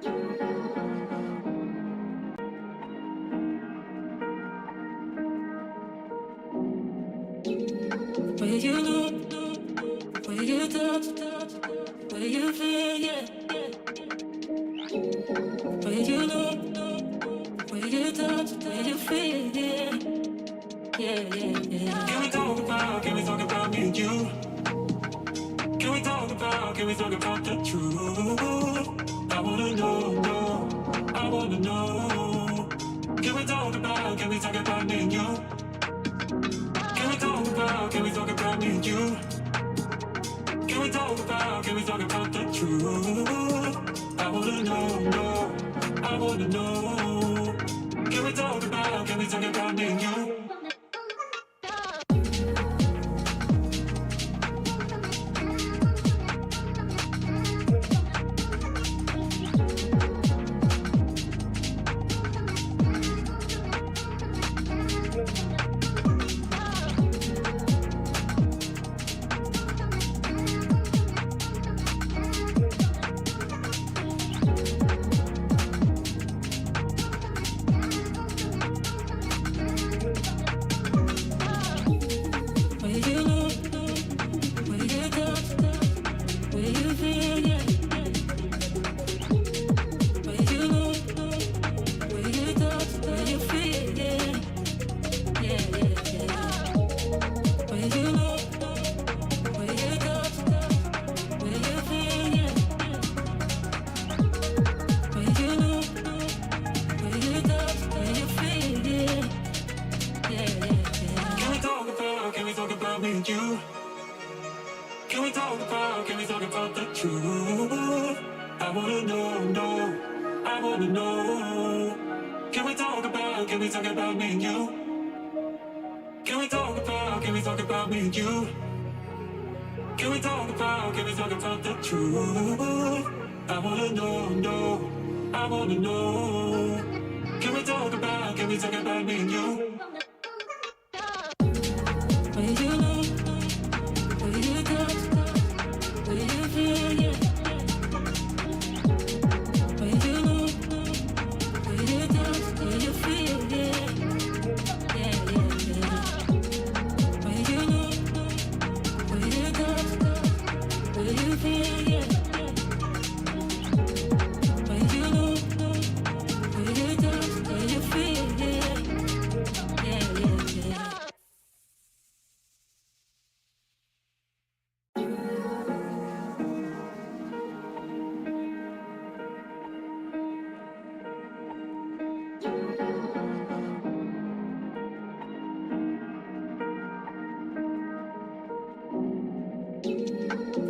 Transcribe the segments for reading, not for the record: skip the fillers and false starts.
Where you look, where you touch, where you feel, yeah. Where you look, where you touch, where you feel, yeah. Yeah. Can we talk about me and you? Can we talk about the truth? I wanna know, I wanna know. Can we talk about me and you? Can we talk about me and you? Can we talk about the truth? I wanna know, I wanna know. Can we talk about me and you?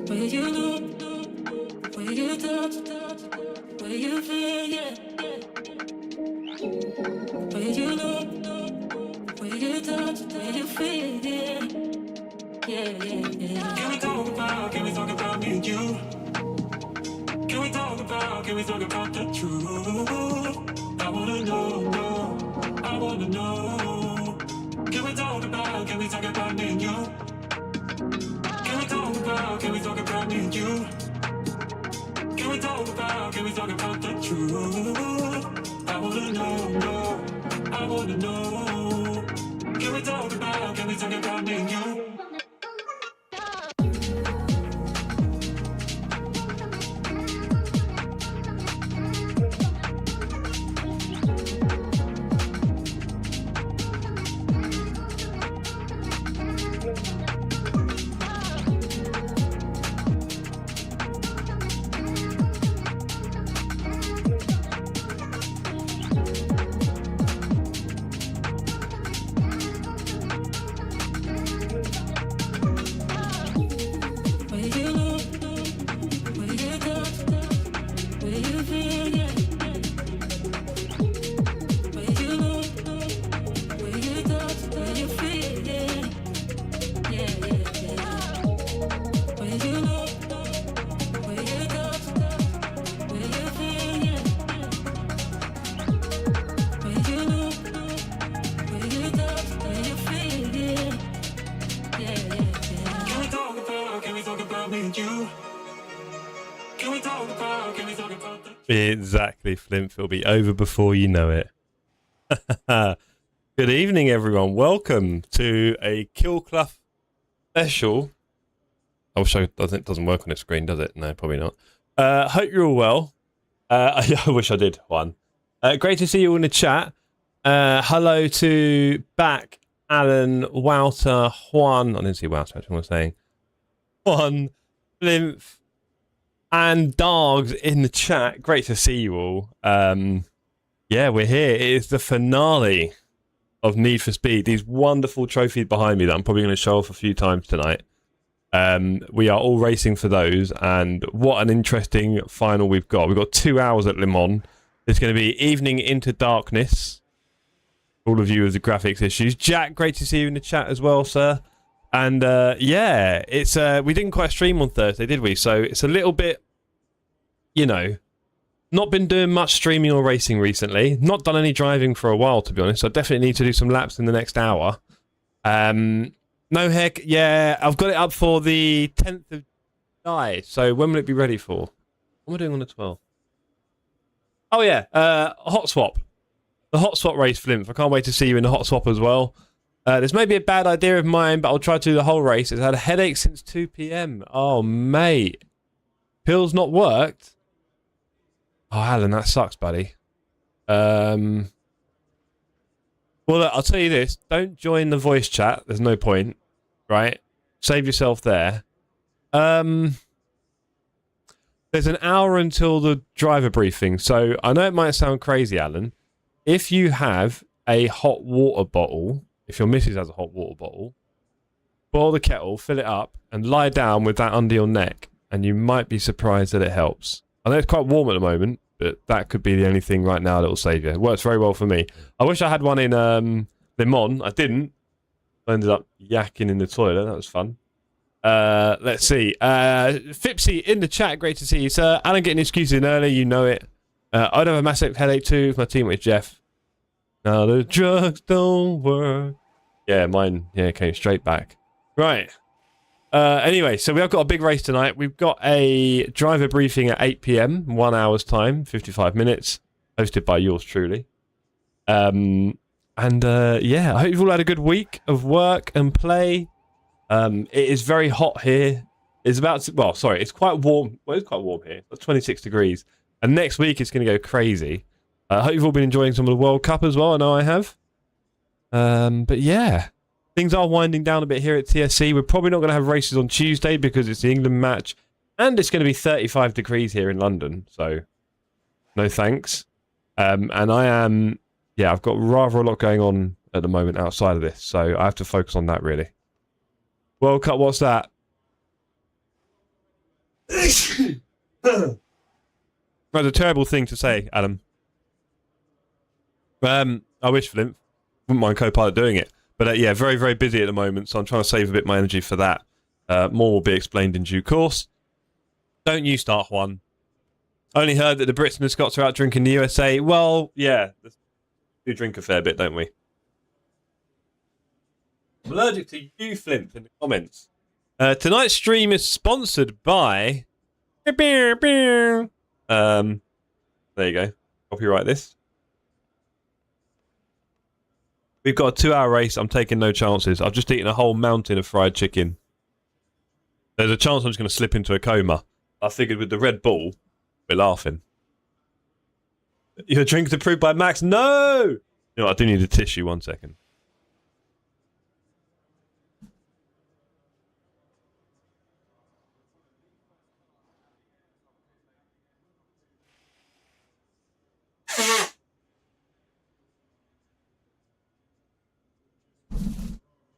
Where you look, where you touch, where you feel, yeah. Where you look, where you touch, where you feel, yeah. Yeah. Can we talk about me and you? Can we talk about the truth? I wanna know, I wanna know. Can we talk about me and you? Can we talk about me and you? Can we talk about the truth? I wanna know, I wanna know. Can we talk about me and you? about? Can we talk about the Exactly, Flimp. It'll be over before you know it. Good evening, everyone. Welcome to a Kill Clough special. I wish it doesn't work on the screen, does it? No, probably not. Hope you're all well. I wish I did, Juan. Great to see you all in the chat. Hello to Back, Alan, Wouter, Juan. I didn't see Wouter, actually, what I'm saying. Juan, Flimp, and Dogs in the chat. Great to see you all. Yeah, we're here. It is the finale of Need for Speed. These wonderful trophies behind me that I'm probably going to show off a few times tonight. We are all racing for those, and what an interesting final we've got. We've got 2 hours at Le Mans. It's going to be evening into darkness. All of you with the graphics issues. Jack, great to see you in the chat as well, sir. And yeah, it's we didn't quite stream on Thursday, did we? So it's a little bit, you know, not been doing much streaming or racing recently. Not done any driving for a while, to be honest. I definitely need to do some laps in the next hour. No heck, yeah, I've got it up for the 10th of July. So when will it be ready for? What am I doing on the 12th? Oh yeah, Hot Swap. The Hot Swap race, Flimp. I can't wait to see you in the Hot Swap as well. This may be a bad idea of mine, but I'll try to do the whole race. It's had a headache since 2 p.m. Oh, mate. Pills not worked? Oh, Alan, that sucks, buddy. Well, look, I'll tell you this. Don't join the voice chat. There's no point, right? Save yourself there. There's an hour until the driver briefing. So I know it might sound crazy, Alan. If you have a hot water bottle, if your missus has a hot water bottle, boil the kettle, fill it up, and lie down with that under your neck, and you might be surprised that it helps. I know it's quite warm at the moment, but that could be the only thing right now that will save you. It works very well for me. I wish I had one in Le Mans. I didn't. I ended up yakking in the toilet. That was fun. Let's see. Fipsy in the chat. Great to see you, sir. Alan getting excuses in early. You know it. I'd have a massive headache too if my teammate Jeff. Now the drugs don't work. Yeah, mine came straight back. Right. Anyway, so we have got a big race tonight. We've got a driver briefing at 8 p.m, 1 hour's time, 55 minutes, hosted by yours truly. Yeah, I hope you've all had a good week of work and play. It is very hot here. It's about to, well, sorry, it's quite warm. Well, it's quite warm here. It's 26 degrees. And next week it's going to go crazy. I hope you've all been enjoying some of the World Cup as well. I know I have. But yeah. Things are winding down a bit here at TSC. We're probably not going to have races on Tuesday because it's the England match. And it's going to be 35 degrees here in London. So, no thanks. And I am... Yeah, I've got rather a lot going on at the moment outside of this. So, I have to focus on that, really. World Cup, what's that? That's a terrible thing to say, Adam. I wish, Flimp. Wouldn't mind Copilot doing it. But yeah, very, very busy at the moment, so I'm trying to save a bit of my energy for that. More will be explained in due course. Don't you start, Juan. Only heard that the Brits and the Scots are out drinking the USA. Well, yeah, we do drink a fair bit, don't we? I'm allergic to you, Flimp, in the comments. Tonight's stream is sponsored by... There you go. Copyright this. We've got a 2-hour race. I'm taking no chances. I've just eaten a whole mountain of fried chicken. There's a chance I'm just going to slip into a coma. I figured with the Red Bull, we're laughing. Your drink's approved by Max? No! You know, I do need a tissue. 1 second.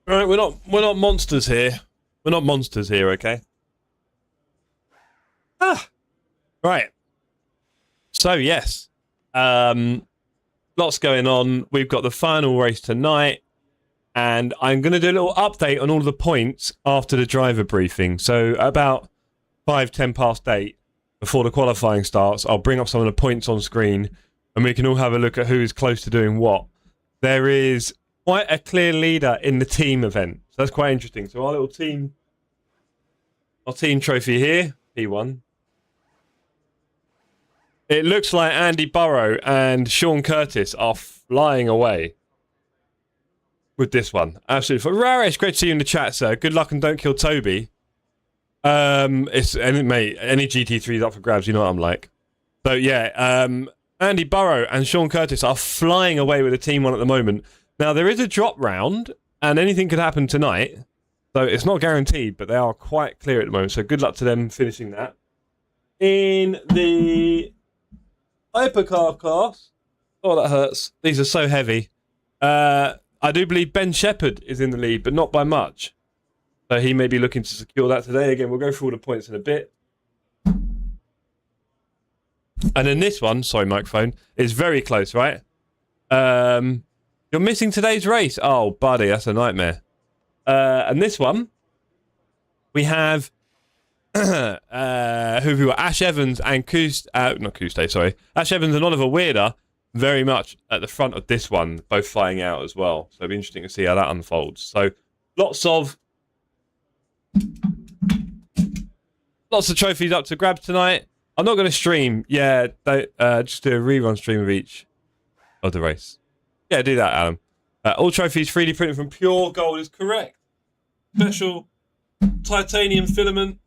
All right, we're not monsters here. We're not monsters here, okay? Right. So yes, lots going on. We've got the final race tonight, and I'm going to do a little update on all the points after the driver briefing. So about 10 past 8, before the qualifying starts, I'll bring up some of the points on screen, and we can all have a look at who is close to doing what. There is quite a clear leader in the team event. So that's quite interesting. So our little team, our team trophy here, P1. It looks like Andy Burrow and Sean Curtis are flying away with this one. Absolutely. Raresh, great to see you in the chat, sir. Good luck and don't kill Toby. Mate, any GT3 is up for grabs, you know what I'm like. So yeah, Andy Burrow and Sean Curtis are flying away with a team one at the moment. Now there is a drop round, and anything could happen tonight. So it's not guaranteed, but they are quite clear at the moment. So good luck to them finishing that. In the hypercar class, oh that hurts. These are so heavy. I do believe Ben Shepherd is in the lead, but not by much. So he may be looking to secure that today. Again, we'll go through all the points in a bit. And then this one, sorry, microphone, is very close, right? You're missing today's race. Oh, buddy, that's a nightmare. And this one, we have who have we got? Ash Evans and Ash Evans and Oliver Weirder very much at the front of this one, both flying out as well. So it'll be interesting to see how that unfolds. So lots of trophies up to grab tonight. I'm not going to stream. Yeah, just do a rerun stream of each of the race. Yeah, do that, Adam. All trophies 3D printed from pure gold is correct. Special titanium filament.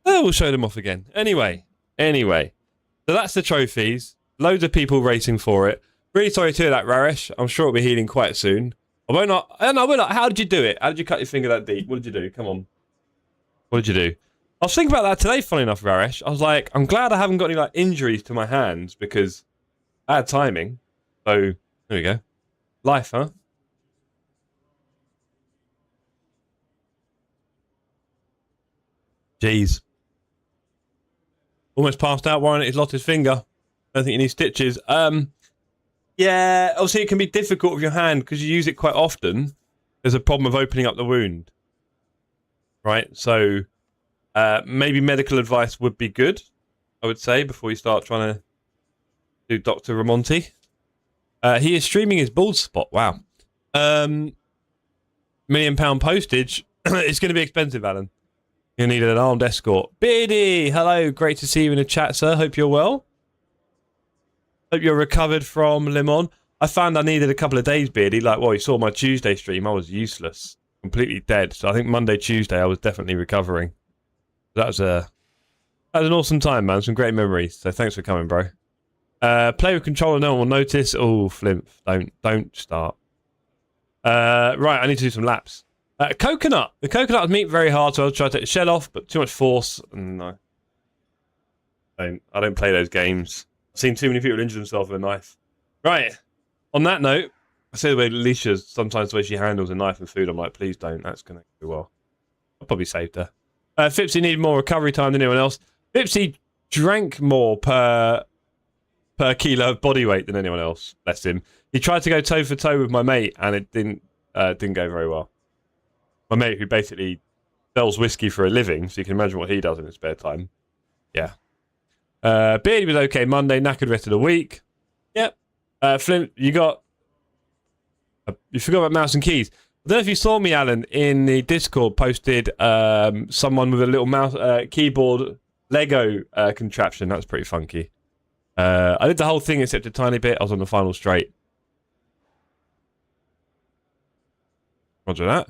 We'll show them off again. Anyway. So that's the trophies. Loads of people racing for it. Really sorry to hear that, Raresh. I'm sure it'll be healing quite soon. I don't know. How did you do it? How did you cut your finger that deep? What did you do? Come on. What did you do? I was thinking about that today, funny enough, Raresh. I was like, I'm glad I haven't got any injuries to my hands because I had timing. So, there we go. Life, huh? Jeez. Almost passed out. Warren, he's lost his finger. I don't think he needs stitches. Yeah, obviously it can be difficult with your hand because you use it quite often. There's a problem of opening up the wound. Right? So, maybe medical advice would be good, I would say, before you start trying to do Dr. Ramonti. He is streaming his bald spot. Wow. £1 million postage. It's going to be expensive, Alan. You need an armed escort. Beardy, hello. Great to see you in the chat, sir. Hope you're well. Hope you're recovered from Le Mans. I found I needed a couple of days, Beardy. You saw my Tuesday stream. I was useless. Completely dead. So I think Monday, Tuesday, I was definitely recovering. That was an awesome time, man. Some great memories. So thanks for coming, bro. Play with controller, no one will notice. Oh, Flimp. Don't start. Right, I need to do some laps. Coconut. The coconut meat very hard, so I'll try to take the shell off, but too much force. No. I don't play those games. I've seen too many people injure themselves with a knife. Right. On that note, I say the way Alicia's sometimes the way she handles a knife and food, I'm like, please don't. That's going to go well. I'll probably saved her. Fipsy needed more recovery time than anyone else. Fipsy drank more per kilo of body weight than anyone else. Bless him. He tried to go toe for toe with my mate, and it didn't go very well. My mate, who basically sells whiskey for a living, so you can imagine what he does in his spare time. Yeah. Beardy was okay Monday, knackered rest of the week. Yep. Flint, you forgot about mouse and keys. I don't know if you saw me, Alan, in the Discord posted someone with a little mouse keyboard Lego contraption. That was pretty funky. I did the whole thing except a tiny bit. I was on the final straight. Roger that.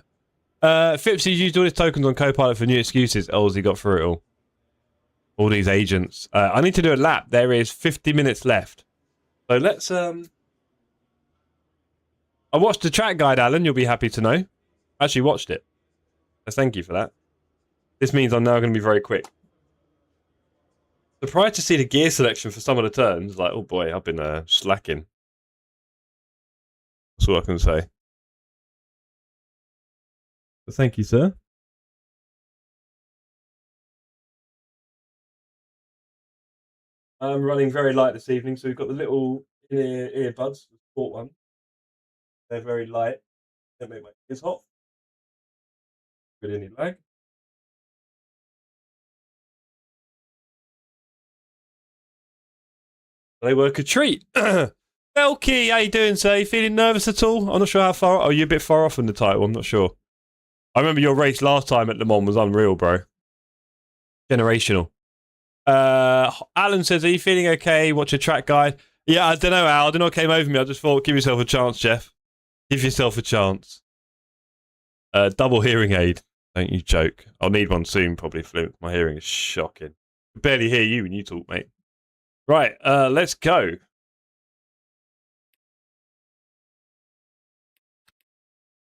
Fipsy's used all his tokens on Copilot for new excuses. Oh, has he got through it all? All these agents. I need to do a lap. There is 50 minutes left. So let's... I watched the track guide, Alan. You'll be happy to know. I actually watched it. So thank you for that. This means I'm now going to be very quick. Surprised to see the gear selection for some of the turns. Like, oh boy, I've been slacking. That's all I can say. But thank you, sir. I'm running very light this evening, so we've got the little earbuds, the sport one. They're very light. They make my ears hot. Really any lag. They work a treat. Belky, how you doing, sir? You feeling nervous at all? I'm not sure how far. Oh, you're a bit far off in the title. I'm not sure. I remember your race last time at Le Mans was unreal, bro. Generational. Alan says, are you feeling okay? Watch a track guide. Yeah, I don't know, Al. I don't know what came over me. I just thought, give yourself a chance, Jeff. Give yourself a chance. Double hearing aid. Don't you joke. I'll need one soon, probably, Flint. My hearing is shocking. I barely hear you when you talk, mate. Right, let's go.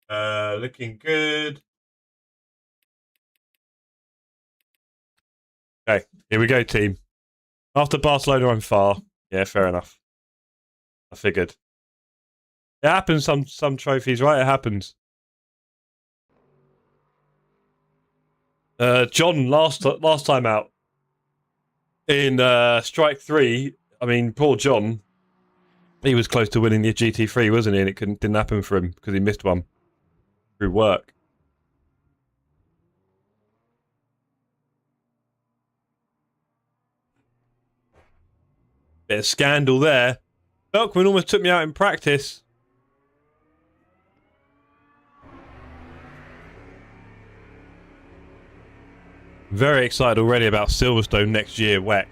Looking good. Okay, here we go, team. After Barcelona, I'm far. Yeah, fair enough. I figured. It happens, some trophies, right? It happens. John, last time out in Strike 3, I mean, poor John, he was close to winning the GT3, wasn't he? And it didn't happen for him because he missed one through work. Bit of scandal there. Belkman almost took me out in practice. Very excited already about Silverstone next year, WEC.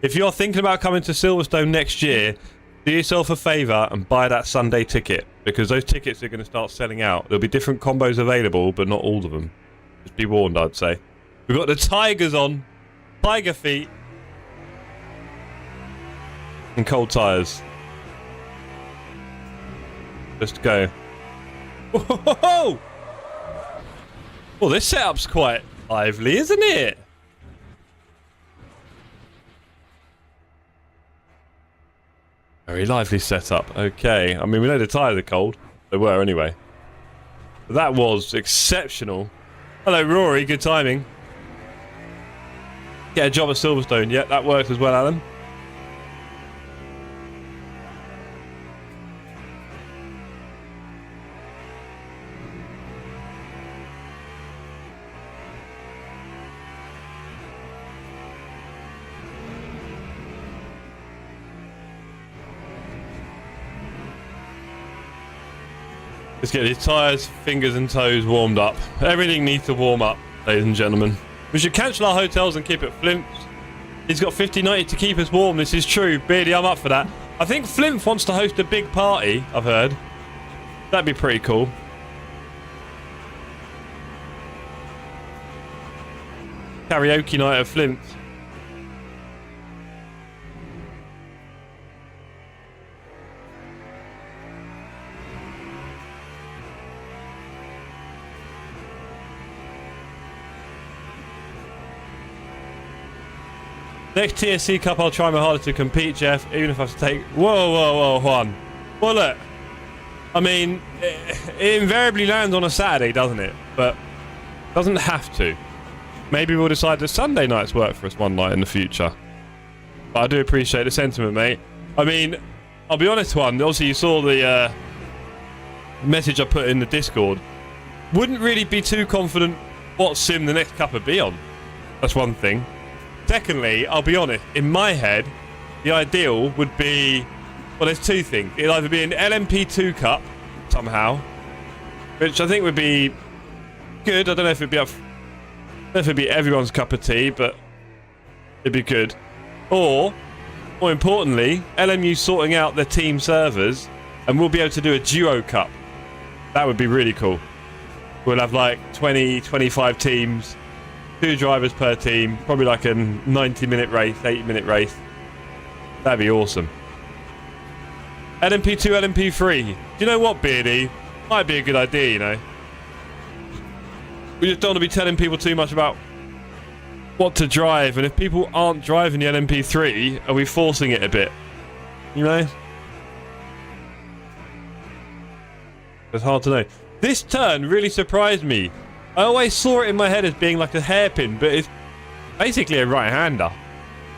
If you're thinking about coming to Silverstone next year, do yourself a favour and buy that Sunday ticket, because those tickets are going to start selling out. There'll be different combos available, but not all of them. Just be warned, I'd say. We've got the Tigers on. Tiger feet. And cold tyres. Just go. Whoa! Well, this setup's quite lively, isn't it? Very lively setup. Okay. I mean, we know the tyres are cold. They were anyway. But that was exceptional. Hello, Rory. Good timing. Get a job at Silverstone. Yeah, that works as well, Alan. Let's get these tyres, fingers and toes warmed up. Everything needs to warm up, ladies and gentlemen. We should cancel our hotels and keep it Flimp's. He's got 50-90 to keep us warm, this is true. Beardy, I'm up for that. I think Flimp wants to host a big party, I've heard. That'd be pretty cool. Karaoke night at Flimp's. Next TSC Cup, I'll try my hardest to compete, Jeff, even if I have to take... Whoa, Juan. Well, look. I mean, it invariably lands on a Saturday, doesn't it? But it doesn't have to. Maybe we'll decide that Sunday nights work for us one night in the future. But I do appreciate the sentiment, mate. I mean, I'll be honest, Juan. Obviously, you saw the message I put in the Discord. Wouldn't really be too confident what sim the next cup would be on. That's one thing. Secondly, I'll be honest, in my head, the ideal would be... Well, there's two things. It'd either be an LMP2 Cup, somehow, which I think would be good. I don't know if it'd be everyone's cup of tea, but it'd be good. Or, more importantly, LMU sorting out their team servers, and we'll be able to do a duo cup. That would be really cool. We'll have like 20, 25 teams, 2 drivers per team, probably like a 90-minute race, 80-minute race. That'd be awesome. LMP2, LMP3. Do you know what, Beardy? Might be a good idea, you know. We just don't want to be telling people too much about what to drive, and if people aren't driving the LMP3, are we forcing it a bit? You know? It's hard to know. This turn really surprised me. I always saw it in my head as being like a hairpin, but it's basically a right-hander.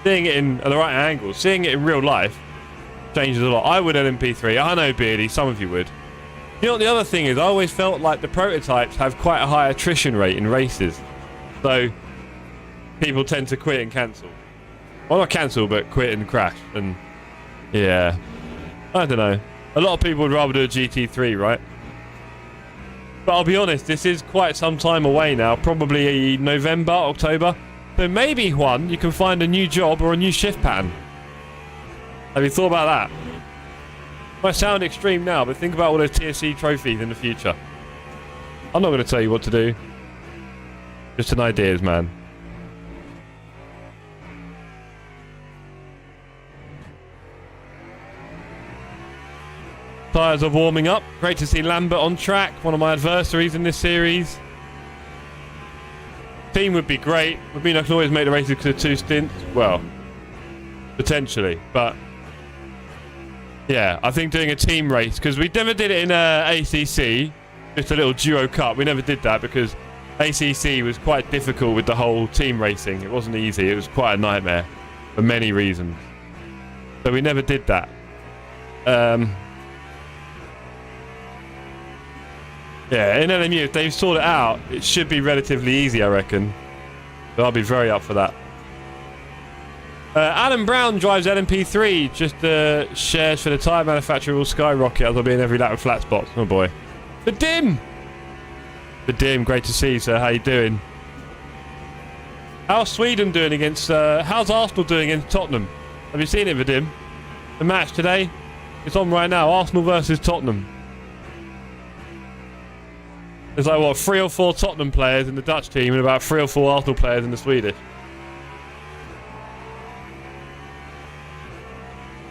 Seeing it in at the right angle, seeing it in real life changes a lot. I would LMP3. I know, Beardy, some of you would. You know what the other thing is? I always felt like the prototypes have quite a high attrition rate in races. So people tend to quit and cancel. Well, not cancel, but quit and crash. And yeah, I don't know. A lot of people would rather do a GT3, right? But I'll be honest, this is quite some time away now. Probably November, October. So maybe, Juan, you can find a new job or a new shift pattern. Have you thought about that? Might sound extreme now, but think about all those TSC trophies in the future. I'm not going to tell you what to do. Just an ideas, man. Tyres are warming up. Great to see Lambert on track, one of my adversaries in this series. Team would be great. I mean, I can always make the races because of 2 stints. Well, potentially, but yeah, I think doing a team race, because we never did it in ACC, just a little duo cup. We never did that because ACC was quite difficult with the whole team racing. It wasn't easy. It was quite a nightmare for many reasons. So we never did that. Yeah, in LMU, if they've sorted it out, it should be relatively easy, I reckon. So I'll be very up for that. Alan Brown drives LMP3. Just shares for the tyre manufacturer will skyrocket as I'll be in every lap of flat spots. Oh boy. Vadim! Vadim, great to see you, sir. How you doing? How's Sweden doing against... how's Arsenal doing against Tottenham? Have you seen it, Vadim? The match today? It's on right now. Arsenal versus Tottenham. There's like, what, 3 or 4 Tottenham players in the Dutch team and about 3 or 4 Arsenal players in the Swedish.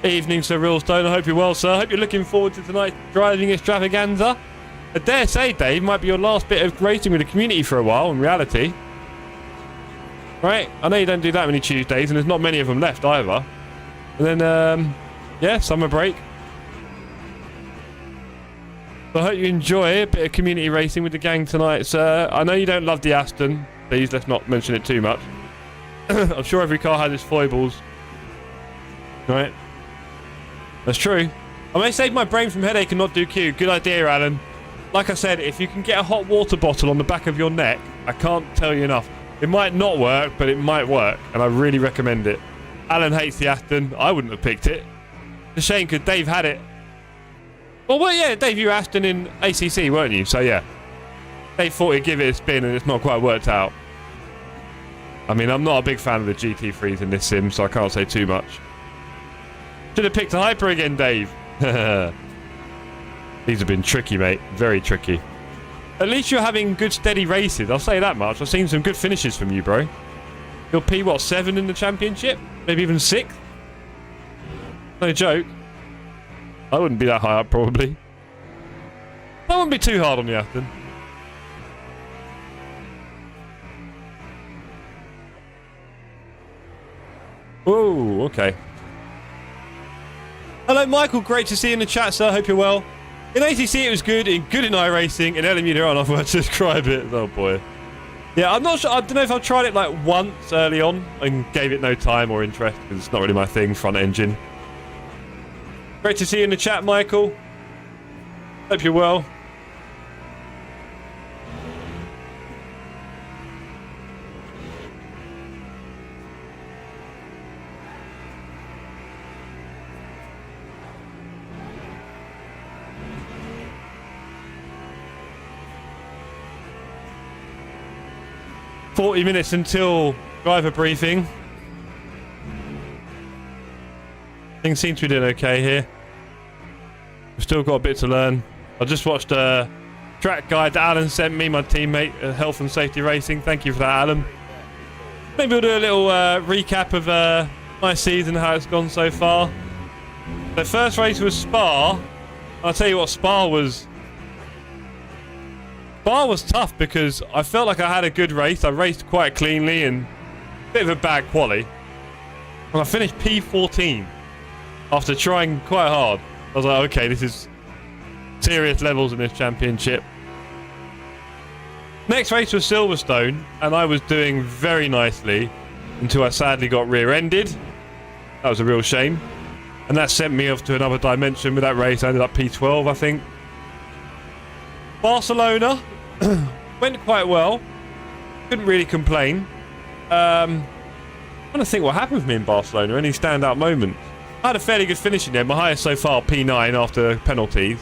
Evening, Sir Realstone. I hope you're well, sir. I hope you're looking forward to tonight's driving extravaganza. I dare say, Dave, might be your last bit of racing with the community for a while, in reality. Right? I know you don't do that many Tuesdays, and there's not many of them left either. And then, yeah, summer break. So I hope you enjoy a bit of community racing with the gang tonight, sir. I know you don't love the Aston. Please, let's not mention it too much. I'm sure every car has its foibles. Right? That's true. I may save my brain from headache and not do Q. Good idea, Alan. Like I said, if you can get a hot water bottle on the back of your neck, I can't tell you enough. It might not work, but it might work, and I really recommend it. Alan hates the Aston. I wouldn't have picked it. It's a shame because Dave had it. Well, yeah, Dave, you were Aston in ACC, weren't you? So, yeah. Dave thought he'd give it a spin, and it's not quite worked out. I mean, I'm not a big fan of the GT3s in this sim, so I can't say too much. Should have picked a Hyper again, Dave. These have been tricky, mate. Very tricky. At least you're having good, steady races. I'll say that much. I've seen some good finishes from you, bro. You're P, what, 7 in the championship? Maybe even 6? No joke. I wouldn't be that high up, probably. I wouldn't be too hard on the Aston. Oh, okay. Hello, Michael. Great to see you in the chat, sir. Hope you're well. In ACC, it was good. Good in iRacing. In LMU, there aren't enough words to describe it. Oh, boy. Yeah, I'm not sure. I don't know if I've tried it like once early on and gave it no time or interest because it's not really my thing, front engine. Great to see you in the chat, Michael. Hope you're well. $40 until driver briefing. Things seem to be doing okay here. We've still got a bit to learn. I just watched a track guide that Alan sent me, my teammate, Health and Safety Racing. Thank you for that, Alan. Maybe we'll do a little recap of my season, how it's gone so far. The first race was Spa. I'll tell you what, Spa was tough because I felt like I had a good race. I raced quite cleanly and a bit of a bad quali. And I finished P14 after trying quite hard. I was like, okay, this is serious levels in this championship. Next race was Silverstone, and I was doing very nicely until I sadly got rear-ended. That was a real shame. And that sent me off to another dimension with that race. I ended up P12, I think. Barcelona went quite well. Couldn't really complain. I'm trying to think what happened for me in Barcelona. Any standout moments? I had a fairly good finish in there. My highest so far, P9 after penalties.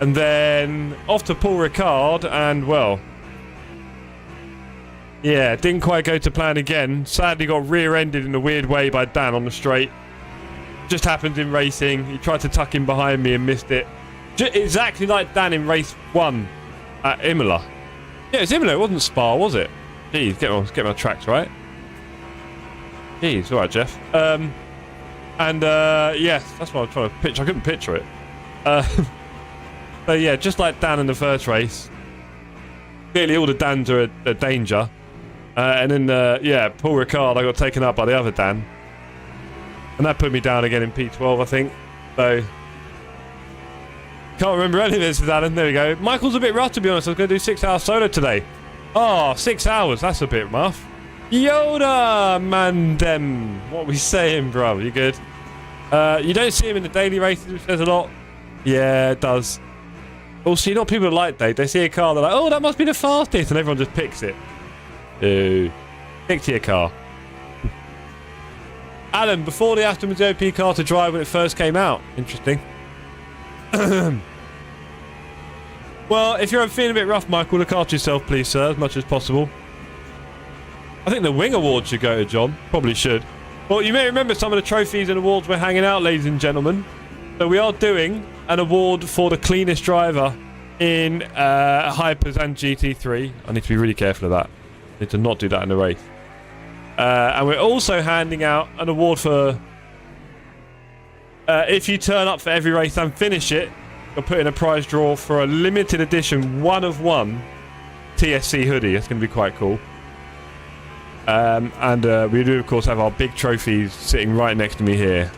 And then off to Paul Ricard, and well, Yeah, didn't quite go to plan again. Sadly got rear-ended in a weird way by Dan on the straight. Just happened in racing. He tried to tuck in behind me and missed it. Exactly like Dan in race 1 at Imola. Yeah, it's Imola. It wasn't Spa, was it? Jeez, get my tracks right. Jeez, all right, Jeff. Yes, that's what I was trying to picture. I couldn't picture it. So yeah, just like Dan in the first race. Clearly all the Dans are a danger. And then, Paul Ricard, I got taken up by the other Dan. And that put me down again in P12, I think. So, can't remember any of this with Alan. There we go. Michael's a bit rough, to be honest. I was going to do 6 hours solo today. Oh, 6 hours. That's a bit rough. Yoda, Mandem. What are we saying, bro? You good? You don't see him in the daily races, which says a lot. Yeah, it does. Also, you know what people are like, they see a car, they're like, oh, that must be the fastest, and everyone just picks it. Ooh. Stick to your car. Alan, before the Aston was the OP car to drive when it first came out. Interesting. Well, if you're feeling a bit rough, Michael, look after yourself, please, sir, as much as possible. I think the Wing Award should go to John. Probably should. Well, you may remember some of the trophies and awards we're hanging out, ladies and gentlemen. So we are doing an award for the cleanest driver in Hypers and GT3. I need to be really careful of that. I need to not do that in the race. And we're also handing out an award for if you turn up for every race and finish it, you'll put in a prize draw for a limited edition 1-of-1 TSC hoodie. That's going to be quite cool. We do, of course, have our big trophies sitting right next to me here.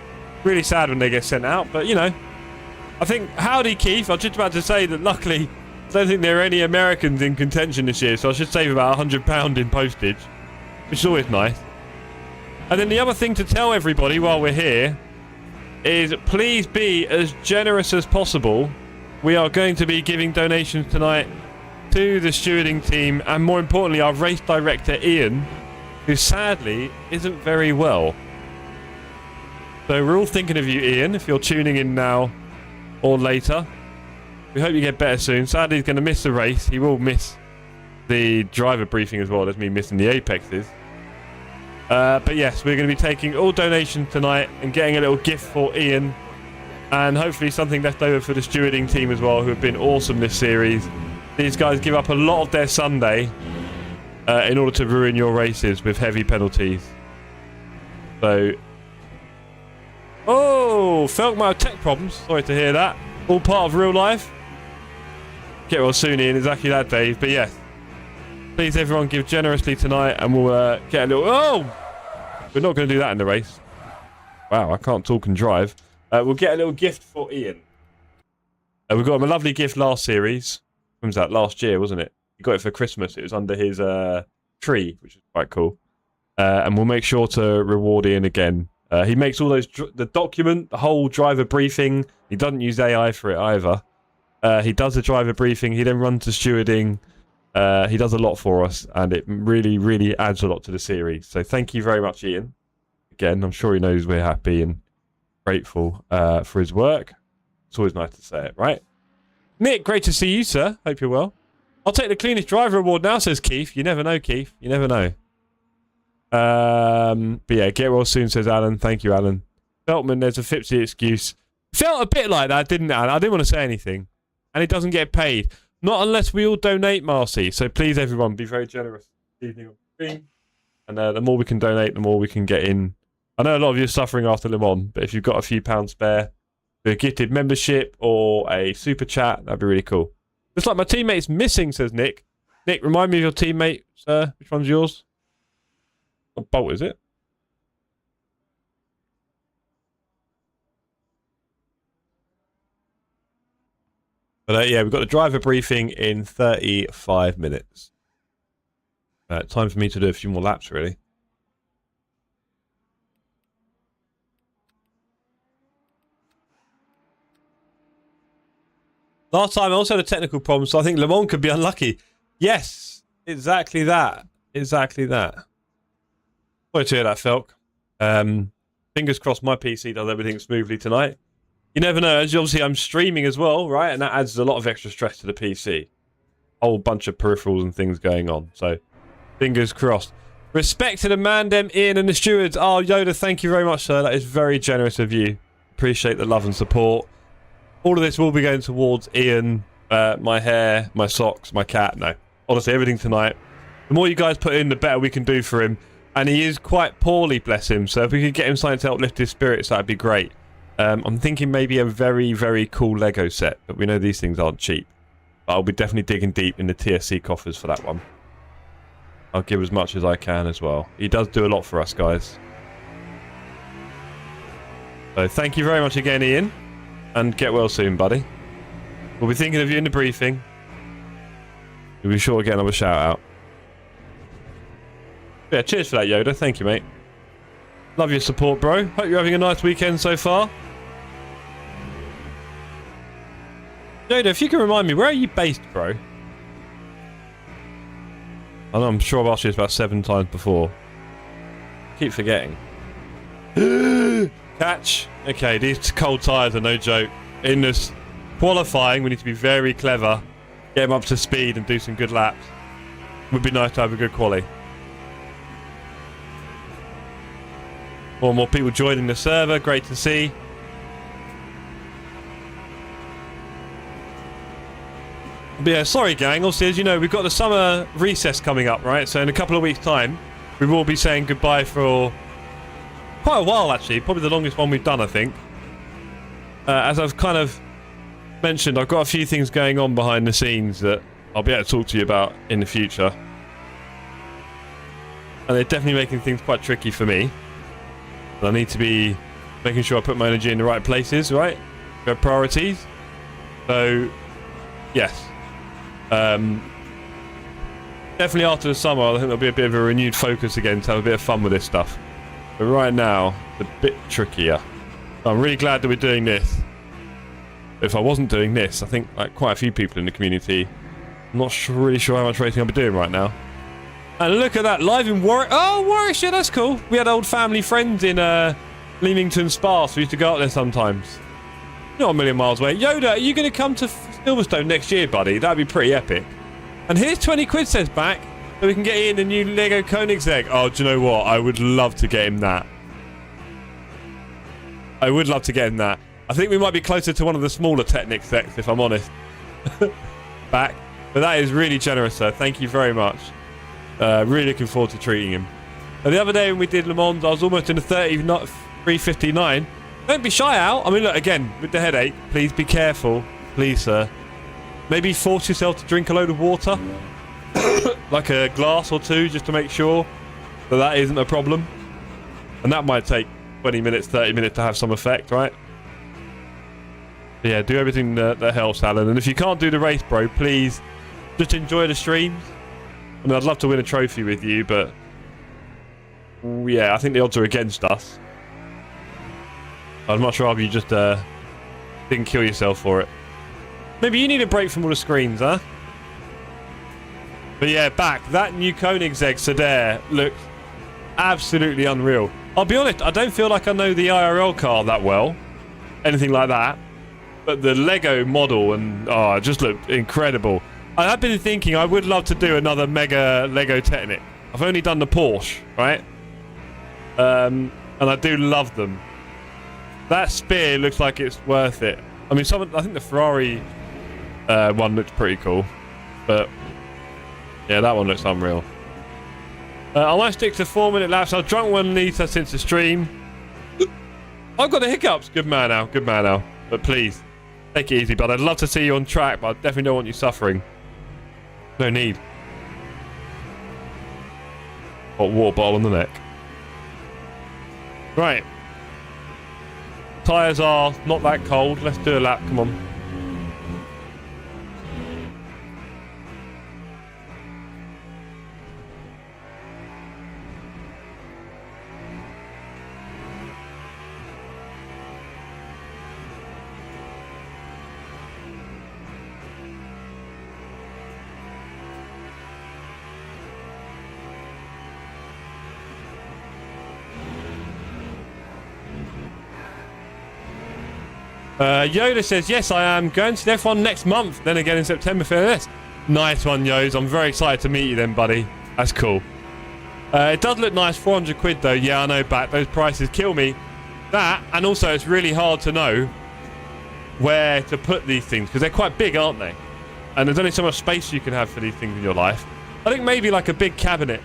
Really sad when they get sent out, but, you know. I think, howdy, Keith. I was just about to say that, luckily, I don't think there are any Americans in contention this year, so I should save about £100 in postage, which is always nice. And then the other thing to tell everybody while we're here is please be as generous as possible. We are going to be giving donations tonight to the stewarding team, and more importantly, our race director, Ian, who sadly isn't very well. So we're all thinking of you, Ian, if you're tuning in now or later. We hope you get better soon. Sadly, he's going to miss the race. He will miss the driver briefing as well. That's me missing the Apexes. But yes, we're going to be taking all donations tonight and getting a little gift for Ian. And hopefully something left over for the stewarding team as well, who have been awesome this series. These guys give up a lot of their Sunday in order to ruin your races with heavy penalties. So... Oh, Felk might have tech problems. Sorry to hear that. All part of real life. Get well soon, Ian. Exactly that, Dave. But yes, please, everyone, give generously tonight, and we'll get a little... Oh! We're not going to do that in the race. Wow, I can't talk and drive. We'll get a little gift for Ian. We got him a lovely gift last series. When was that? Last year, wasn't it? He got it for Christmas. It was under his tree, which is quite cool. And we'll make sure to reward Ian again. He makes all those... the document, the whole driver briefing. He doesn't use AI for it either. He does the driver briefing. He then runs the stewarding. He does a lot for us, and it really, really adds a lot to the series. So thank you very much, Ian. Again, I'm sure he knows we're happy and grateful for his work. It's always nice to say it, right? Nick, great to see you, sir. Hope you're well. I'll take the cleanest driver award now, says Keith. You never know, Keith. You never know. But yeah, get well soon, says Alan. Thank you, Alan. Feltman, there's a Fipsy excuse. Felt a bit like that, didn't it, Alan? I didn't want to say anything. And he doesn't get paid. Not unless we all donate, Marcy. So please, everyone, be very generous this evening on the stream. And the more we can donate, the more we can get in. I know a lot of you are suffering after Le Mans, but if you've got a few pounds spare, a gifted membership or a super chat, that'd be really cool. Looks like my teammate's missing, says Nick. Nick, remind me of your teammate, sir. Which one's yours? What bolt is it? But yeah, we've got the driver briefing in 35 minutes. Time for me to do a few more laps, really. Last time I also had a technical problem, so I think Le Mans could be unlucky. Yes, exactly that. Exactly that. Sorry to hear that, Felk. Fingers crossed my PC does everything smoothly tonight. You never know. As obviously I'm streaming as well, right? And that adds a lot of extra stress to the PC. Whole bunch of peripherals and things going on. So Fingers crossed. Respect to the Mandem, Ian, and the stewards. Oh, Yoda, thank you very much, sir. That is very generous of you. Appreciate the love and support. All of this will be going towards Ian, my hair, my socks, my cat. No, honestly, everything tonight. The more you guys put in, the better we can do for him. And he is quite poorly, bless him. So if we could get him something to uplift his spirits, that'd be great. I'm thinking maybe a very, very cool Lego set. But we know these things aren't cheap. But I'll be definitely digging deep in the TSC coffers for that one. I'll give as much as I can as well. He does do a lot for us, guys. So thank you very much again, Ian. And get well soon, buddy. We'll be thinking of you in the briefing. We'll be sure to get another shout out. Yeah, cheers for that, Yoda. Thank you, mate. Love your support, bro. Hope you're having a nice weekend so far. Yoda, if you can remind me, where are you based, bro? I know, I'm sure I've asked you this about 7 times before. Keep forgetting. Catch. Okay, these cold tyres are no joke. In this qualifying, we need to be very clever. Get them up to speed and do some good laps. Would be nice to have a good quali. More and more people joining the server. Great to see. But yeah, sorry gang, obviously as you know we've got the summer recess coming up, right? So in a couple of weeks time we will be saying goodbye for quite a while actually, probably the longest one we've done I think. As I've kind of mentioned, I've got a few things going on behind the scenes that I'll be able to talk to you about in the future. And they're definitely making things quite tricky for me. And I need to be making sure I put my energy in the right places, right? We have priorities. So, yes. Definitely after the summer, I think there'll be a bit of a renewed focus again to have a bit of fun with this stuff. But right now, it's a bit trickier. I'm really glad that we're doing this. If I wasn't doing this, I think like quite a few people in the community, I'm not really sure how much racing I'll be doing right now. And look at that, live in Warwick. Oh, Warwickshire, that's cool. We had old family friends in Leamington Spa, so we used to go out there sometimes. Not a million miles away. Yoda, are you going to come to Silverstone next year, buddy? That'd be pretty epic. And here's 20 quid cents back, so we can get in the new Lego Koenigsegg. Oh, do you know what? I would love to get him that. I would love to get him that. I think we might be closer to one of the smaller Technic sets, if I'm honest. Back. But that is really generous, sir. Thank you very much. Really looking forward to treating him. Now, the other day when we did Le Mans, I was almost in the 3:59. Don't be shy, Al. I mean, look, again, with the headache, please be careful. Please, sir. Maybe force yourself to drink a load of water. Like a glass or two, just to make sure that that isn't a problem. And that might take 20 minutes, 30 minutes to have some effect, right? But yeah, do everything that helps, Alan. And if you can't do the race, bro, please just enjoy the streams. I mean, I'd love to win a trophy with you, but yeah, I think the odds are against us. I'd much rather you just didn't kill yourself for it. Maybe you need a break from all the screens, huh? But yeah, back. That new Koenigsegg Sedan looks absolutely unreal. I'll be honest, I don't feel like I know the IRL car that well. Anything like that. But the Lego model and it just looked incredible. I have been thinking I would love to do another mega Lego Technic. I've only done the Porsche, right? And I do love them. That spear looks like it's worth it. I mean, I think the Ferrari one looks pretty cool. But yeah, that one looks unreal. I might stick to 4-minute laps. I've drunk 1 litre since the stream. I've got the hiccups. Good man, Al. Good man, Al. But please, take it easy, bud. I'd love to see you on track, but I definitely don't want you suffering. No need. Hot water bottle on the neck. Right. Tyres are not that cold. Let's do a lap. Come on. Yoda says, yes, I am going to the F1 next month, then again in September for this. Nice one, Yos. I'm very excited to meet you then, buddy. That's cool. It does look nice, 400 quid though. Yeah, I know, back. Those prices kill me. That, and also it's really hard to know where to put these things because they're quite big, aren't they? And there's only so much space you can have for these things in your life. I think maybe like a big cabinet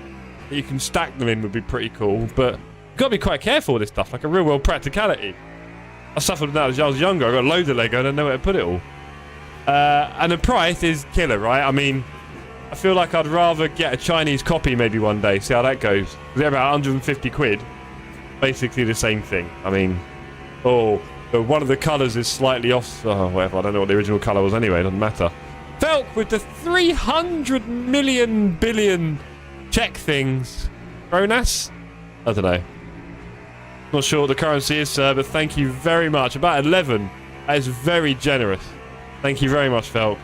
that you can stack them in would be pretty cool, but you've got to be quite careful with this stuff, like a real world practicality. I suffered with that as I was younger. I got loads of Lego and I don't know where to put it all. And the price is killer, right? I mean, I feel like I'd rather get a Chinese copy maybe one day, see how that goes. They're about 150 quid. Basically the same thing. I mean, oh, one of the colours is slightly off. Oh, whatever. I don't know what the original colour was anyway. It doesn't matter. Felk with the 300 million billion check things. Kronas? I don't know. Not sure what the currency is, sir, but thank you very much. About 11. That is very generous. Thank you very much, Felk.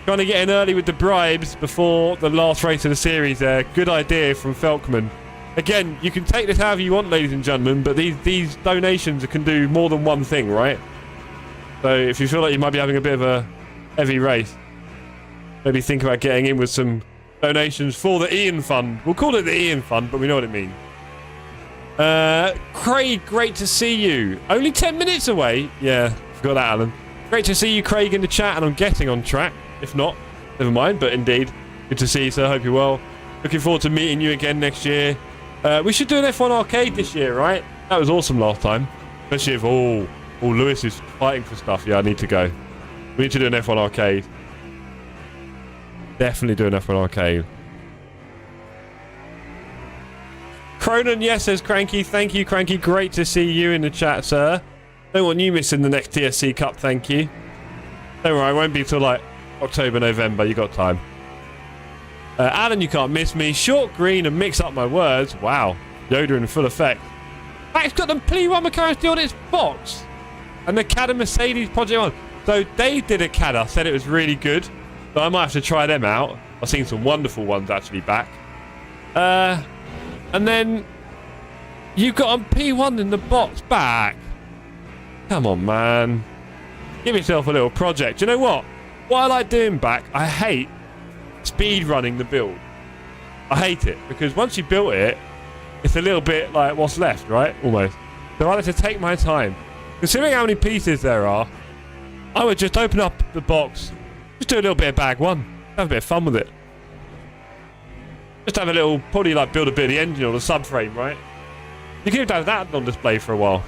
Trying to get in early with the bribes before the last race of the series there. Good idea from Felkman. Again, you can take this however you want, ladies and gentlemen, but these donations can do more than one thing, right? So if you feel like you might be having a bit of a heavy race, maybe think about getting in with some donations for the Ian Fund. We'll call it the Ian Fund, but we know what it means. Craig, great to see you. Only 10 minutes away. Yeah, forgot that, Alan. Great to see you, Craig, in the chat, and I'm getting on track. If not, never mind, but indeed, good to see you, sir. Hope you're well. Looking forward to meeting you again next year. We should do an F1 arcade this year, right? That was awesome last time. Especially if, Lewis is fighting for stuff. Yeah, I need to go. We need to do an F1 arcade. Definitely do an F1 arcade. Cronin, yes, says Cranky. Thank you, Cranky. Great to see you in the chat, sir. Don't want you missing the next TSC Cup, thank you. Don't worry, it won't be till like October, November. You got time. Alan, you can't miss me. Short green and mix up my words. Wow. Yoda in full effect. Max got the P1 McLaren still in its box. And the CAD Mercedes Project 1. So they did a CAD. Said it was really good. So I might have to try them out. I've seen some wonderful ones actually back. And then you've got a P1 in the box back. Come on, man. Give yourself a little project. You know what? What I like doing back, I hate speed running the build. I hate it because once you built it, it's a little bit like what's left, right? Almost. So I like to take my time. Considering how many pieces there are, I would just open up the box, just do a little bit of bag one, have a bit of fun with it. Just have a little, probably like build a bit of the engine or the subframe, right? You can have that on display for a while.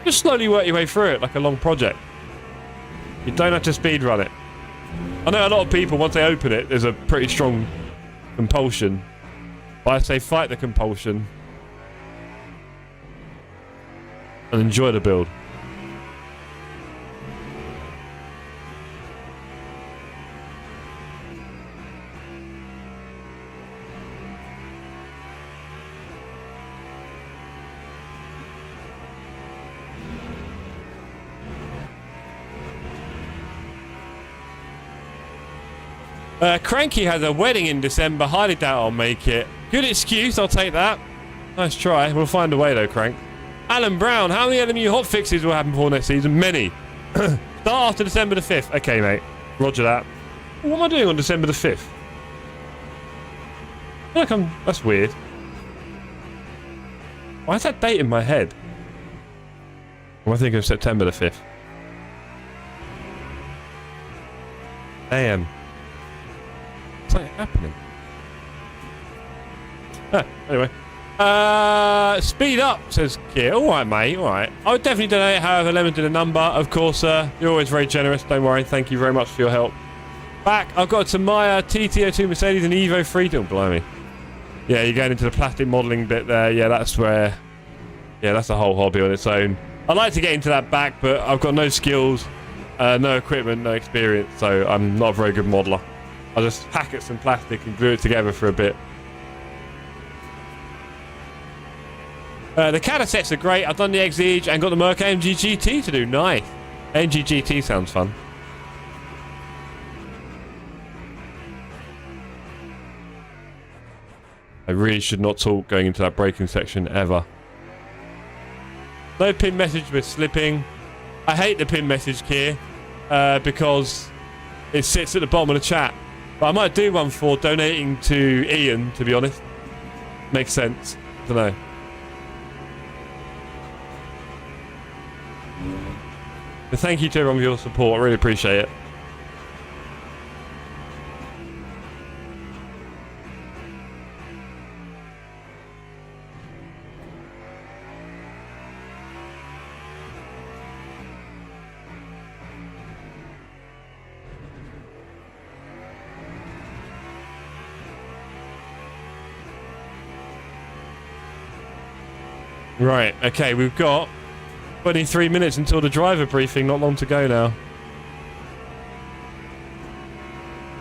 Just slowly work your way through it like a long project. You don't have to speed run it. I know a lot of people, once they open it, there's a pretty strong compulsion. But I say fight the compulsion and enjoy the build. Cranky has a wedding in December. Highly doubt I'll make it. Good excuse, I'll take that. Nice try. We'll find a way though, Crank. Alan Brown, how many LMU hotfixes will happen before next season? Many. Start after December the 5th. Okay, mate. Roger that. What am I doing on December the 5th? I feel like that's weird. Why is that date in my head? Am I thinking of September the 5th? Damn. What's happening? Anyway. Speed up, says Kier. Alright, mate, alright. I would definitely donate however limited a number. Of course, you're always very generous. Don't worry. Thank you very much for your help. Back, I've got a Maya TT02 Mercedes and Evo 3. Don't blimey. Yeah, you're going into the plastic modelling bit there. Yeah, that's where... Yeah, that's a whole hobby on its own. I'd like to get into that back, but I've got no skills, no equipment, no experience, so I'm not a very good modeller. I'll just hack at some plastic and glue it together for a bit. The CAD sets are great. I've done the Exige and got the Merc AMG GT to do. Nice. AMG GT sounds fun. I really should not talk going into that braking section ever. No pin message with slipping. I hate the pin message here because it sits at the bottom of the chat. But I might do one for donating to Ian, to be honest. Makes sense. I don't know. But thank you to everyone for your support. I really appreciate it. Right, okay, we've got 23 minutes until the driver briefing, not long to go now.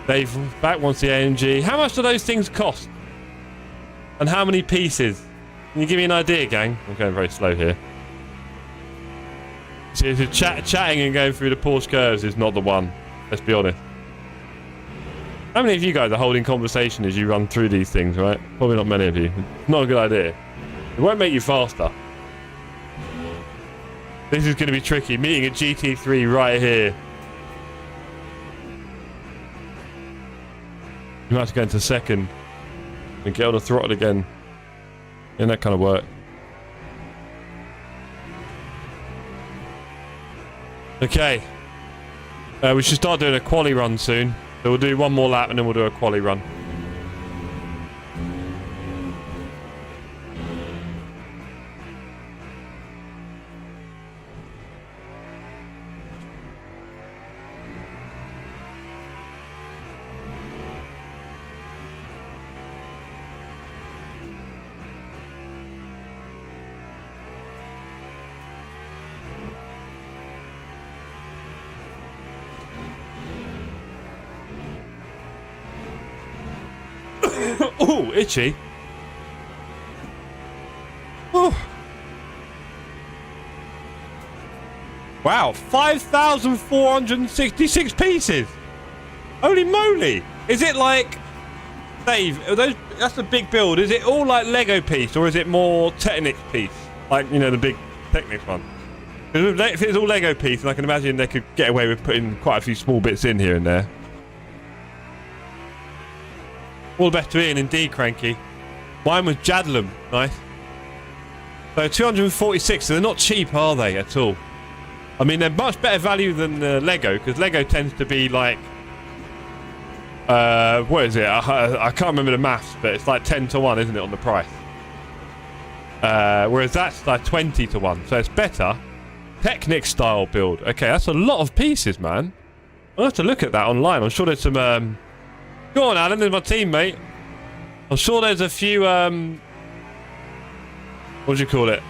Dave back wants the AMG. How much do those things cost? And how many pieces? Can you give me an idea, gang? I'm going very slow here. See, chatting and going through the Porsche curves is not the one. Let's be honest. How many of you guys are holding conversation as you run through these things, right? Probably not many of you. Not a good idea. It won't make you faster. This is going to be tricky. Meeting a GT3 right here. You might have to go into second and get on the throttle again. And that kind of work. Okay. We should start doing a quali run soon. So we'll do one more lap and then we'll do a quali run. Oh, itchy. Oh. Wow, 5,466 pieces. Holy moly. Is it like... Dave, that's a big build. Is it all like Lego piece or is it more Technics piece? Like, you know, the big Technics one. If it's all Lego piece, then I can imagine they could get away with putting quite a few small bits in here and there. All the best to Ian, indeed, Cranky. Mine was Jadlum. Nice. So 246, so they're not cheap, are they, at all? I mean, they're much better value than Lego, because Lego tends to be like... what is it? I can't remember the maths, but it's like 10 to 1, isn't it, on the price? Whereas that's like 20 to 1, so it's better. Technic style build. Okay, that's a lot of pieces, man. I'll have to look at that online. I'm sure there's some... Go on, Alan, there's my teammate. I'm sure there's a few, what do you call it?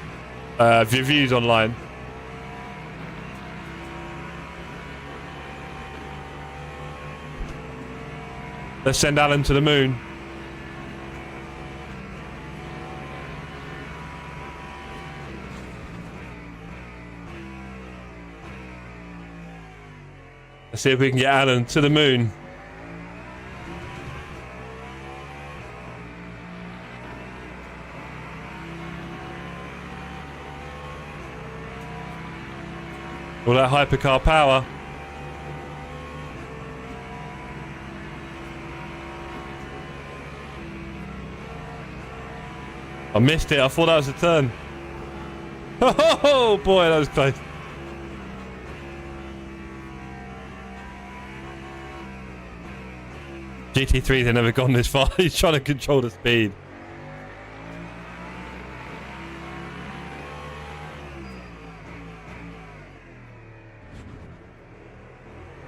Reviews online. Let's send Alan to the moon. Let's see if we can get Alan to the moon. All that hypercar power. I missed it. I thought that was a turn. Oh boy, that was close. GT3s have never gone this far. He's trying to control the speed.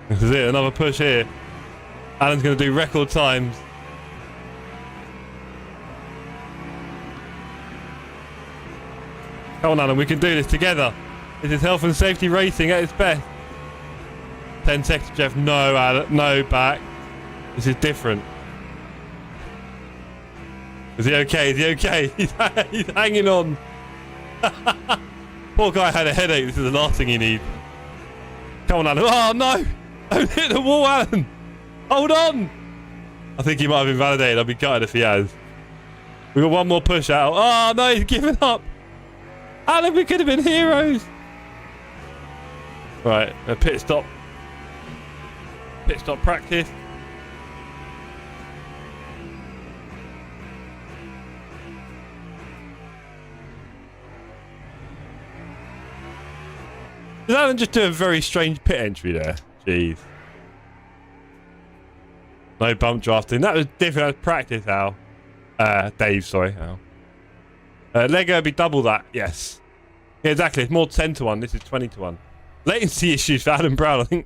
This is it, another push here. Alan's going to do record times. Come on, Alan, we can do this together. This is health and safety racing at its best. 10 seconds, Jeff. No, Alan, no, back. This is different. Is he okay? Is he okay? He's hanging on. Poor guy had a headache. This is the last thing he needs. Come on, Alan. Oh, no. Don't hit the wall, Alan! Hold on! I think he might have invalidated. I'd be gutted if he has. We've got one more push out. Oh, no, he's given up! Alan, we could have been heroes! Right, a pit stop. Pit stop practice. Did Alan just do a very strange pit entry there? Jeez. No bump drafting. That was different. That was practice, Al. Dave, sorry, Al. Lego would be double that, yes. Yeah, exactly. It's more 10 to 1. This is 20 to 1. Latency issues for Adam Brown. I think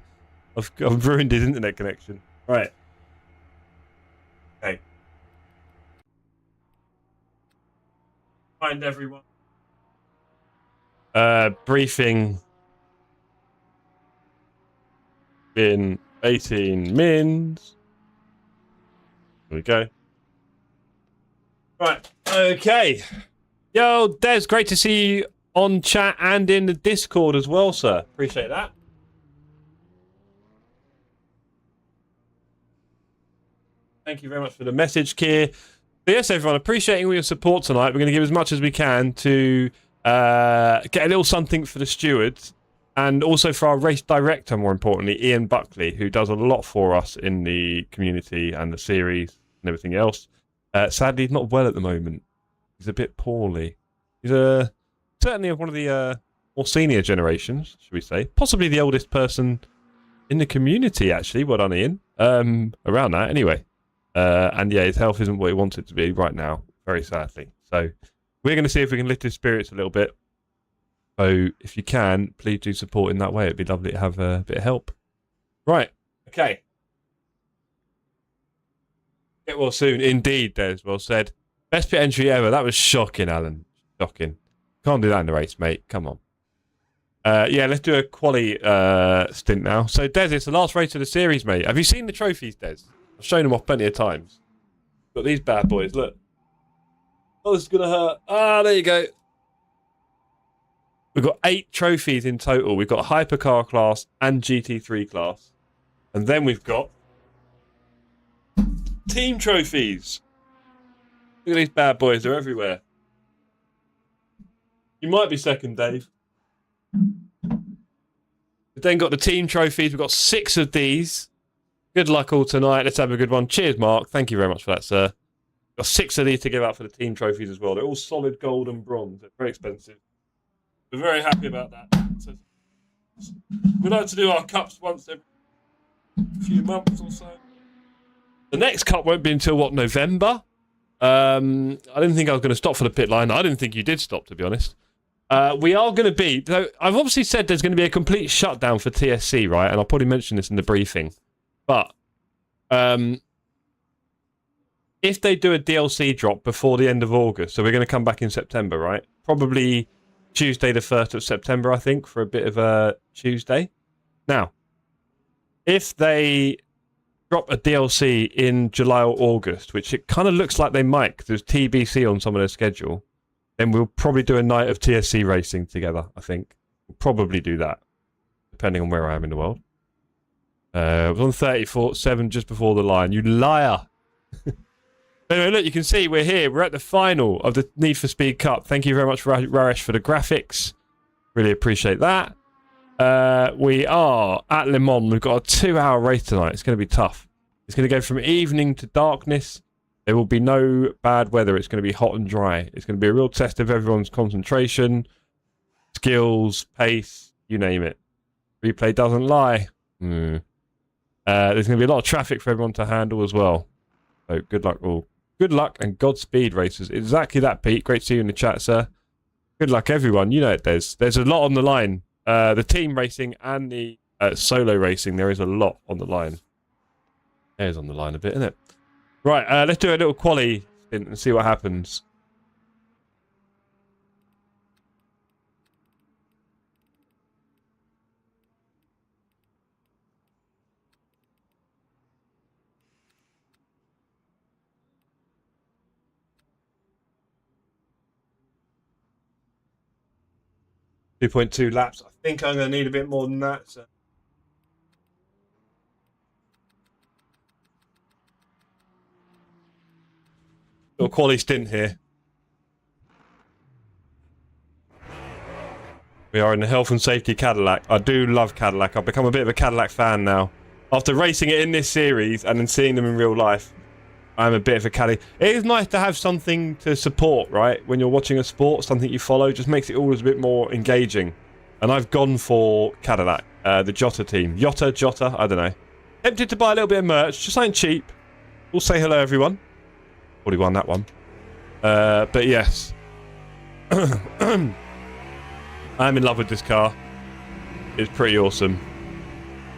I've ruined his internet connection. Right. Okay. Find everyone. Briefing in 18 mins. There we go. Right. Okay. Yo, Des, great to see you on chat and in the Discord as well, sir. Appreciate that. Thank you very much for the message, Keir. So yes, everyone, appreciating all your support tonight. We're going to give as much as we can to get a little something for the stewards and also for our race director, more importantly, Ian Buckley, who does a lot for us in the community and the series and everything else. Sadly, he's not well at the moment. He's a bit poorly. He's certainly of one of the more senior generations, should we say. Possibly the oldest person in the community, actually. Well done, Ian. Around that, anyway. And yeah, his health isn't what he wants it to be right now, very sadly. So we're going to see if we can lift his spirits a little bit. So if you can, please do support in that way. It'd be lovely to have a bit of help. Right. Okay. Get well soon. Indeed, Des. Well said. Best pit entry ever. That was shocking, Alan. Shocking. Can't do that in the race, mate. Come on. Yeah, let's do a quali stint now. So, Des, it's the last race of the series, mate. Have you seen the trophies, Des? I've shown them off plenty of times. Got these bad boys, look. Oh, this is going to hurt. Ah, there you go. We've got 8 trophies in total. We've got Hypercar class and GT3 class. And then we've got team trophies. Look at these bad boys. They're everywhere. You might be second, Dave. We've then got the team trophies. We've got 6 of these. Good luck all tonight. Let's have a good one. Cheers, Mark. Thank you very much for that, sir. Got 6 of these to give out for the team trophies as well. They're all solid gold and bronze. They're very expensive. We're very happy about that. So, we like to do our cups once every few months or so. The next cup won't be until, what, November? I didn't think I was going to stop for the pit line. I didn't think you did stop, to be honest. We are going to be... I've obviously said there's going to be a complete shutdown for TSC, right? And I'll probably mention this in the briefing. But if they do a DLC drop before the end of August, so we're going to come back in September, right? Probably Tuesday the 1st of September, I think, for a bit of a Tuesday. Now, if they drop a DLC in July or August, which it kind of looks like they might, because there's TBC on some of their schedule, then we'll probably do a night of TSC racing together, I think. We'll probably do that, depending on where I am in the world. It was on 34.7 just before the line. You liar! Anyway, look, you can see we're here. We're at the final of the Need for Speed Cup. Thank you very much, Raresh, for the graphics. Really appreciate that. We are at Le Mans. We've got a 2-hour race tonight. It's going to be tough. It's going to go from evening to darkness. There will be no bad weather. It's going to be hot and dry. It's going to be a real test of everyone's concentration, skills, pace, you name it. Replay doesn't lie. There's going to be a lot of traffic for everyone to handle as well. So good luck all. Good luck and Godspeed, racers. Exactly that, Pete. Great to see you in the chat, sir. Good luck, everyone. You know it, there's a lot on the line. The team racing and the solo racing, there is a lot on the line. There's on the line a bit, isn't it? Right, let's do a little quali stint and see what happens. .2 laps. I think I'm going to need a bit more than that. So. Little quali stint here. We are in the health and safety Cadillac. I do love Cadillac. I've become a bit of a Cadillac fan now. After racing it in this series and then seeing them in real life, I'm a bit of a Cadillac. It is nice to have something to support, right? When you're watching a sport, something you follow, just makes it always a bit more engaging. and I've gone for Cadillac, the Jota team. Jota, I don't know. Tempted to buy a little bit of merch, just something cheap. We'll say hello, everyone. Already won that one. But yes. I'm in love with this car. It's pretty awesome.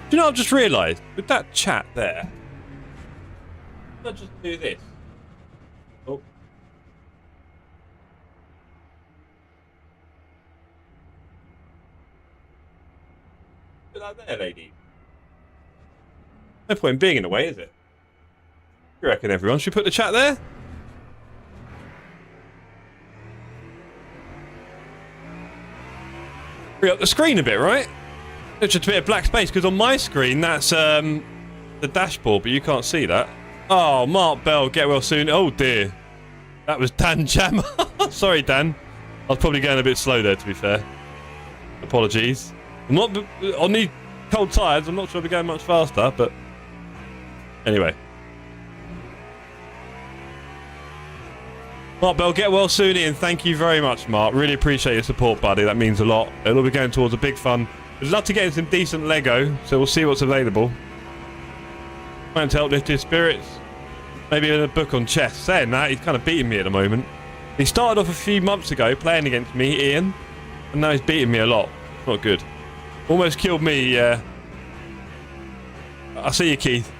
Do you know, I've just realised, with that chat there, I'll just do this. Oh. Get that there, lady. No point in being in the way, is it? You reckon, everyone? Should we put the chat there? Free up the screen a bit, right? It's just a bit of black space, because on my screen, that's the dashboard, but you can't see that. Oh, Mark Bell, get well soon. Oh, dear. That was Dan Jam. Sorry, Dan. I was probably going a bit slow there, to be fair. Apologies. I'm not on these cold tyres. I'm not sure I'll be going much faster, but anyway. Mark Bell, get well soon, Ian. Thank you very much, Mark. Really appreciate your support, buddy. That means a lot. It'll be going towards a big fun. I'd love to get in some decent Lego, so we'll see what's available. Trying to help lift his spirits. Maybe in a book on chess. Saying that, he's kind of beating me at the moment. He started off a few months ago playing against me, Ian, and now he's beating me a lot. Not good. Almost killed me, yeah. I see you, Keith.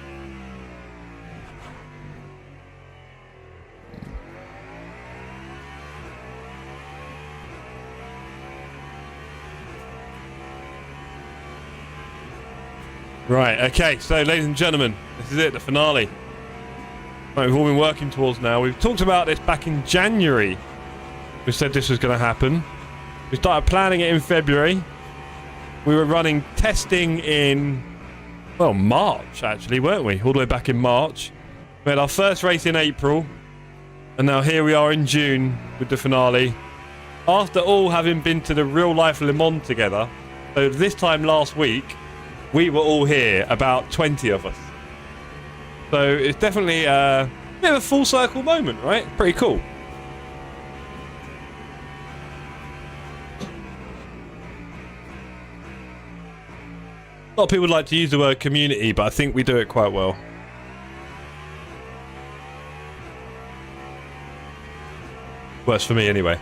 Right, okay, so ladies and gentlemen, this is it, the finale. Right, we've all been working towards now. We've talked about this back in January. We said this was going to happen. We started planning it in February. We were running testing in, well, March, actually, weren't we? All the way back in March. We had our first race in April. And now here we are in June with the finale. After all having been to the real-life Le Mans together, so this time last week, we were all here, about 20 of us. So it's definitely a bit of a full circle moment, right? Pretty cool. A lot of people like to use the word community, but I think we do it quite well. Works for me anyway.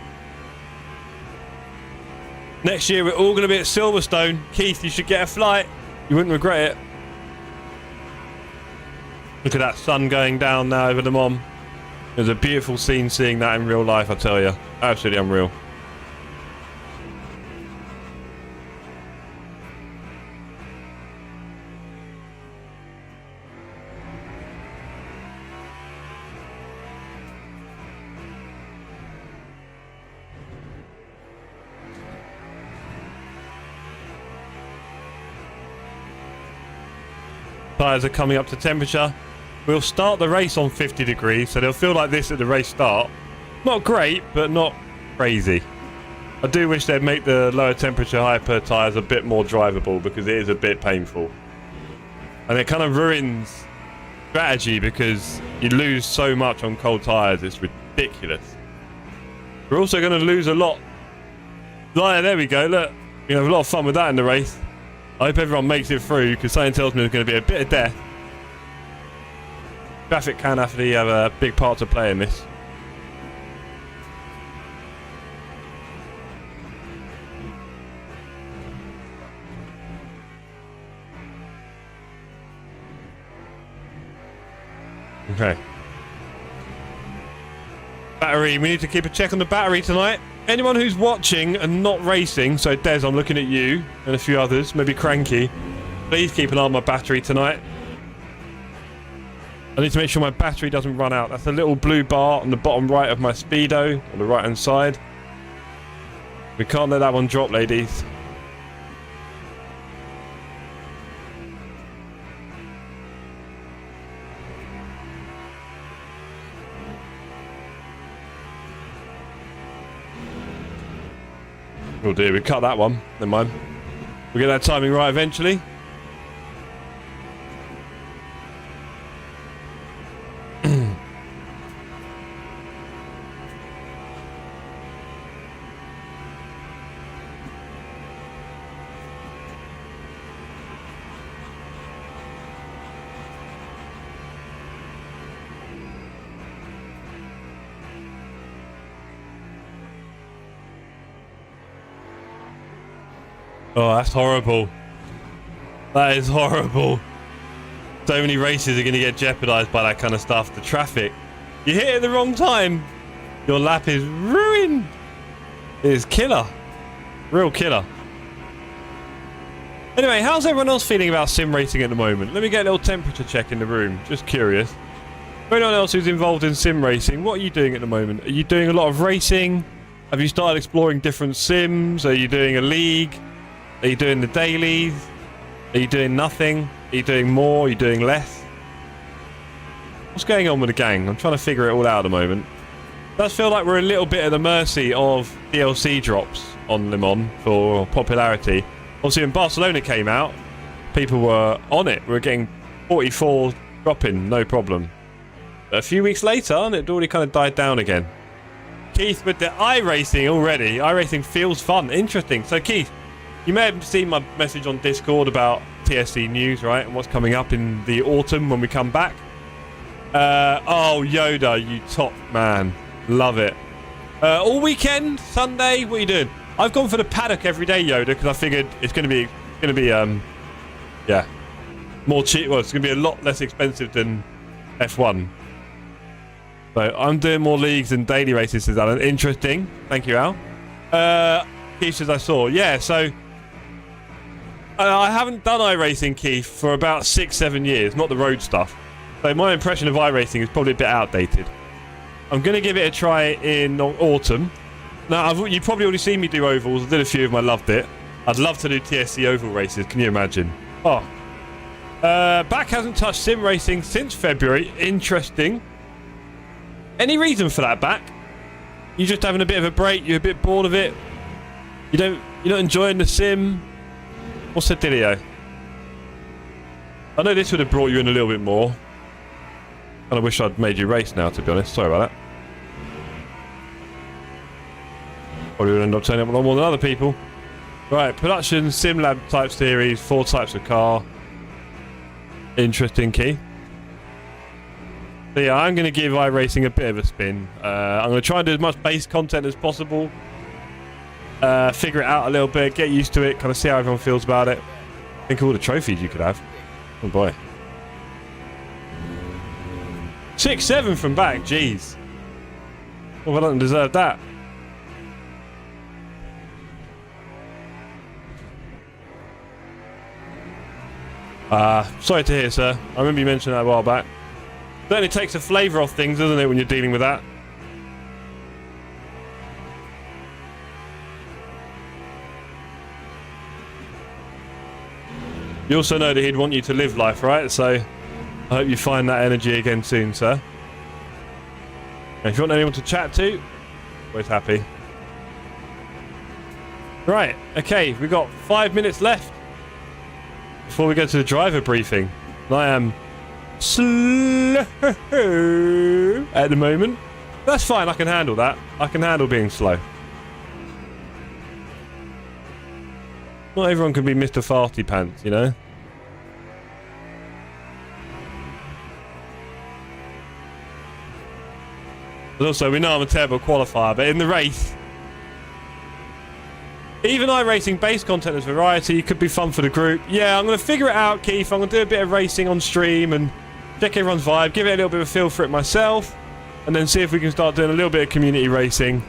Next year we're all going to be at Silverstone. Keith, you should get a flight. You wouldn't regret it. Look at that sun going down now over the Mom. It was a beautiful scene seeing that in real life, I tell you. Absolutely unreal. Tyres are coming up to temperature. We'll start the race on 50 degrees, so they'll feel like this at the race start. Not great, but not crazy. I do wish they'd make the lower temperature hyper tyres a bit more drivable, because it is a bit painful. And it kind of ruins strategy, because you lose so much on cold tyres, it's ridiculous. We're also going to lose a lot. There we go, look. You have a lot of fun with that in the race. I hope everyone makes it through, because something tells me there's going to be a bit of death. Traffic can actually have a big part to play in this. Okay. Battery, we need to keep a check on the battery tonight. Anyone who's watching and not racing, so Des, I'm looking at you and a few others, maybe Cranky, please keep an eye on my battery tonight. I need to make sure my battery doesn't run out. That's a little blue bar on the bottom right of my Speedo, on the right hand side. We can't let that one drop, ladies. Oh dear, we cut that one. Never mind. We'll get that timing right eventually. Oh, that's horrible. That is horrible. So many races are going to get jeopardized by that kind of stuff. The traffic. You hit it at the wrong time. Your lap is ruined. It is killer. Real killer. Anyway, how's everyone else feeling about sim racing at the moment? Let me get a little temperature check in the room. Just curious. For anyone else who's involved in sim racing, what are you doing at the moment? Are you doing a lot of racing? Have you started exploring different sims? Are you doing a league? Are you doing the dailies? Are you doing nothing? Are you doing more? Are you doing less? What's going on with the gang? I'm trying to figure it all out at the moment. It does feel like we're a little bit at the mercy of DLC drops on Le Mans for popularity. Obviously, when Barcelona came out, people were on it. We were getting 44 dropping, no problem. But a few weeks later, and it already kind of died down again. Keith with the iRacing already. iRacing feels fun. Interesting. So, Keith, you may have seen my message on Discord about TSC news, right? And what's coming up in the autumn when we come back. Oh, Yoda, you top man. Love it. All weekend, Sunday, what are you doing? I've gone for the paddock every day, Yoda, because I figured it's going to be, yeah, more cheap. Well, it's going to be a lot less expensive than F1. So I'm doing more leagues and daily races, says Alan. Interesting. Thank you, Al. Keith says I saw. Yeah, so I haven't done iRacing, Keith, for about 6-7 years, not the road stuff. So my impression of iRacing is probably a bit outdated. I'm going to give it a try in autumn. Now, you've probably already seen me do ovals. I did a few of them. I loved it. I'd love to do TSC oval races. Can you imagine? Oh. Back hasn't touched sim racing since February. Interesting. Any reason for that, Back? You just having a bit of a break? You're a bit bored of it? You're not enjoying the sim? What's the dealio? I know this would have brought you in a little bit more. And I wish I'd made you race now, to be honest. Sorry about that. Probably would end up turning up a lot more than other people. Right, production, sim lab type series, 4 types of car. Interesting, Key. So yeah, I'm going to give iRacing a bit of a spin. I'm going to try and do as much base content as possible. Figure it out a little bit, get used to it, kind of see how everyone feels about it. Think of all the trophies you could have. Oh boy. 6-7 from Back, jeez. Well, I don't deserve that. Sorry to hear, sir. I remember you mentioned that a while back. Certainly takes the flavour off things, doesn't it, when you're dealing with that? You also know that he'd want you to live life, right? So I hope you find that energy again soon, sir. And if you want anyone to chat to, always happy. Right, okay, we've got 5 minutes left before we go to the driver briefing. And I am slow at the moment. That's fine, I can handle that. I can handle being slow. Not everyone can be Mr. Farty Pants, you know? But also, we know I'm a terrible qualifier, but in the race, even iRacing base content as variety could be fun for the group. Yeah, I'm going to figure it out, Keith. I'm going to do a bit of racing on stream and check everyone's vibe, give it a little bit of a feel for it myself, and then see if we can start doing a little bit of community racing.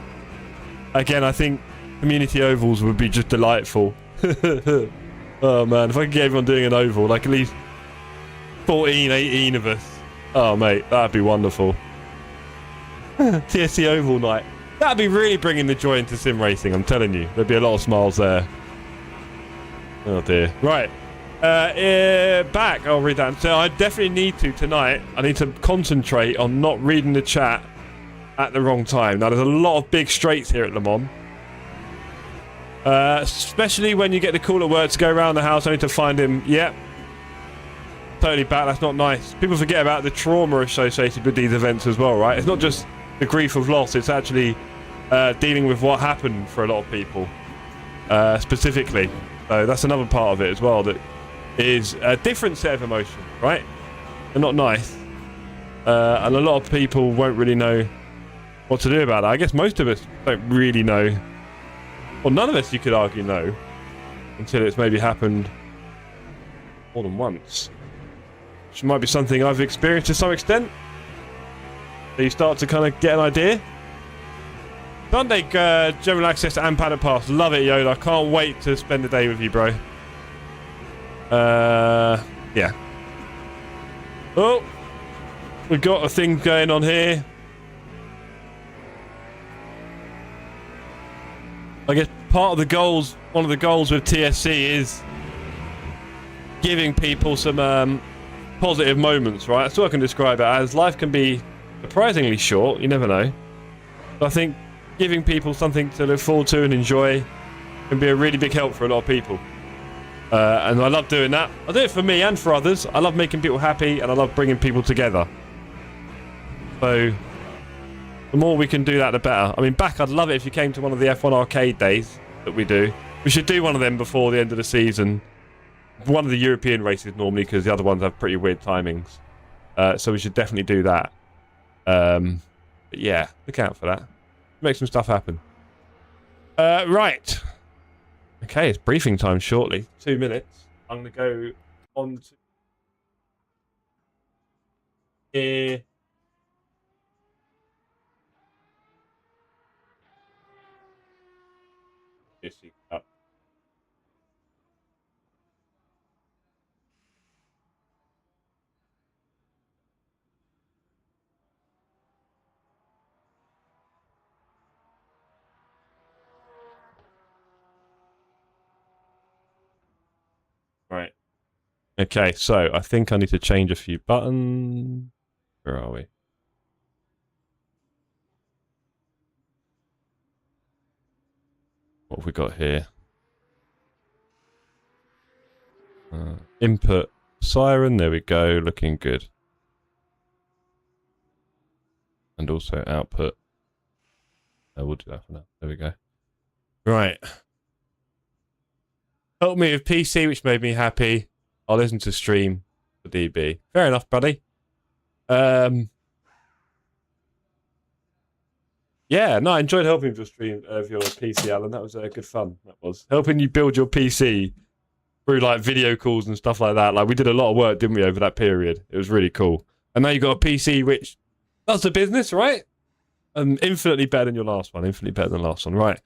Again, I think community ovals would be just delightful. Oh man, if I could get everyone doing an oval, like at least 14, 18 of us. Oh mate, that'd be wonderful. TSC oval night. That'd be really bringing the joy into sim racing, I'm telling you. There'd be a lot of smiles there. Oh dear. Right. Back, I'll read that. So I definitely need to tonight. I need to concentrate on not reading the chat at the wrong time. Now there's a lot of big straights here at Le Mans. Especially when you get the call at work to go around the house. I need to find him. Yep. Totally back. That's not nice. People forget about the trauma associated with these events as well, right? It's not just the grief of loss. It's actually dealing with what happened for a lot of people. Specifically. So that's another part of it as well. That is a different set of emotions, right? They're not nice. And a lot of people won't really know what to do about it. I guess most of us don't really know. Well, none of us, you could argue, know until it's maybe happened more than once. Which might be something I've experienced to some extent. So you start to kind of get an idea. Sunday, general access and Paddock Pass. Love it, Yoda. I can't wait to spend the day with you, bro. Yeah. Oh, we've got a thing going on here. I guess part of the goals, one of the goals with TSC is giving people some positive moments, right? That's what I can describe it as. Life can be surprisingly short, you never know. But I think giving people something to look forward to and enjoy can be a really big help for a lot of people. And I love doing that. I do it for me and for others. I love making people happy and I love bringing people together. So the more we can do that, the better. I mean, I'd love it if you came to one of the F1 arcade days that we do. We should do one of them before the end of the season. One of the European races normally, because the other ones have pretty weird timings. So we should definitely do that. But yeah, look out for that. Make some stuff happen. Right. Okay, it's briefing time shortly. 2 minutes. I'm going to go on to here. Up. Right. Okay, so I think I need to change a few buttons. Where are we? What have we got here? Input siren, there we go, looking good. And also output. We'll do that for now. There we go. Right. Help me with PC, which made me happy. I'll listen to stream for DB. Fair enough, buddy. Yeah, no, I enjoyed helping with your stream of your PC, Alan. That was good fun. That was helping you build your PC through like video calls and stuff like that. Like we did a lot of work, didn't we, over that period? It was really cool. And now you got a PC which does the business, right? And infinitely better than your last one. Infinitely better than the last one, right?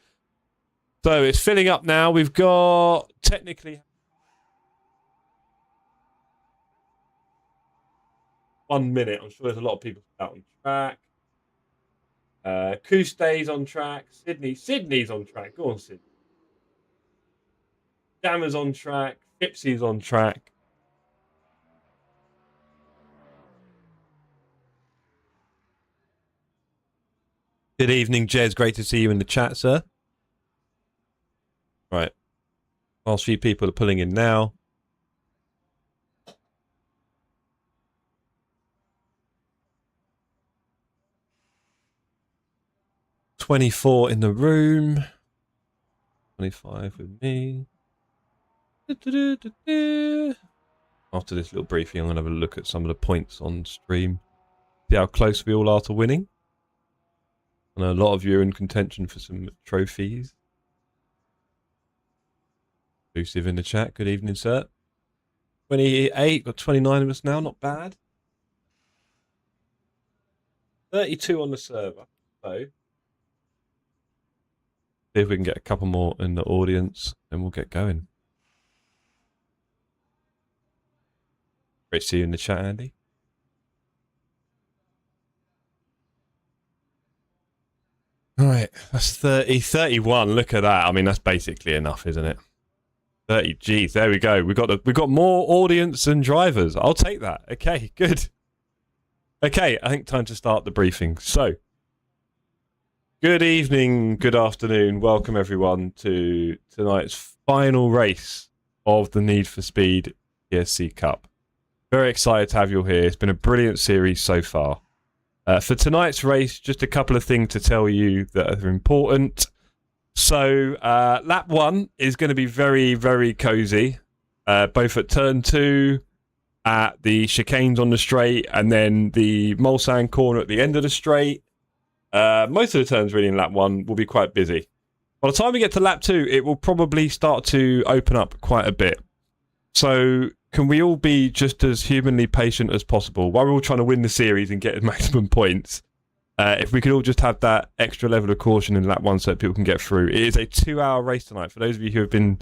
So it's filling up now. We've got technically 1 minute. I'm sure there's a lot of people out on track. Coustay's on track. Sydney's on track. Go on, Sydney. Jammer's on track. Fipsy's on track. Good evening, Jez. Great to see you in the chat, sir. Right. Last few people are pulling in now. $24 in the room. 25 with me. After this little briefing, I'm going to have a look at some of the points on stream. See how close we all are to winning. I know a lot of you are in contention for some trophies. Exclusive in the chat. Good evening, sir. 28, got 29 of us now. Not bad. 32 on the server. So see if we can get a couple more in the audience, and we'll get going. Great to see you in the chat, Andy. All right, that's 31. Look at that. I mean, that's basically enough, isn't it? 30 Gs. There we go. We've got more audience than drivers. I'll take that. Okay, good. Okay, I think time to start the briefing. So, good evening, good afternoon. Welcome everyone to tonight's final race of the Need for Speed TSC Cup. Very excited to have you all here. It's been a brilliant series so far. For tonight's race, just a couple of things to tell you that are important. So, lap 1 is going to be very, very cozy, both at turn 2, at the chicanes on the straight, and then the Mulsanne corner at the end of the straight. Most of the turns really in lap 1 will be quite busy. By the time we get to lap 2, it will probably start to open up quite a bit. So can we all be just as humanly patient as possible while we're all trying to win the series and get maximum points? If we could all just have that extra level of caution in lap 1 so that people can get through. It is a 2-hour race tonight. For those of you who have been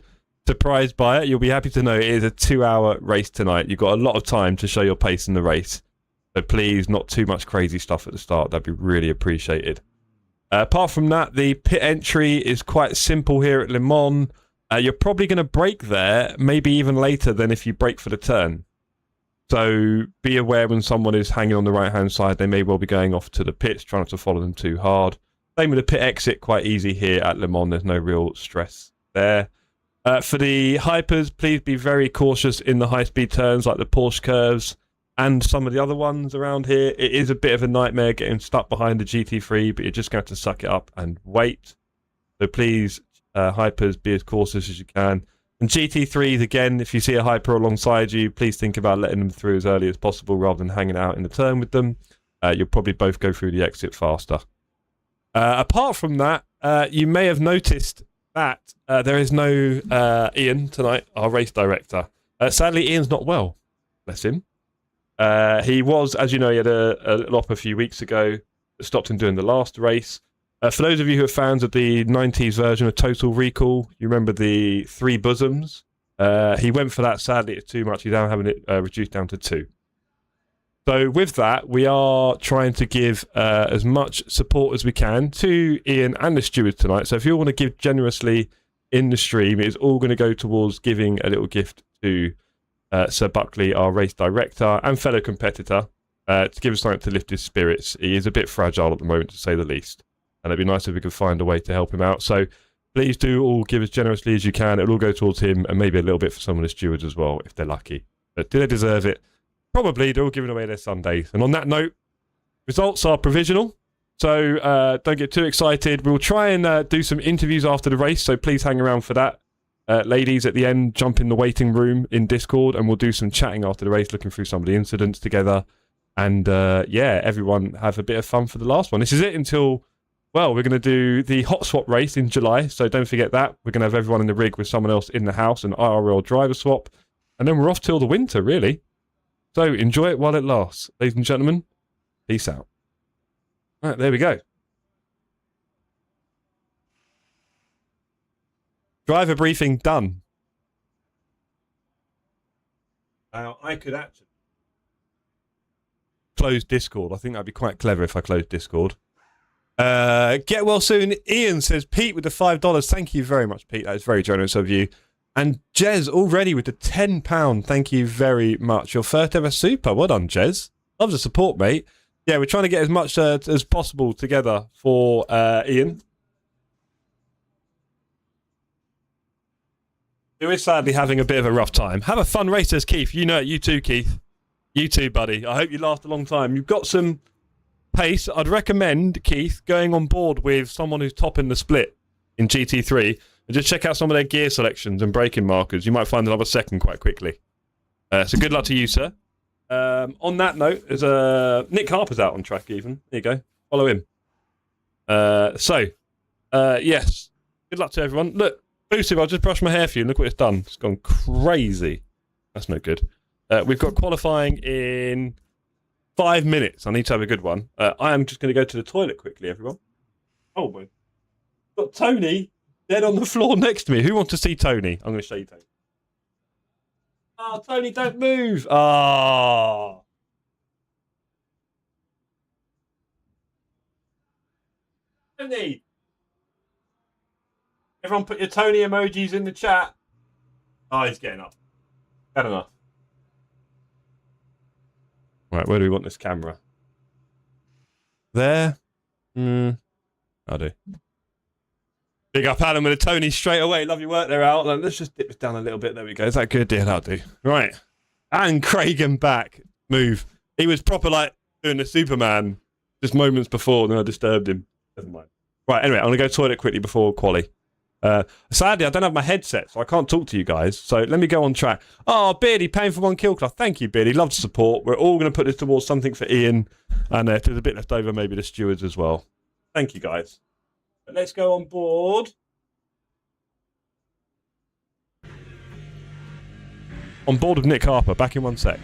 surprised by it, you'll be happy to know it is a 2-hour race tonight. You've got a lot of time to show your pace in the race. So please, not too much crazy stuff at the start. That'd be really appreciated. Apart from that, the pit entry is quite simple here at Le Mans. You're probably going to brake there, maybe even later than if you brake for the turn. So be aware when someone is hanging on the right-hand side, they may well be going off to the pits, trying not to follow them too hard. Same with the pit exit, quite easy here at Le Mans. There's no real stress there. For the hypers, please be very cautious in the high-speed turns like the Porsche curves and some of the other ones around here. It is a bit of a nightmare getting stuck behind the GT3, but you're just going to have to suck it up and wait. So please, hypers, be as cautious as you can. And GT3s, again, if you see a hyper alongside you, please think about letting them through as early as possible rather than hanging out in the turn with them. You'll probably both go through the exit faster. Apart from that, you may have noticed that there is no Ian tonight, our race director. Sadly, Ian's not well. Bless him. He was, as you know, he had a op a few weeks ago that stopped him doing the last race. For those of you who are fans of the 90s version of Total Recall, you remember the 3 bosoms? He went for that. Sadly, it's too much. He's now having it reduced down to 2. So with that, we are trying to give as much support as we can to Ian and the stewards tonight. So if you want to give generously in the stream, it's all going to go towards giving a little gift to Sir Buckley, our race director and fellow competitor, to give us something to lift his spirits. He is a bit fragile at the moment, to say the least. And it'd be nice if we could find a way to help him out. So please do all give as generously as you can. It'll all go towards him and maybe a little bit for some of the stewards as well, if they're lucky. But do they deserve it? Probably. They're all giving away their Sundays. And on that note, results are provisional. So don't get too excited. We'll try and do some interviews after the race. So please hang around for that. Ladies, at the end, jump in the waiting room in Discord and we'll do some chatting after the race, looking through some of the incidents together. And yeah, everyone have a bit of fun for the last one. This is it until... Well, we're going to do the hot swap race in July, so don't forget that. We're going to have everyone in the rig with someone else in the house, an IRL driver swap, and then we're off till the winter, really. So enjoy it while it lasts. Ladies and gentlemen, peace out. All right, there we go. Driver briefing done. Now, I could actually close Discord. I think that'd be quite clever if I closed Discord. Get well soon. Ian says, Pete with the $5. Thank you very much, Pete. That is very generous of you. And Jez already with the £10. Thank you very much. Your first ever super. Well done, Jez. Love the support, mate. Yeah, we're trying to get as much as possible together for Ian, who is sadly having a bit of a rough time. Have a fun race, says Keith. You know it. You too, Keith. You too, buddy. I hope you last a long time. You've got some pace. I'd recommend, Keith, going on board with someone who's top in the split in GT3 and just check out some of their gear selections and braking markers. You might find another second quite quickly. So good luck to you, sir. On that note, there's Nick Harper's out on track even. There you go. Follow him. Yes. Good luck to everyone. Look, Boosted, I'll just brush my hair for you. Look what it's done. It's gone crazy. That's no good. We've got qualifying in 5 minutes. I need to have a good one. I am just going to go to the toilet quickly, everyone. Oh, boy. Got Tony dead on the floor next to me. Who wants to see Tony? I'm going to show you Tony. Oh, Tony, don't move. Oh. Tony. Everyone put your Tony emojis in the chat. Oh, he's getting up. Had enough. Right, where do we want this camera? There. I'll do. Big up Alan with a Tony straight away. Love your work there, Al. Let's just dip this down a little bit. There we go. Is that good? Yeah, that'll do. Right. And Cragen back. Move. He was proper like doing the Superman just moments before, and then I disturbed him. Never mind. Right, anyway, I'm going to go toilet quickly before quali. Sadly, I don't have my headset, so I can't talk to you guys. So let me go on track. Oh, Beardy, paying for 1 kill club. Thank you, Beardy. Love the support. We're all going to put this towards something for Ian. And if there's a bit left over, maybe the stewards as well. Thank you, guys. But let's go on board On board with Nick Harper. Back in 1 sec.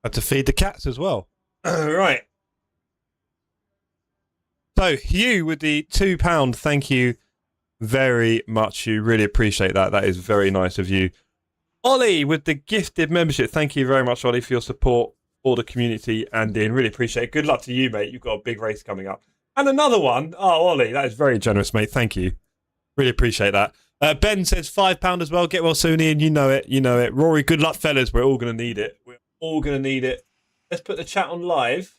Had to feed the cats as well. Right. So, Hugh with the £2, thank you very much. You really appreciate that. That is very nice of you. Ollie with the gifted membership. Thank you very much, Ollie, for your support for the community and Dean. Really appreciate it. Good luck to you, mate. You've got a big race coming up. And another one. Oh, Ollie, that is very generous, mate. Thank you. Really appreciate that. Ben says £5 as well. Get well soon, Ian. You know it. You know it. Rory, good luck, fellas. We're all going to need it. all going to need it. Let's put the chat on live.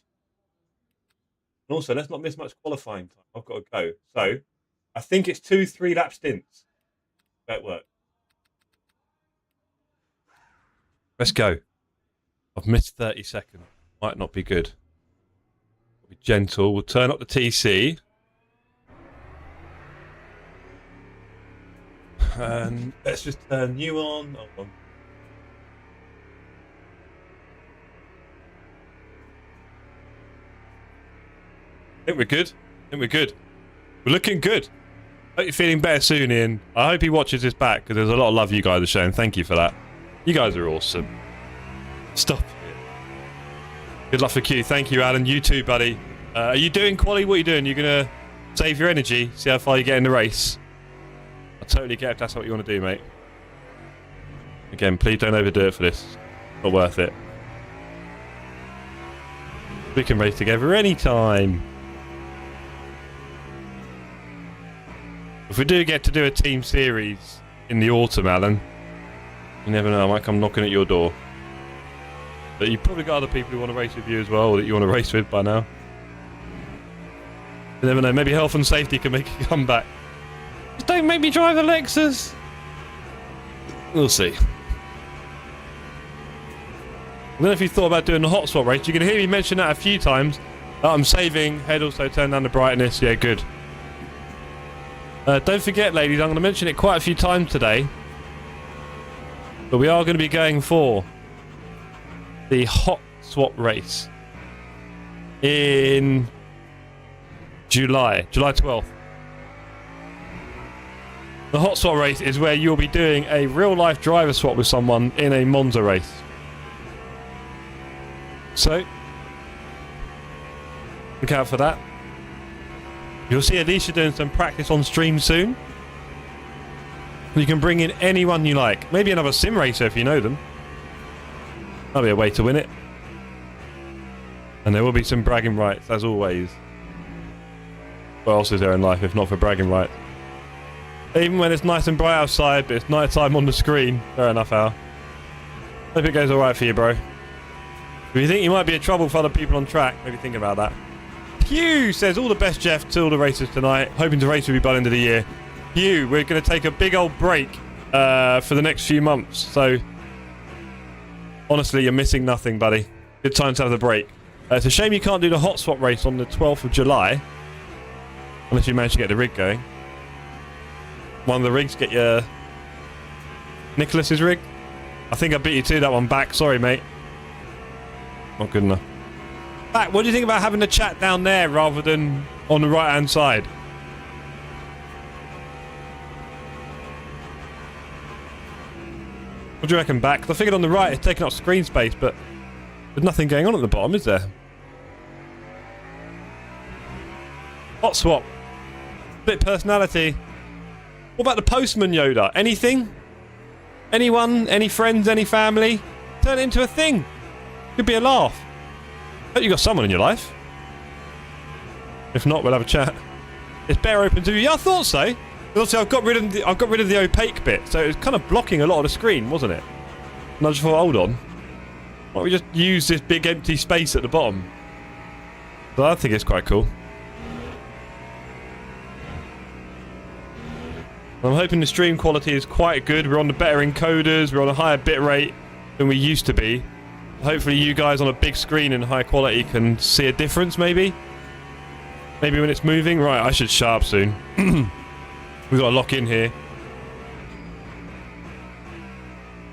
And also, let's not miss much qualifying time. I've got to go. So, I think it's 2 3-lap stints. That works. Let's go. I've missed 30 seconds. Might not be good. We'll be gentle. We'll turn up the TC. And let's just turn you on. Hold on. I think we're good. We're looking good. Hope you're feeling better soon, Ian. I hope he watches this back because there's a lot of love you guys are showing. Thank you for that. You guys are awesome. Stop. Good luck for Q. Thank you, Alan. You too, buddy. Are you doing quali? What are you doing? You're going to save your energy? See how far you get in the race? I totally get if that's what you want to do, mate. Again, please don't overdo it for this. Not worth it. We can race together anytime. If we do get to do a team series in the autumn, Alan, you never know, I might come knocking at your door. But you've probably got other people who want to race with you as well, or that you want to race with by now. You never know, maybe health and safety can make a comeback. Just don't make me drive a Lexus. We'll see. I don't know if you thought about doing the hot swap race. You can hear me mention that a few times. I'm saving. Head also turn down the brightness. Yeah, good. Don't forget, ladies, I'm going to mention it quite a few times today. But we are going to be going for the hot swap race in July 12th. The hot swap race is where you'll be doing a real-life driver swap with someone in a Monza race. So, look out for that. You'll see Alicia doing some practice on stream soon. You can bring in anyone you like. Maybe another sim racer if you know them. That'll be a way to win it. And there will be some bragging rights, as always. What else is there in life if not for bragging rights? Even when it's nice and bright outside, but it's night time on the screen. Fair enough, Al. Hope it goes alright for you, bro. If you think you might be a trouble for other people on track, maybe think about that. Hugh says, all the best, Jeff, to all the racers tonight. Hoping to race with you by the end of the year. Hugh, we're going to take a big old break for the next few months. So, honestly, you're missing nothing, buddy. Good time to have the break. It's a shame you can't do the hot swap race on the 12th of July. Unless you manage to get the rig going. One of the rigs, get your Nicholas's rig. I think I beat you to that one back. Sorry, mate. Not good enough. Back, what do you think about having the chat down there rather than on the right-hand side? What do you reckon, back? 'Cause I figured on the right it's taking up screen space, but there's nothing going on at the bottom, is there? Hot swap. Bit personality. What about the postman, Yoda? Anything? Anyone? Any friends? Any family? Turn it into a thing. Could be a laugh. Hope you got someone in your life. If not, we'll have a chat. It's better open to you. Yeah, I thought so. Obviously, I've got rid of the opaque bit, so it was kind of blocking a lot of the screen, wasn't it? And I just thought, hold on. Why don't we just use this big empty space at the bottom? So I think it's quite cool. I'm hoping the stream quality is quite good. We're on the better encoders. We're on a higher bit rate than we used to be. Hopefully you guys on a big screen and high quality can see a difference, maybe? Maybe when it's moving? Right, I should sharp soon. We've got to lock in here.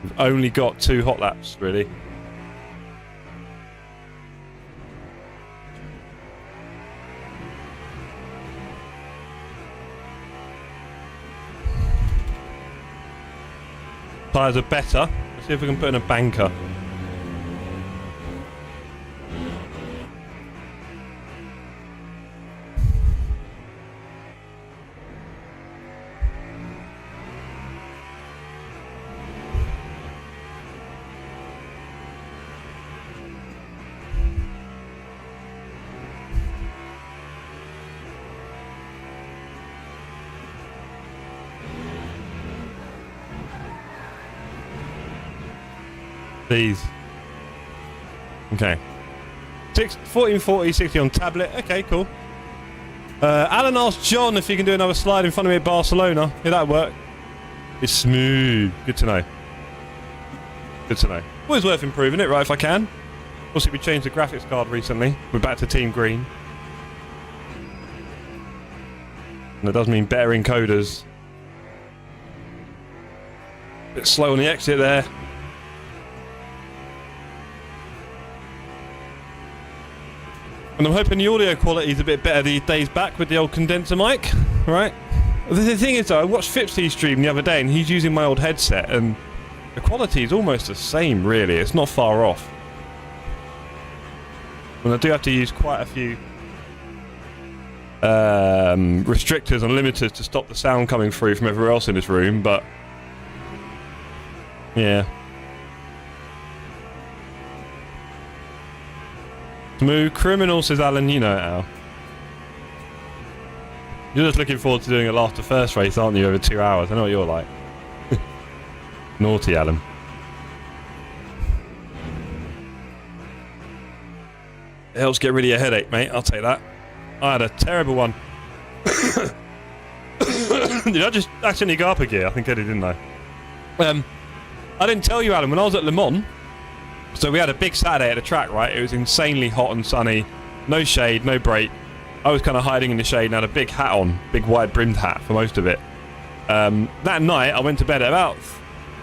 We've only got 2 hot laps, really. Tyres are better. Let's see if we can put in a banker. Please. Okay. 1440, 60 on tablet. Okay, cool. Alan asked John if he can do another slide in front of me at Barcelona. Yeah, that'd work. It's smooth. Good to know. Good to know. Always worth improving it, right, if I can. Also, we changed the graphics card recently. We're back to Team Green. And that does mean better encoders. Bit slow on the exit there. And I'm hoping the audio quality is a bit better these days back with the old condenser mic, right? The thing is though, I watched Fipsy's stream the other day and he's using my old headset and the quality is almost the same really, it's not far off. And I do have to use quite a few restrictors and limiters to stop the sound coming through from everywhere else in this room, but yeah. Smooth criminal, says Alan, you know it, Al. You're just looking forward to doing it after first race, aren't you, over 2 hours? I know what you're like. Naughty, Alan. It helps get rid of your headache, mate, I'll take that. I had a terrible one. Did I just accidentally go up a gear? I think I did, didn't I? I didn't tell you, Alan, when I was at Le Mans, so we had a big Saturday at the track, right? It was insanely hot and sunny. No shade, no brake. I was kind of hiding in the shade and had a big hat on. Big wide-brimmed hat for most of it. That night, I went to bed at about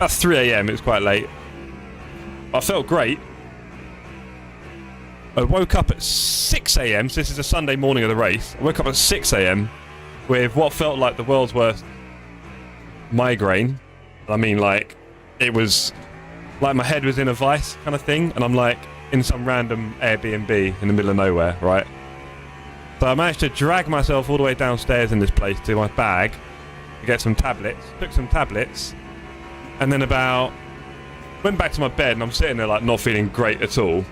3 a.m. It was quite late. I felt great. I woke up at 6 a.m. So this is a Sunday morning of the race. I woke up at 6 a.m. with what felt like the world's worst migraine. I mean, like, it was like my head was in a vice kind of thing, and I'm like in some random Airbnb in the middle of nowhere, right? So I managed to drag myself all the way downstairs in this place to my bag to get some tablets, took some tablets, and then went back to my bed, and I'm sitting there like not feeling great at all.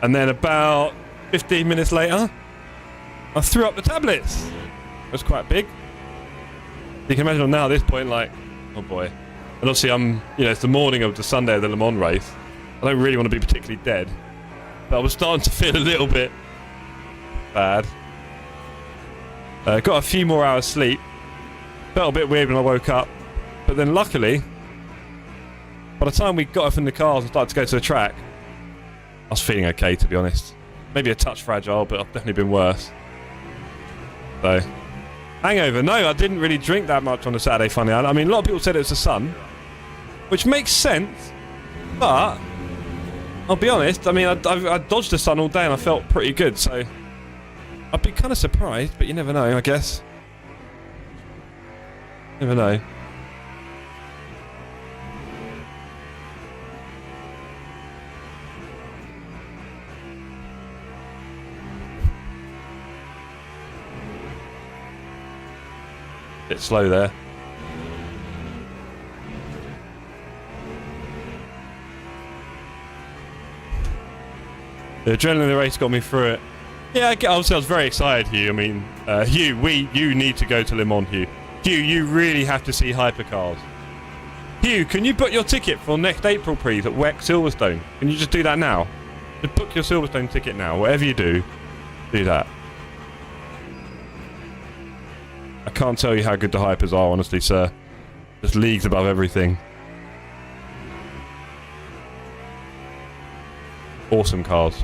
And then about 15 minutes later, I threw up the tablets. It was quite big. You can imagine now at this point, like, oh boy. And obviously it's the morning of the Sunday of the Le Mans race. I don't really want to be particularly dead. But I was starting to feel a little bit bad. Got a few more hours sleep. Felt a bit weird when I woke up. But then luckily, by the time we got up in the cars and started to go to the track, I was feeling okay, to be honest. Maybe a touch fragile, but I've definitely been worse. So, hangover. No, I didn't really drink that much on the Saturday, funny. I mean, a lot of people said it was the sun, which makes sense, but I'll be honest, I mean, I dodged the sun all day and I felt pretty good, so I'd be kind of surprised, but you never know, I guess. Never know. Bit slow there. The adrenaline of the race got me through it. Yeah, obviously I was very excited, Hugh. I mean, Hugh, you need to go to Le Mans, Hugh. Hugh, you really have to see hypercars. Hugh, can you book your ticket for next April, please, at WEC Silverstone? Can you just do that now? Just book your Silverstone ticket now. Whatever you do that. I can't tell you how good the hypers are, honestly, sir. Just leagues above everything. Awesome cars.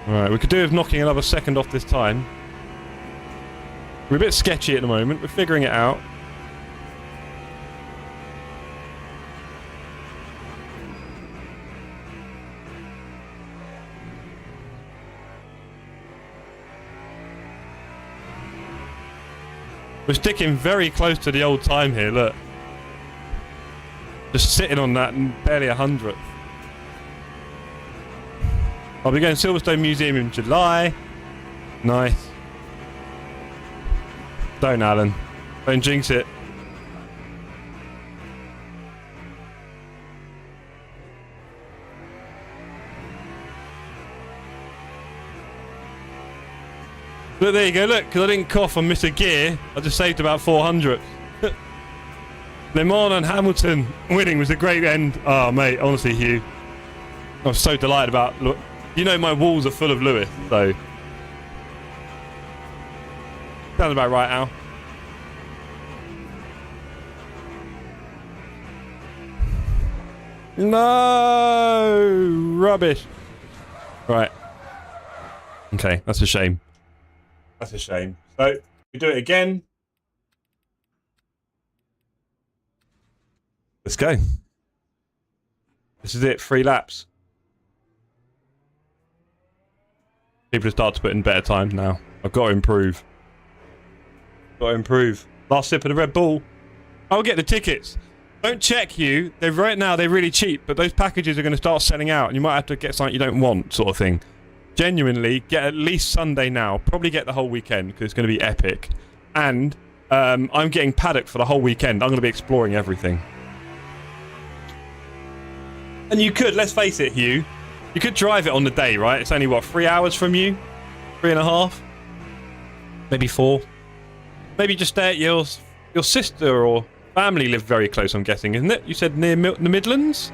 Alright, we could do with knocking another second off this time. We're a bit sketchy at the moment. We're figuring it out. We're sticking very close to the old time here, look. Just sitting on that and barely 100th. I'll be going to Silverstone Museum in July. Nice. Don't, Alan. Don't jinx it. Look, there you go, look, because I didn't cough and miss a gear, I just saved about 400. Le Mans and Hamilton winning was a great end. Oh, mate, honestly, Hugh. I'm so delighted about... Look, you know my walls are full of Lewis, so... Sounds about right, Al. No! Rubbish. Right. Okay, that's a shame. That's a shame. So, we do it again. Let's go. This is it. 3 laps. People have started to put in better times now. I've got to improve. Got to improve. Last sip of the Red Bull. I'll get the tickets. Don't check you. They're right now. They're really cheap, but those packages are going to start selling out, and you might have to get something you don't want, sort of thing. Genuinely, get at least Sunday now. Probably get the whole weekend because it's going to be epic. And I'm getting paddock for the whole weekend. I'm going to be exploring everything. And you could, let's face it, Hugh, you could drive it on the day, right? It's only, what, 3 hours from you? 3.5? Maybe 4? Maybe just stay at your sister or family live very close, I'm guessing, isn't it? You said near the Midlands?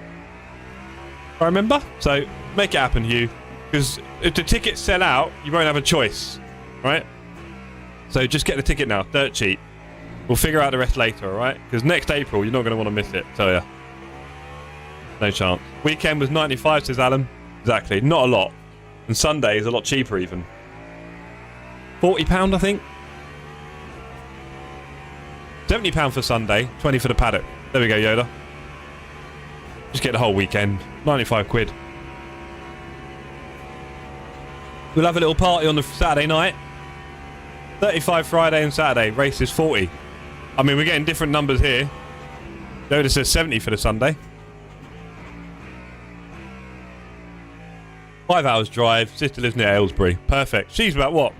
I remember. So, make it happen, Hugh. Because if the tickets sell out, you won't have a choice, right? So just get the ticket now, dirt cheap. We'll figure out the rest later, alright? Because next April, you're not going to want to miss it, tell ya. No chance. Weekend was 95, says Alan. Exactly, not a lot. And Sunday is a lot cheaper even. £40, I think. £70 for Sunday, 20 for the paddock. There we go, Yoda. Just get the whole weekend. 95 quid. We'll have a little party on the Saturday night. 35 Friday and Saturday. Race is 40. I mean, we're getting different numbers here. Yoda says 70 for the Sunday. 5 hours drive. Sister lives near Aylesbury. Perfect. She's about, what?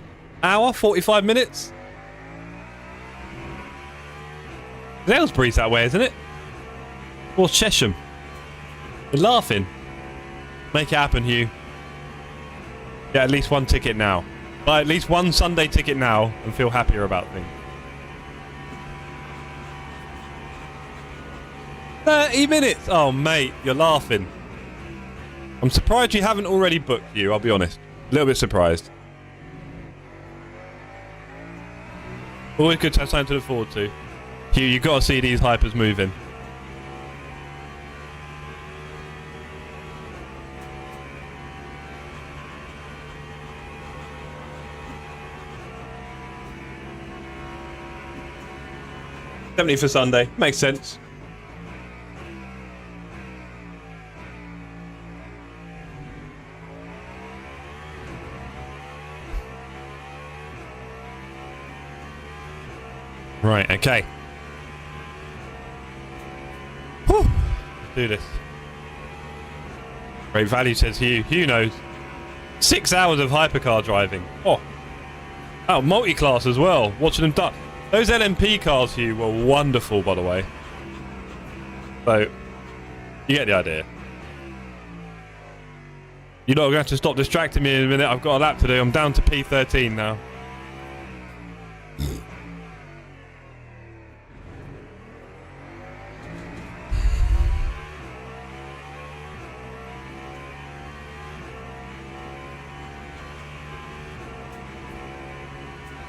Hour? 45 minutes? Aylesbury's that way, isn't it? Or Chesham. You're laughing. Make it happen, Hugh. Get at least one ticket now. Buy at least one Sunday ticket now and feel happier about things. 30 minutes! Oh, mate, you're laughing. I'm surprised you haven't already booked, you, I'll be honest. A little bit surprised. Always good to have something to look forward to. Hugh, you've got to see these hypers moving. $70 for Sunday. Makes sense. Right, okay. Whew. Let's do this. Great value, says Hugh. Hugh knows. 6 hours of hypercar driving. Oh, multi-class as well. Watching them duck. Those LMP cars, Hugh, were wonderful, by the way. So, you get the idea. You're not going to have to stop distracting me in a minute. I've got a lap to do. I'm down to P13 now.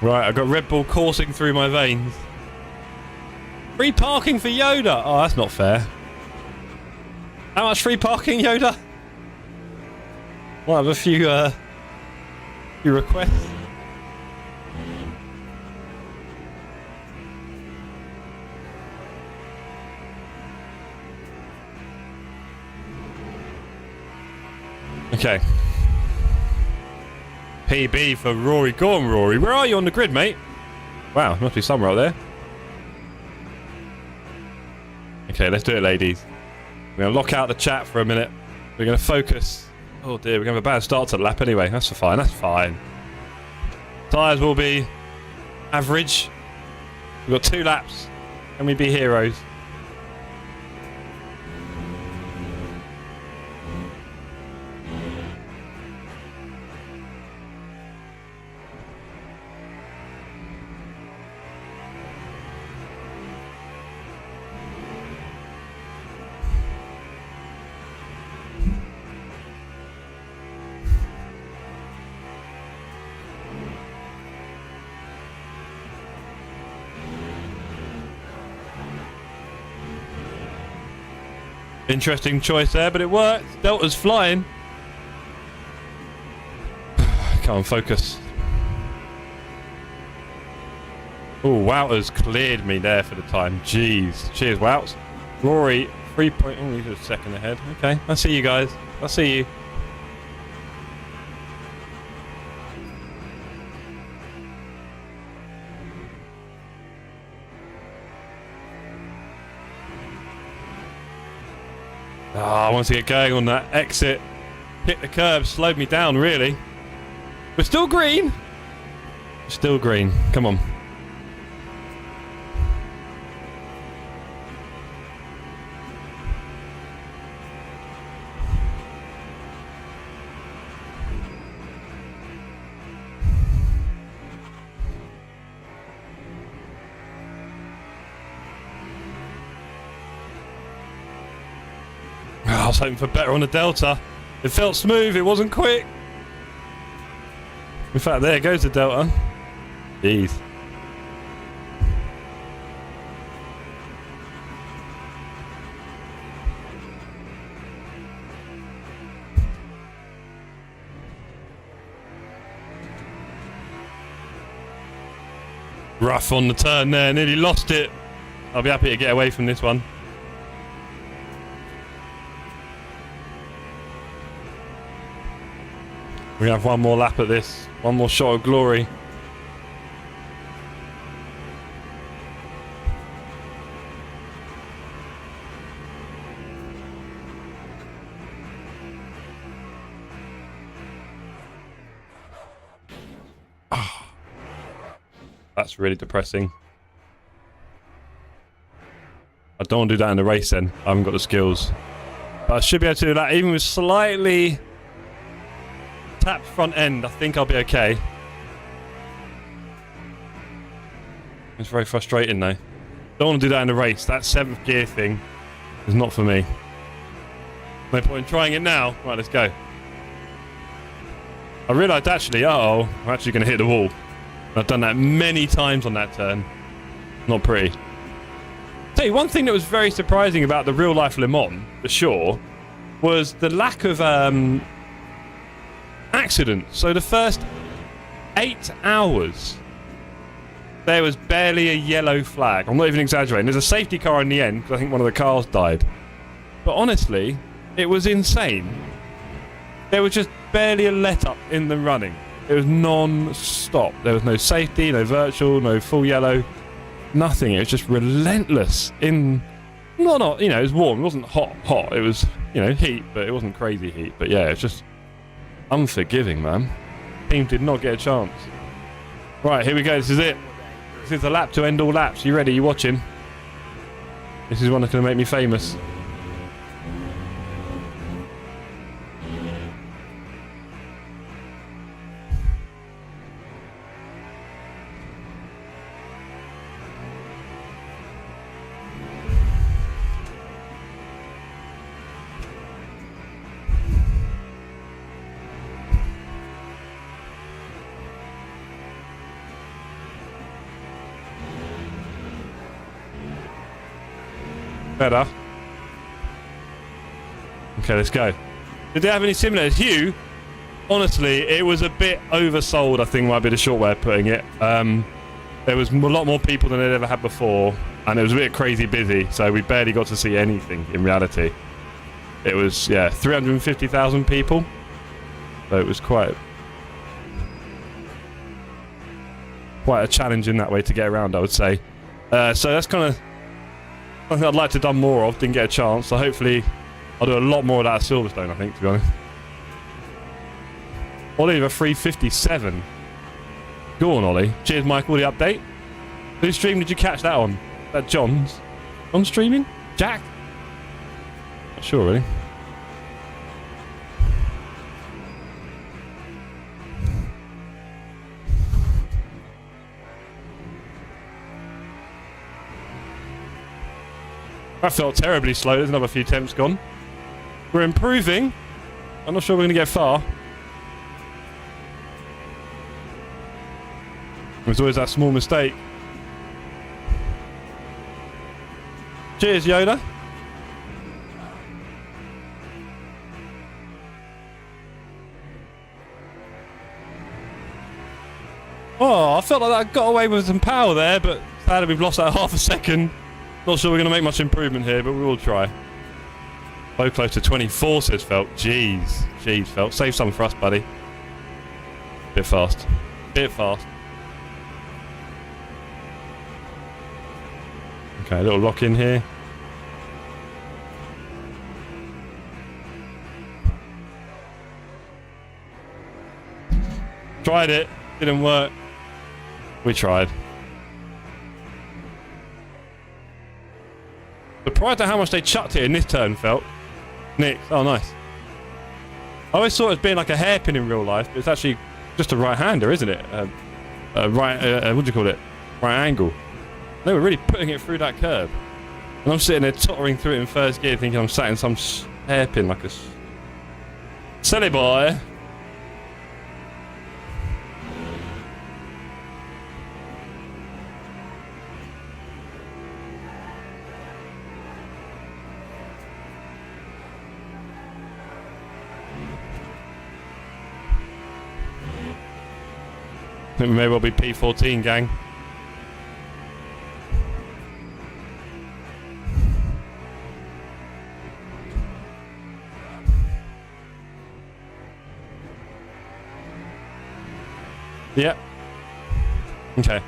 Right, I've got Red Bull coursing through my veins. Free parking for Yoda! Oh, that's not fair. How much free parking, Yoda? Well, I have a few requests. Okay. PB for Rory. Go on, Rory. Where are you on the grid, mate? Wow, must be somewhere out there. Okay, let's do it, ladies. We're going to lock out the chat for a minute. We're going to focus. Oh, dear, we're going to have a bad start to the lap anyway. That's fine, that's fine. Tyres will be average. We've got 2 laps. Can we be heroes? Interesting choice there, but it worked. Delta's flying. Come on, focus. Oh, Wouters cleared me there for the time. Jeez. Cheers, Wouts. Rory, 3 point... Oh, he's a second ahead. Okay, I see you guys. I see you. Oh, I want to get going on that exit. Hit the curb, slowed me down, really. We're still green. Still green. Come on. I was hoping for better on the Delta. It felt smooth, it wasn't quick. In fact, there goes the Delta. Jeez. Rough on the turn there, nearly lost it. I'll be happy to get away from this one. We have one more lap at this, one more shot of glory. Oh, that's really depressing. I don't want to do that in the race then. I haven't got the skills. But I should be able to do that even with slightly tapped front end. I think I'll be okay. It's very frustrating though. Don't want to do that in the race. That 7th gear thing is not for me. No point in trying it now. Right, let's go. I realised actually, I'm actually going to hit the wall. I've done that many times on that turn. Not pretty. Tell you, one thing that was very surprising about the real life Le Mans, for sure, was the lack of accidents. So the first 8 hours, there was barely a yellow flag. I'm not even exaggerating. There's a safety car in the end, because I think one of the cars died. But honestly, it was insane. There was just barely a let-up in the running. It was non-stop. There was no safety, no virtual, no full yellow. Nothing. It was just relentless in... Not, you know, it was warm. It wasn't hot. It was, you know, heat, but it wasn't crazy heat. But yeah, it's just unforgiving, man. Team did not get a chance. Right, here we go. This is it. This is the lap to end all laps. You ready? You watching? This is one that's going to make me famous. Better. Okay, let's go. Did they have any simulators? Hugh, honestly, it was a bit oversold, I think might be the short way of putting it. There was a lot more people than they'd ever had before, and it was a bit crazy busy, so we barely got to see anything in reality. It was, yeah, 350,000 people. So it was quite a challenge in that way to get around, I would say. So that's kind of something I'd like to have done more of. Didn't get a chance, so hopefully I'll do a lot more of that at Silverstone, I think, to be honest. Oliver 357. Go on, Ollie. Cheers, Michael, the update. Whose stream did you catch that on? That John's? On streaming? Jack? Not sure, really. I felt terribly slow. There's another few temps gone. We're improving. I'm not sure we're going to get far. There's always that small mistake. Cheers, Yoda. Oh, I felt like I got away with some power there, but sadly we've lost that half a second. Not sure we're going to make much improvement here, but we will try. So close to 24, says Felt. Jeez. Jeez, Felt. Save some for us, buddy. Bit fast. Bit fast. Okay, a little lock in here. Tried it. Didn't work. We tried. Surprised at how much they chucked it in this turn, Felt. Nick. Oh, nice. I always thought it was being like a hairpin in real life, but it's actually just a right-hander, isn't it? What do you call it? Right angle. They were really putting it through that curb. And I'm sitting there tottering through it in first gear thinking I'm sat in some hairpin like a silly boy. I think we may well be P14, gang. Yep. Okay.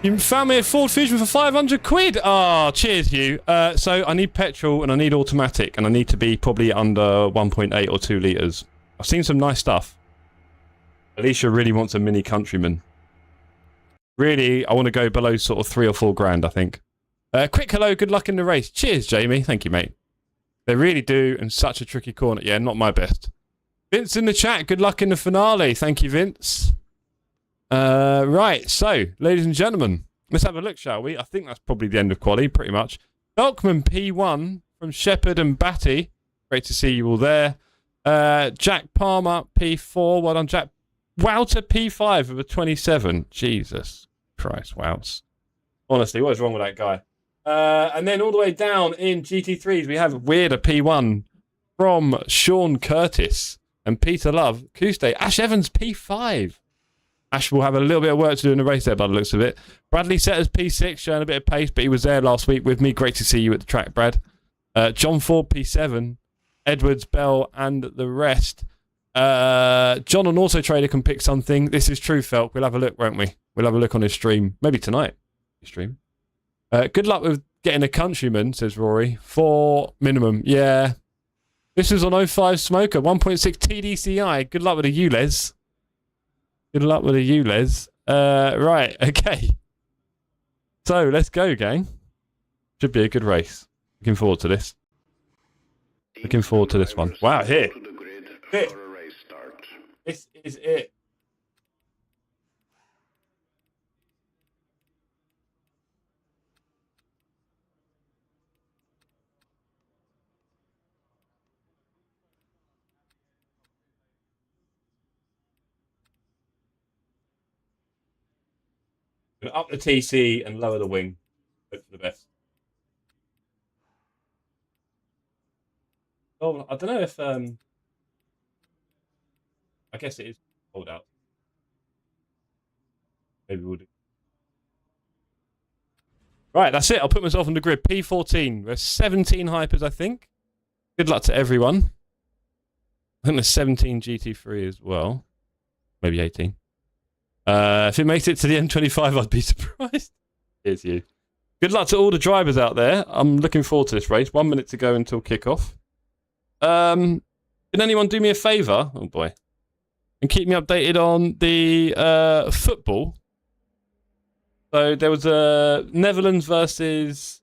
You found me a Ford Fusion for 500 quid. Ah, cheers, you. So I need petrol and I need automatic and I need to be probably under 1.8 or 2 litres. I've seen some nice stuff. Alicia really wants a Mini Countryman. Really, I want to go below sort of 3 or 4 grand, I think. Quick hello, good luck in the race. Cheers, Jamie. Thank you, mate. They really do, and such a tricky corner. Yeah, not my best. Vince in the chat, good luck in the finale. Thank you, Vince. Right, so, ladies and gentlemen, let's have a look, shall we? I think that's probably the end of quali, pretty much. Belkman P1 from Shepherd and Batty. Great to see you all there. Jack Palmer P4. Well done, Jack. Wouter P5 with a 27. Jesus Christ, Wouts. Honestly, what is wrong with that guy? And then all the way down in GT3s, we have Weirder P1 from Sean Curtis and Peter Love. Kuste. Ash Evans P5. Ash will have a little bit of work to do in the race there by the looks of it. Bradley Setters P6, showing a bit of pace, but he was there last week with me. Great to see you at the track, Brad. John Ford P7. Edwards, Bell, and the rest. John on Auto Trader can pick something. This is true, Felk. We'll have a look, won't we? We'll have a look on his stream. Maybe tonight. Stream. Good luck with getting a Countryman, says Rory. 4 minimum. Yeah. This is on 05 Smoker. 1.6 TDCI. Good luck with a ULEZ. Good luck with a ULEZ. Right. Okay. So, let's go, gang. Should be a good race. Looking forward to this. Looking forward to this one. Wow, here. Here. This is it. Up the TC and lower the wing. Hope for the best. Oh, I don't know if I guess it is cold out. Maybe we'll do. Right, that's it. I'll put myself on the grid. P14. There's 17 hypers, I think. Good luck to everyone. I think there's 17 GT3 as well. Maybe 18. If it makes it to the M25, I'd be surprised. Here's you. Good luck to all the drivers out there. I'm looking forward to this race. 1 minute to go until kickoff. Can anyone do me a favour? Oh, boy. And keep me updated on the football. So there was a Netherlands versus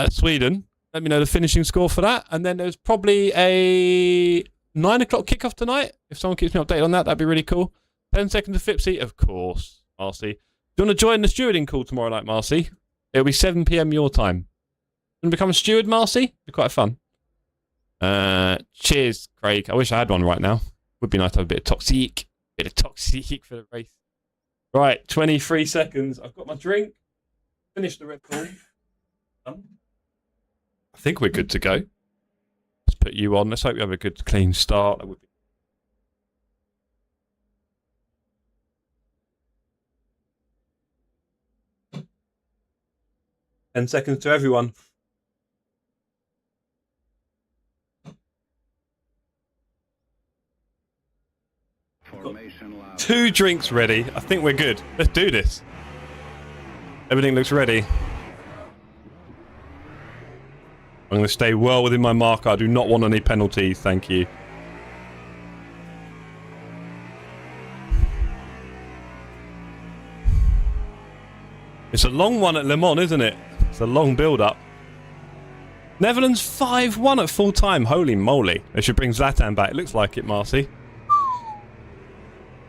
Sweden. Let me know the finishing score for that. And then there's probably a 9 o'clock kickoff tonight. If someone keeps me updated on that, that'd be really cool. 10 seconds to Fipsy, of course, Marcy. Do you want to join the stewarding call tomorrow night, Marcy? It'll be 7 p.m. your time. Want to become a steward, Marcy? It'd be quite fun. Cheers, Craig. I wish I had one right now. Would be nice to have a bit of toxic. Bit of toxic for the race. Right, 23 seconds. I've got my drink. Finished the Red Bull. I think we're good to go. Let's put you on. Let's hope you have a good, clean start. That would be 10 seconds to everyone. Two drinks ready. I think we're good. Let's do this. Everything looks ready. I'm going to stay well within my marker. I do not want any penalties, thank you. It's a long one at Le Mans, isn't it? It's a long build-up. Netherlands 5-1 at full time. Holy moly. They should bring Zlatan back. It looks like it, Marcy.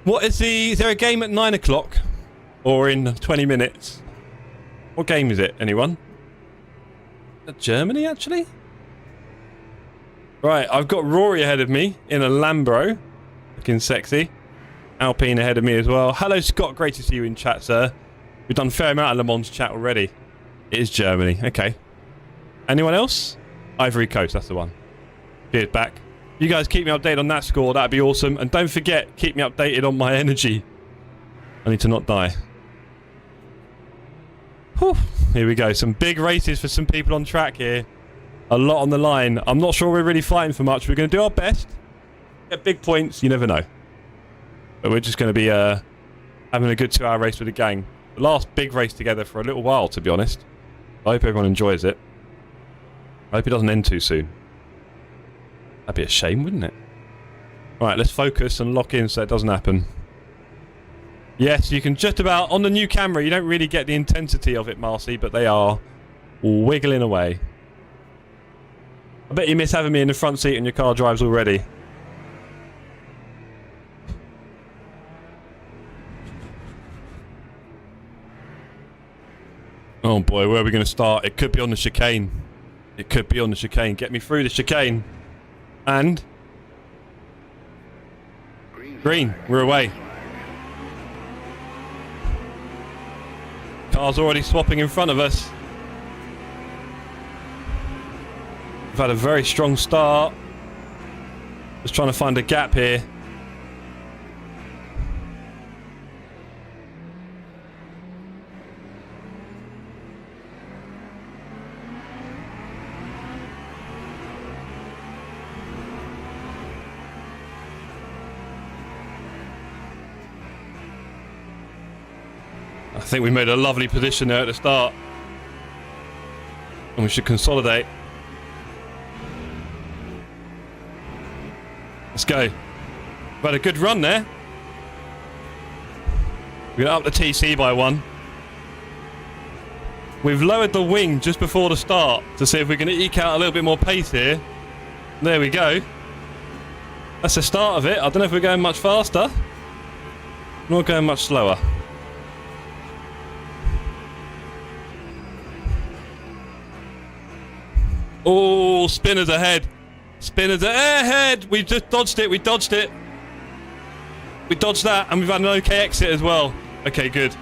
What is the... Is there a game at 9 o'clock? Or in 20 minutes? What game is it? Anyone? Germany, actually? Right, I've got Rory ahead of me in a Lambro. Looking sexy. Alpine ahead of me as well. Hello, Scott. Great to see you in chat, sir. We've done a fair amount of Le Mans chat already. It is Germany. Okay. Anyone else? Ivory Coast, that's the one. Cheers, back. You guys keep me updated on that score. That'd be awesome. And don't forget, keep me updated on my energy. I need to not die. Whew. Here we go. Some big races for some people on track here. A lot on the line. I'm not sure we're really fighting for much. We're going to do our best. Get big points. You never know. But we're just going to be having a good 2-hour race with the gang. The last big race together for a little while, to be honest. I hope everyone enjoys it. I hope it doesn't end too soon. That'd be a shame, wouldn't it? Right, let's focus and lock in so it doesn't happen. Yes, you can just about... On the new camera, you don't really get the intensity of it, Marcy, but they are wiggling away. I bet you miss having me in the front seat and your car drives already. Oh boy, where are we going to start? It could be on the chicane. It could be on the chicane. Get me through the chicane. And... Green, we're away. Car's already swapping in front of us. We've had a very strong start. Just trying to find a gap here. I think we made a lovely position there at the start. And we should consolidate. Let's go. We've had a good run there. We're going to up the TC by 1. We've lowered the wing just before the start to see if we can eke out a little bit more pace here. There we go. That's the start of it. I don't know if we're going much faster. Nor going much slower. Oh, spinners ahead. Spinners ahead. We just dodged it. We dodged it. We dodged that. And we've had an okay exit as well. Okay, good.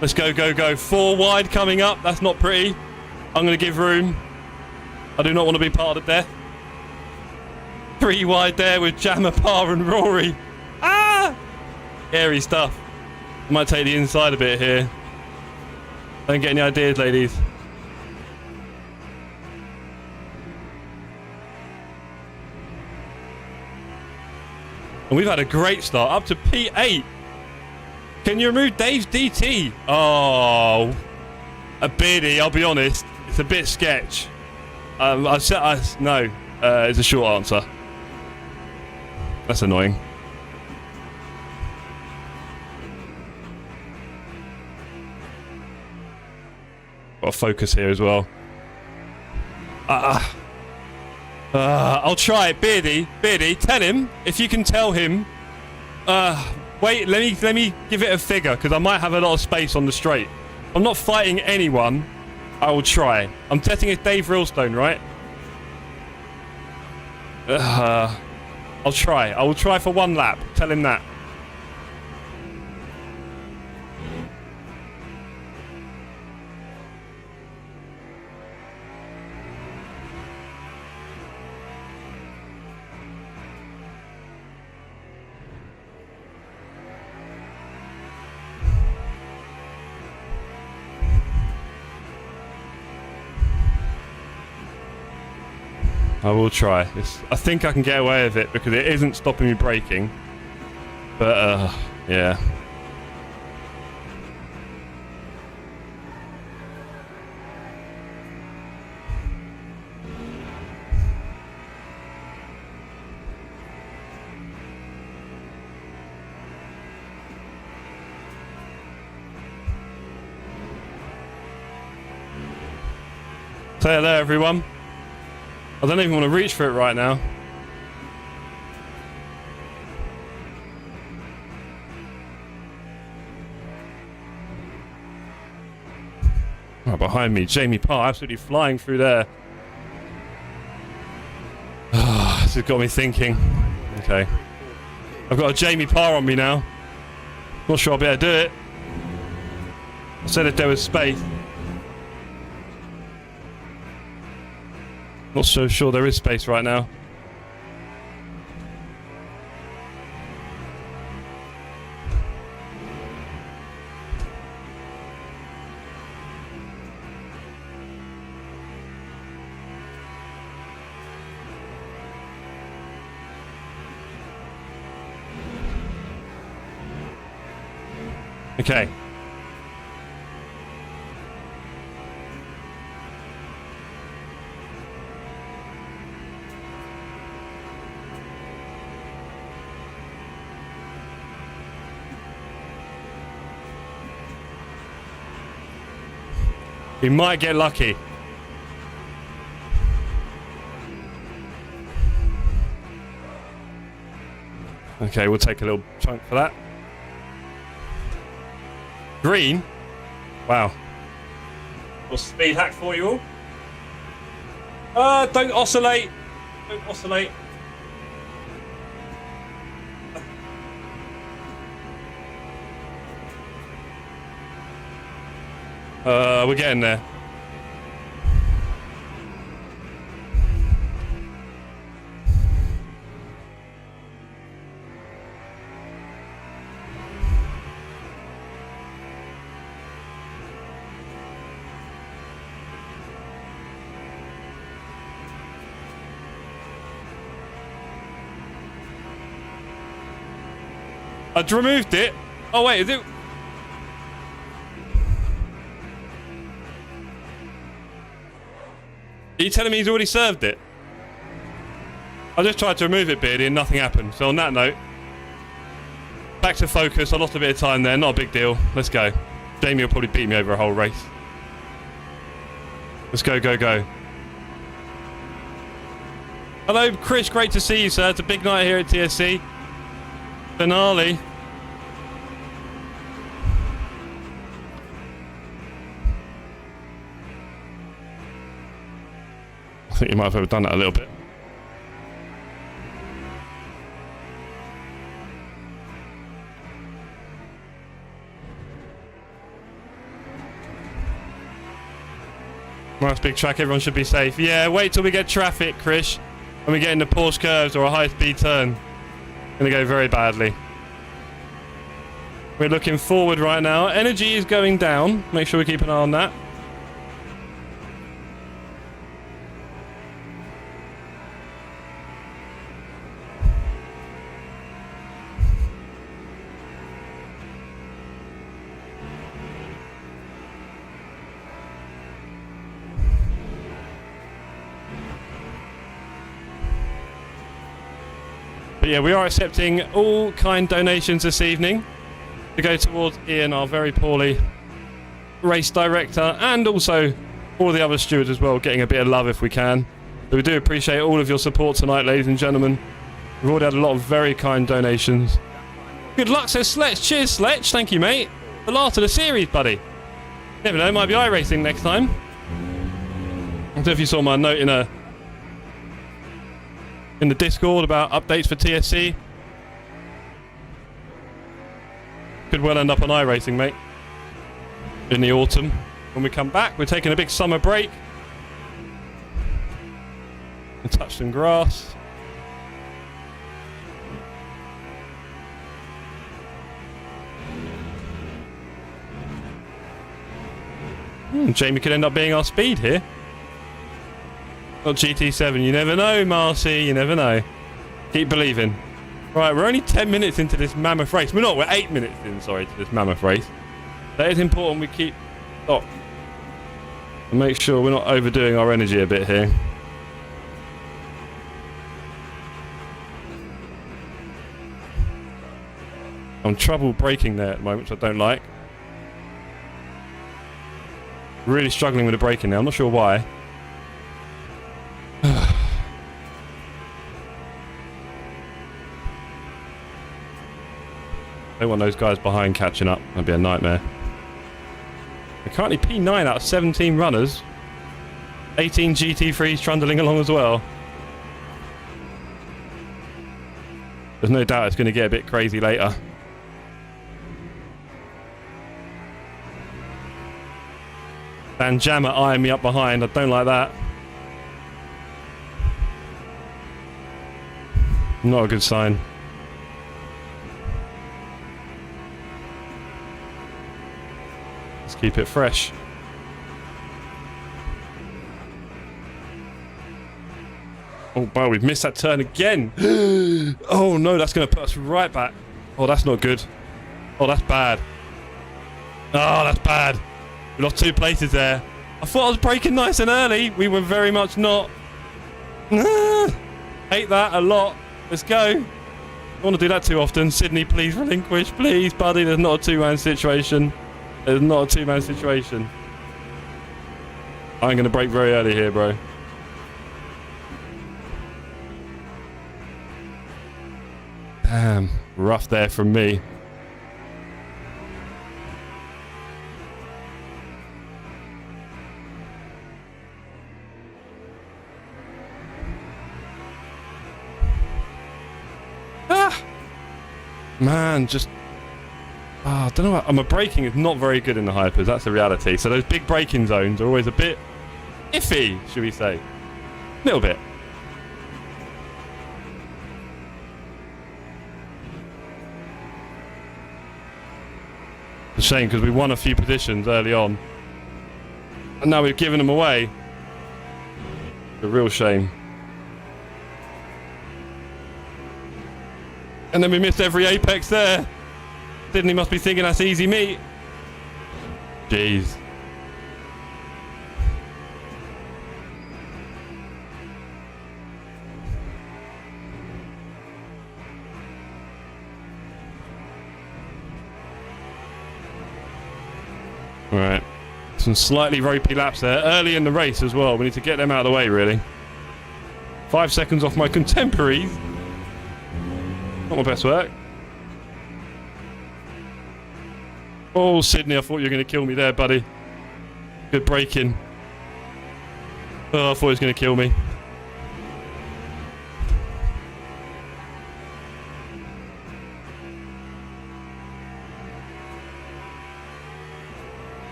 Let's go, go, go. 4 wide coming up. That's not pretty. I'm going to give room. I do not want to be part of the death. 3 wide there with Jammer, Parr and Rory. Ah! Scary stuff. I might take the inside a bit here. Don't get any ideas, ladies. And we've had a great start, up to P8. Can you remove Dave's DT? Oh, a beardy, I'll be honest. It's a bit sketch. No, it's a short answer. That's annoying. Got to focus here as well. I'll try it, Beardy. Beardy, tell him if you can tell him. Wait, let me give it a figure because I might have a lot of space on the straight. I'm not fighting anyone. I will try. I'm testing it, Dave Realstone, right? I'll try. I will try for 1 lap. Tell him that. I will try. I think I can get away with it because it isn't stopping me braking. But, yeah. Say hello, everyone. I don't even want to reach for it right now. Right behind me, Jamie Parr absolutely flying through there. This has got me thinking. Okay. I've got a Jamie Parr on me now. Not sure I'll be able to do it. I said if there was space. Not so sure there is space right now. Okay. We might get lucky. Okay, we'll take a little chunk for that. Green? Wow. Little speed hack for you all. Don't oscillate. Don't oscillate. We're getting there. I'd removed it. Oh wait, is it? Are you telling me he's already served it? I just tried to remove it, Beardy, and nothing happened. So on that note, back to focus. I lost a bit of time there. Not a big deal. Let's go. Jamie will probably beat me over a whole race. Let's go, go, go. Hello, Chris. Great to see you, sir. It's a big night here at TSC. Finale. I think you might have overdone that a little bit. Nice big track, everyone should be safe. Yeah, wait till we get traffic, Chris. When we get into Porsche curves or a high-speed turn. Gonna go very badly. We're looking forward right now. Energy is going down. Make sure we keep an eye on that. But yeah, we are accepting all kind donations this evening to go towards Ian, our very poorly race director, and also all the other stewards as well, getting a bit of love if we can. So we do appreciate all of your support tonight, ladies and gentlemen. We've already had a lot of very kind donations. Good luck, says Sledge. Cheers, Sledge. Thank you, mate. The last of the series, buddy. Never know, might be iRacing next time. I don't know if you saw my note in the Discord about updates for TSC. Could well end up on iRacing, mate. In the autumn. When we come back, we're taking a big summer break. And touch some grass. Jamie could end up being our speed here. Not GT7. You never know, Marcy. You never know. Keep believing. Right, we're only 10 minutes into this mammoth race. We're not. We're 8 minutes in, sorry, to this mammoth race. That is important we keep stock. And make sure we're not overdoing our energy a bit here. I'm trouble braking there at the moment, which I don't like. Really struggling with the braking now. I'm not sure why. Don't want those guys behind catching up. That'd be a nightmare. We're currently P9 out of 17 runners. 18 GT3s trundling along as well. There's no doubt it's going to get a bit crazy later. Dan Jammer eyeing me up behind. I don't like that. Not a good sign. Let's keep it fresh. Oh, wow, we've missed that turn again. Oh, no, that's going to put us right back. Oh, that's not good. Oh, that's bad. Oh, that's bad. We lost 2 places there. I thought I was braking nice and early. We were very much not. Hate that a lot. Let's go. I don't want to do that too often. Sydney, please relinquish. Please, buddy. There's not a 2-man situation. There's not a 2-man situation. I'm going to brake very early here, bro. Damn. Rough there from me. Man, just... I don't know what... My braking is not very good in the hypers, that's the reality. So those big braking zones are always a bit iffy, should we say. A little bit. It's a shame, because we won a few positions early on. And now we've given them away. It's a real shame. And then we missed every apex there. Sydney must be thinking that's easy meat. Jeez. Alright. Some slightly ropey laps there. Early in the race as well. We need to get them out of the way, really. 5 seconds off my contemporaries. Not my best work. Oh, Sydney, I thought you were going to kill me there, buddy. Good braking. Oh, I thought he was going to kill me.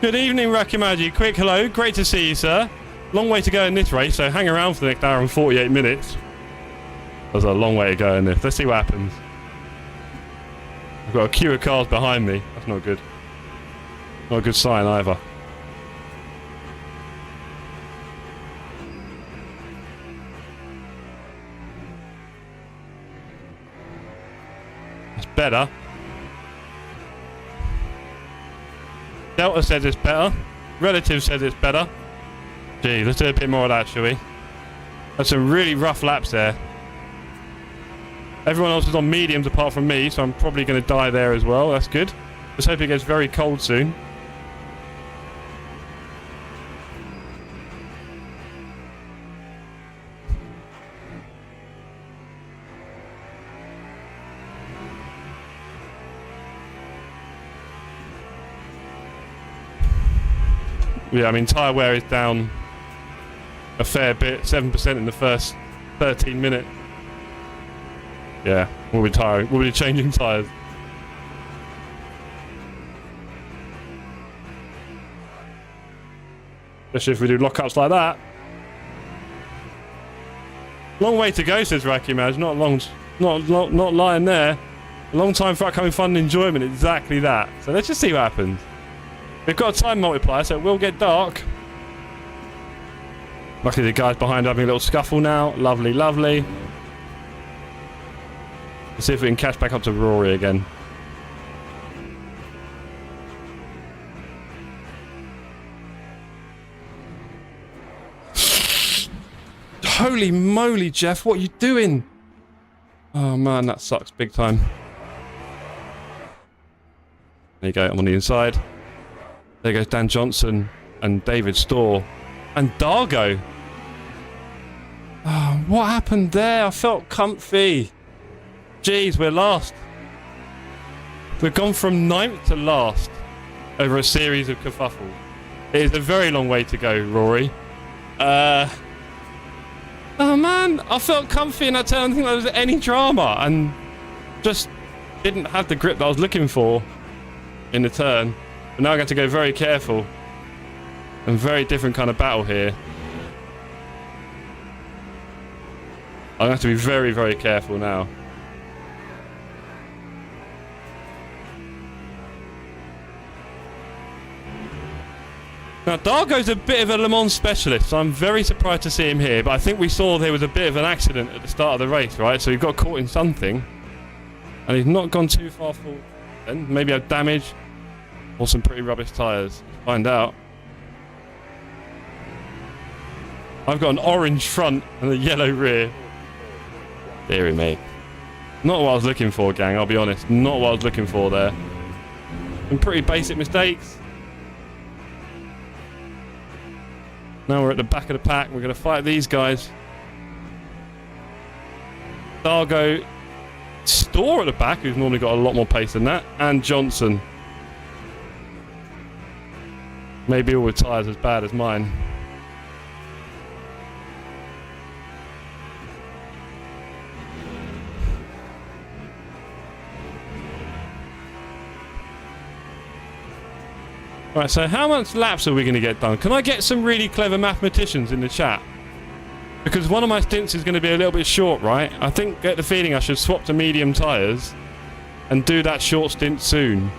Good evening, Rakimaji. Quick hello. Great to see you, sir. Long way to go in this race, so hang around for the next hour and 48 minutes. There's a long way to go in this. Let's see what happens. I've got a queue of cars behind me. That's not good. Not a good sign either. That's better. Delta says it's better. Relative says it's better. Gee, let's do a bit more of that, shall we? That's some really rough laps there. Everyone else is on mediums apart from me, so I'm probably going to die there as well. That's good. Let's hope it gets very cold soon. Yeah, I mean, tyre wear is down a fair bit, 7% in the first 13 minutes. Yeah, we'll be changing tyres. Especially if we do lockups like that. Long way to go, says Racky Maj. Not lying there. A long time for upcoming fun and enjoyment. Exactly that. So let's just see what happens. We've got a time multiplier, so it will get dark. Luckily the guys behind are having a little scuffle now. Lovely, lovely. Let's see if we can catch back up to Rory again. Holy moly, Jeff, what are you doing? Oh man, that sucks big time. There you go, I'm on the inside. There goes Dan Johnson and David Storr. And Dargo. Oh, what happened there? I felt comfy. Jeez, we're last. We've gone from 9th to last over a series of kerfuffles. It is a very long way to go, Rory. Oh man, I felt comfy in that turn. I didn't think there was any drama and just didn't have the grip that I was looking for in the turn. But now I got to go very careful. And very different kind of battle here. I have to be very, very careful now. Now, Dargo's a bit of a Le Mans specialist, so I'm very surprised to see him here, but I think we saw there was a bit of an accident at the start of the race, right? So he got caught in something, and he's not gone too far forward then. Maybe had damage, or some pretty rubbish tyres. Let's find out. I've got an orange front and a yellow rear. Deary me. Not what I was looking for, gang, I'll be honest. Not what I was looking for there. Some pretty basic mistakes. Now we're at the back of the pack. We're going to fight these guys. Dargo, Storr at the back, who's normally got a lot more pace than that, and Johnson. Maybe all with tyres as bad as mine. Right, so how much laps are we going to get done? Can I get some really clever mathematicians in the chat? Because one of my stints is going to be a little bit short, right? I think, get the feeling I should swap to medium tyres and do that short stint soon.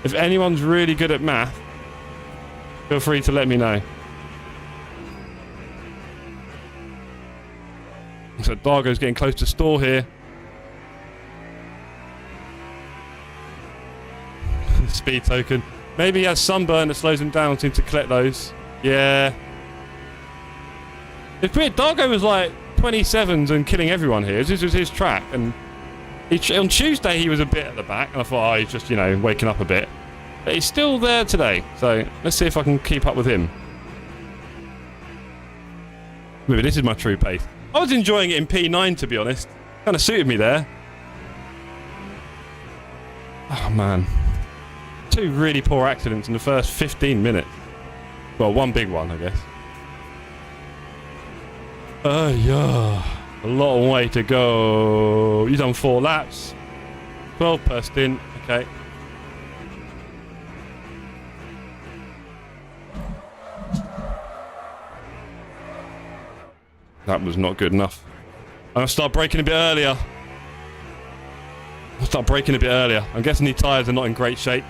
If anyone's really good at math, feel free to let me know. So Dargo's getting close to Storr here. Speed token. Maybe he has sunburn that slows him down, seems to collect those. Yeah. It's weird. Dargo was like 27s and killing everyone here. This was his track. And on Tuesday, he was a bit at the back. And I thought, oh, he's just, you know, waking up a bit. But he's still there today. So let's see if I can keep up with him. Maybe this is my true pace. I was enjoying it in P9, to be honest. Kind of suited me there. Oh, man. Two really poor accidents in the first 15 minutes. Well, one big one, I guess. Yeah. A long way to go. You've done 4 laps. 12 per stint. Okay. That was not good enough. I'm going to start braking a bit earlier. I'm guessing these tyres are not in great shape.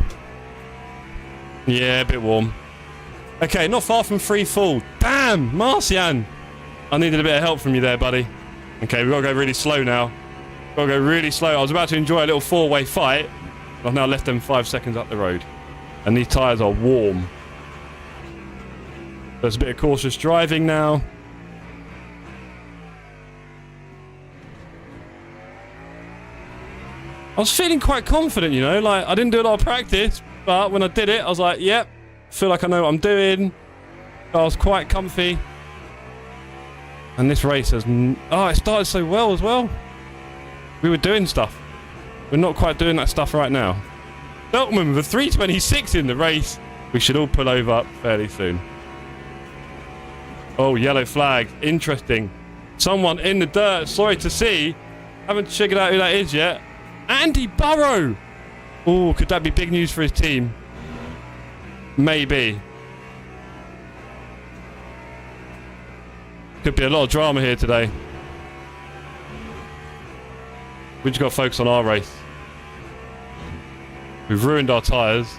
Yeah, a bit warm. Okay, not far from free fall. Damn, Marcian! I needed a bit of help from you there, buddy. Okay, we've got to go really slow now. Got to go really slow. I was about to enjoy a little 4-way fight. I've now left them 5 seconds up the road. And these tyres are warm. There's a bit of cautious driving now. I was feeling quite confident, you know, like I didn't do a lot of practice, but when I did it, I was like, yep, feel like I know what I'm doing. I was quite comfy. And this race has... Oh, it started so well as well. We were doing stuff. We're not quite doing that stuff right now. Beltman with a 326 in the race. We should all pull over fairly soon. Oh, yellow flag. Interesting. Someone in the dirt. Sorry to see. Haven't figured out who that is yet. Andy Burrow! Oh, could that be big news for his team? Maybe. Could be a lot of drama here today. We just got to focus on our race. We've ruined our tyres.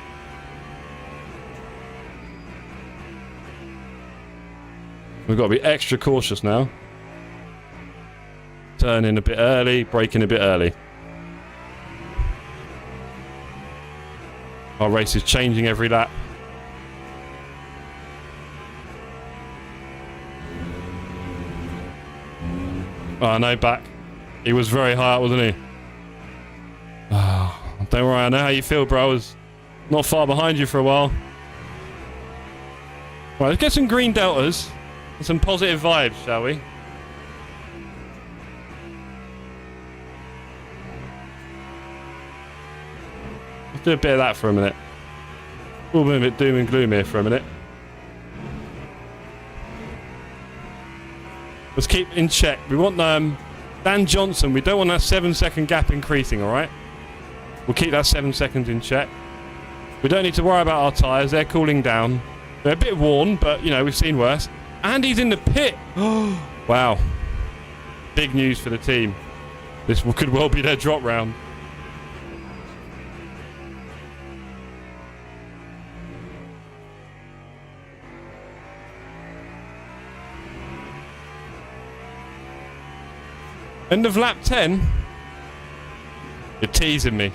We've got to be extra cautious now. Turning a bit early, braking a bit early. Our race is changing every lap. Oh, no, back. He was very high up, wasn't he? Oh, don't worry, I know how you feel, bro. I was not far behind you for a while. Right, let's get some green deltas and some positive vibes, shall we? Let's do a bit of that for a minute. We'll be a bit doom and gloom here for a minute. Let's keep in check. We want Dan Johnson. We don't want that 7-second gap increasing, alright? We'll keep that 7 seconds in check. We don't need to worry about our tyres. They're cooling down. They're a bit worn, but, you know, we've seen worse. And he's in the pit. Wow. Big news for the team. This could well be their drop round. End of lap 10? You're teasing me.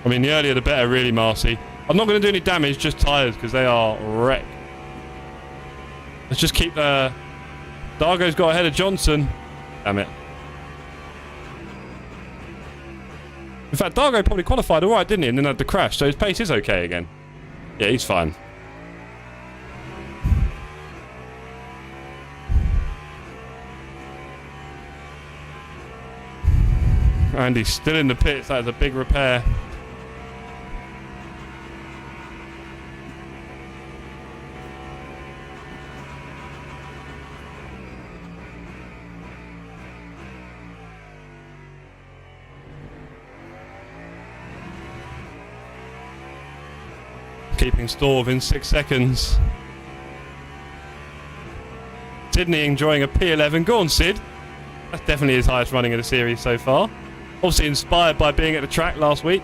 I mean, the earlier the better, really, Marcy. I'm not going to do any damage, just tyres, because they are wrecked. Let's just keep the... Dargo's got ahead of Johnson. Damn it. In fact, Dargo probably qualified alright, didn't he? And then had the crash, so his pace is okay again. Yeah, he's fine. And he's still in the pits. That is a big repair. Keeping store within 6 seconds. Sydney enjoying a P11. Go on, Sid. That's definitely his highest running of the series so far. Obviously inspired by being at the track last week.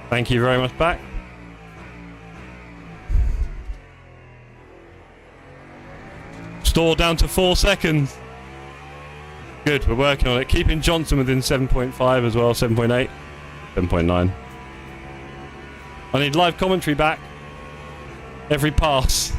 Thank you very much, back. Store down to 4 seconds. Good, we're working on it. Keeping Johnson within 7.5 as well, 7.8, 7.9. I need live commentary back. Every pass.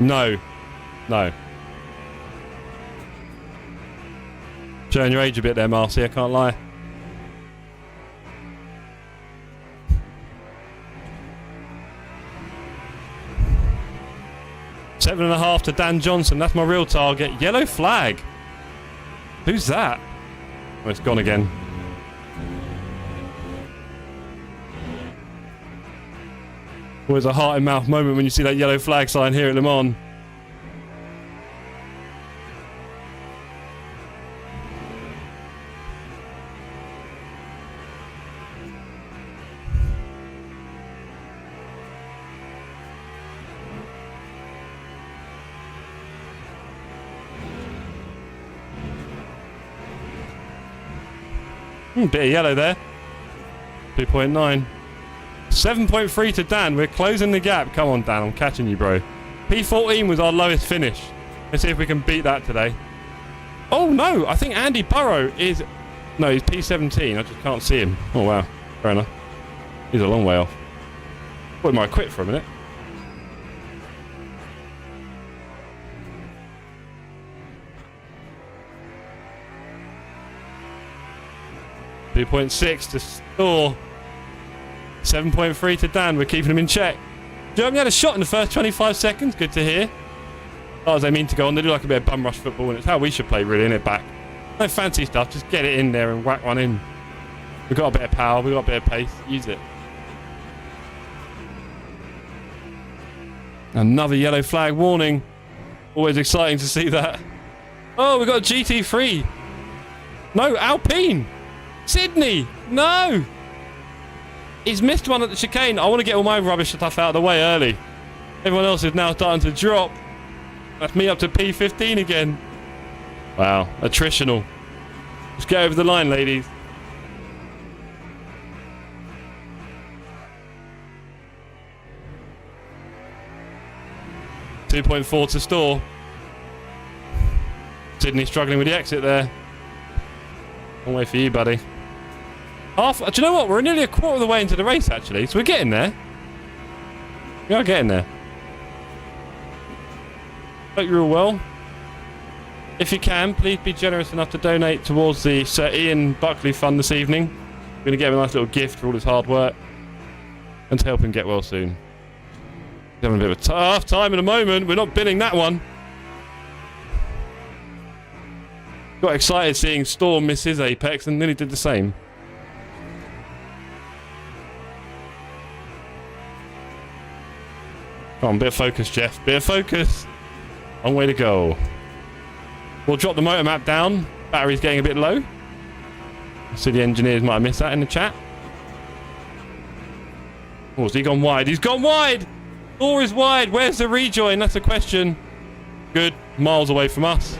No. No. Showing your age a bit there, Marcy, I can't lie. Seven and a half to Dan Johnson. That's my real target. Yellow flag. Who's that? Oh, it's gone again. Always a heart-in-mouth moment when you see that yellow flag sign here at Le Mans. Bit of yellow there. 2.9. 7.3 to Dan. We're closing the gap. Come on, Dan. I'm catching you, bro. P14 was our lowest finish. Let's see if we can beat that today. Oh, no. I think Andy Burrow is... No, he's P17. I just can't see him. Oh, wow. Fair enough. He's a long way off. Thought he might quit for a minute. .6 to store. 7.3 to Dan. We're keeping him in check. Germany had a shot in the first 25 seconds. Good to hear. Oh, as they mean to go on. They do like a bit of bum rush football, and it's how we should play, really, in it back. No fancy stuff. Just get it in there and whack one in. We've got a bit of power. We've got a bit of pace. Use it. Another yellow flag warning. Always exciting to see that. Oh, we've got a GT3. No, Alpine. Sydney. No. He's missed one at the chicane. I want to get all my rubbish stuff out of the way early. Everyone else is now starting to drop. That's me up to P15 again. Wow, attritional. Just get over the line, ladies. .4 to store. Sydney struggling with the exit there. Long way for you, buddy. Do you know what? We're nearly a quarter of the way into the race, actually. So we're getting there. We are getting there. Hope you're all well. If you can, please be generous enough to donate towards the Sir Ian Buckley Fund this evening. We're going to get him a nice little gift for all his hard work. And to help him get well soon. He's having a bit of a tough time at the moment. We're not binning that one. Got excited seeing Storm miss his apex and nearly did the same. Come on, bit of focus, Jeff. Bit of focus. Long way to go. We'll drop the motor map down. Battery's getting a bit low. I see the engineers might have missed that in the chat. Oh, has he gone wide? He's gone wide! Door is wide. Where's the rejoin? That's a question. Good. Miles away from us.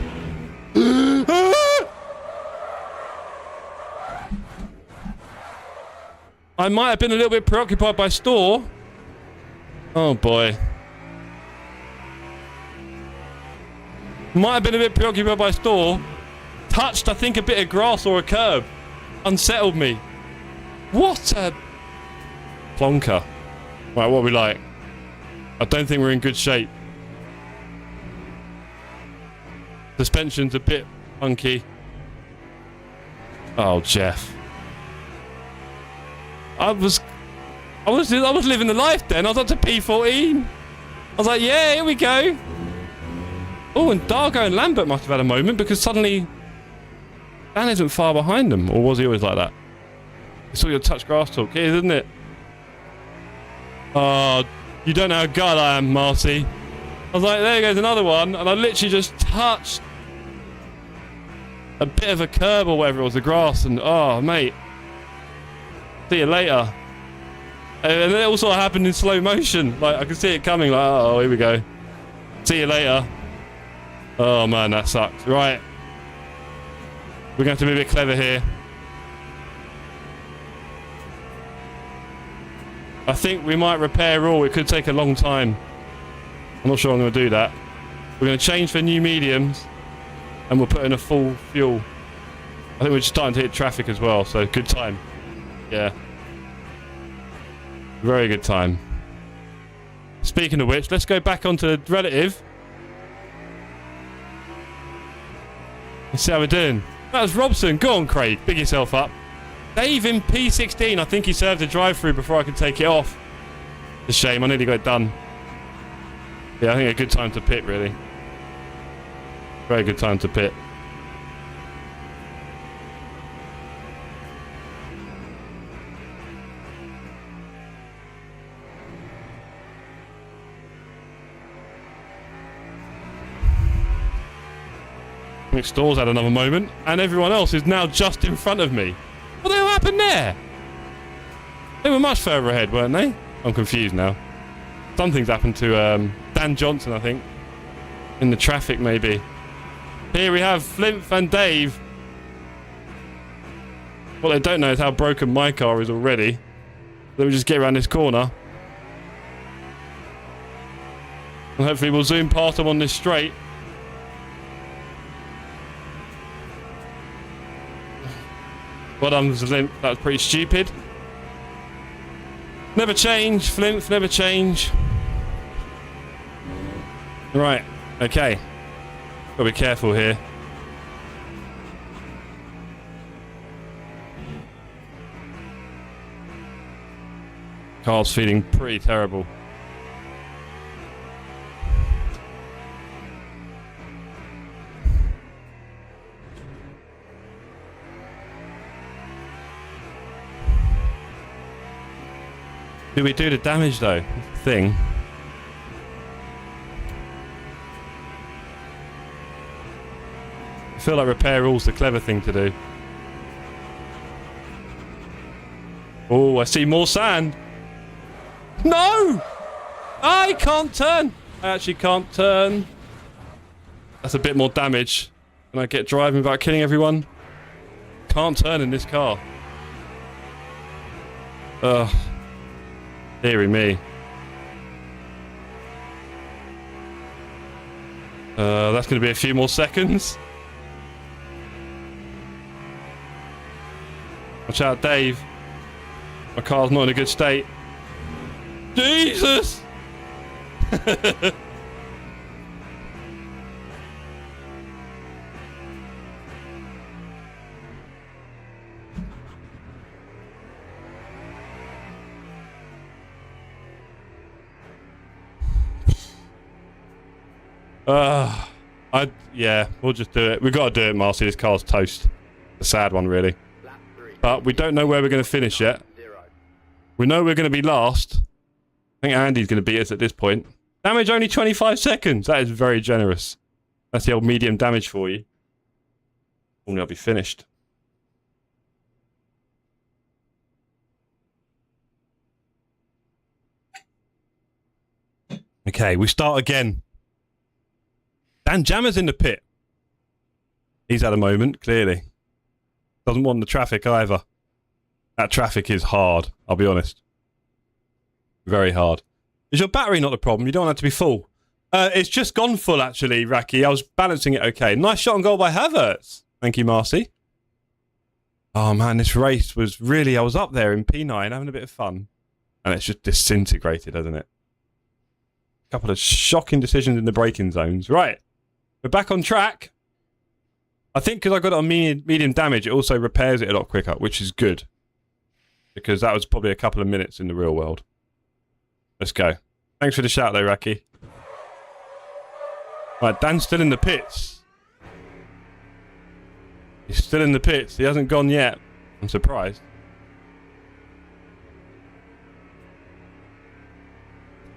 I might have been a little bit preoccupied by Store. Oh boy. Might have been a bit preoccupied by Store. Touched, I think, a bit of grass or a curb. Unsettled me. What a plonker. Right, what are we like? I don't think we're in good shape. Suspension's a bit funky. Oh, Jeff. I was living the life then. I was up to P14. I was like, yeah, here we go. Oh, and Dargo and Lambert must have had a moment because suddenly Dan isn't far behind them. Or was he always like that? It's all your touch grass talk here, isn't it? Oh, you don't know how good I am, Marcy. I was like, there goes another one. And I literally just touched a bit of a curb or whatever it was, the grass. And, oh, mate. See you later. And it all sort of happened in slow motion. Like, I could see it coming. Like, oh, here we go. See you later. Oh, man, that sucks. Right. We're going to have to be a bit clever here. I think we might repair all. It could take a long time. I'm not sure I'm going to do that. We're going to change for new mediums. And we'll put in a full fuel. I think we're just starting to hit traffic as well. So, good time. Yeah. Very good time. Speaking of which, let's go back onto the relative. Let's see how we're doing. That was Robson. Go on, Craig. Big yourself up. Dave in P16. I think he served a drive-through before I could take it off. It's a shame. I nearly got it done. Yeah, I think a good time to pit, really. Very good time to pit. Store's had another moment, and everyone else is now just in front of me. What the hell happened there? They were much further ahead, weren't they? I'm confused now. Something's happened to Dan Johnson, I think. In the traffic, maybe. Here we have Flint and Dave. What they don't know is how broken my car is already. Let me just get around this corner. And hopefully we'll zoom past them on this straight. Well done, Flint. That was pretty stupid. Never change, Flint. Never change. Right. Okay. Gotta be careful here. Car's feeling pretty terrible. Do we do the damage though? Thing. I feel like repair all's the clever thing to do. Oh, I see more sand. No! I can't turn. I actually can't turn. That's a bit more damage. Can I get driving without killing everyone? Can't turn in this car. Ugh. Deary me. That's going to be a few more seconds. Watch out, Dave. My car's not in a good state. Jesus! Yeah, we'll just do it. We've got to do it, Marcy. This car's toast. A sad one, really. But we don't know where we're going to finish yet. We know we're going to be last. I think Andy's going to beat us at this point. Damage only 25 seconds. That is very generous. That's the old medium damage for you. Only I'll be finished. Okay, we start again. Dan Jammer's in the pit. He's had a moment, clearly. Doesn't want the traffic either. That traffic is hard, I'll be honest. Very hard. Is your battery not the problem? You don't want it to be full. It's just gone full, actually, Raki. I was balancing it okay. Nice shot on goal by Havertz. Thank you, Marcy. Oh, man, this race was really... I was up there in P9 having a bit of fun. And it's just disintegrated, hasn't it? A couple of shocking decisions in the braking zones. Right. We're back on track. I think because I got it on medium damage, it also repairs it a lot quicker, which is good. Because that was probably a couple of minutes in the real world. Let's go. Thanks for the shout though, Raki. Right, Dan's still in the pits. He's still in the pits. He hasn't gone yet. I'm surprised.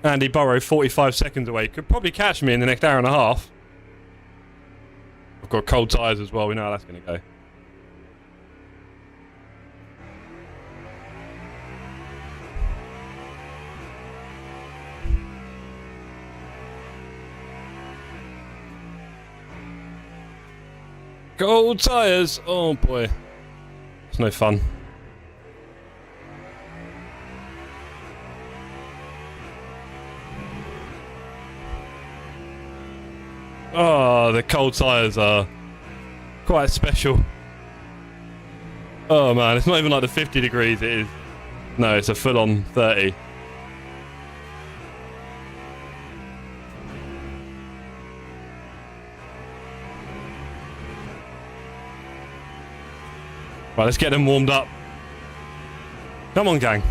Andy Burrow, 45 seconds away. Could probably catch me in the next hour and a half. I've got cold tyres as well. We know how that's going to go. Cold tyres. Oh boy. It's no fun. Oh, the cold tyres are quite special. Oh man, it's not even like the 50 degrees it is. No, it's a full-on 30. Right, let's get them warmed up. Come on, gang.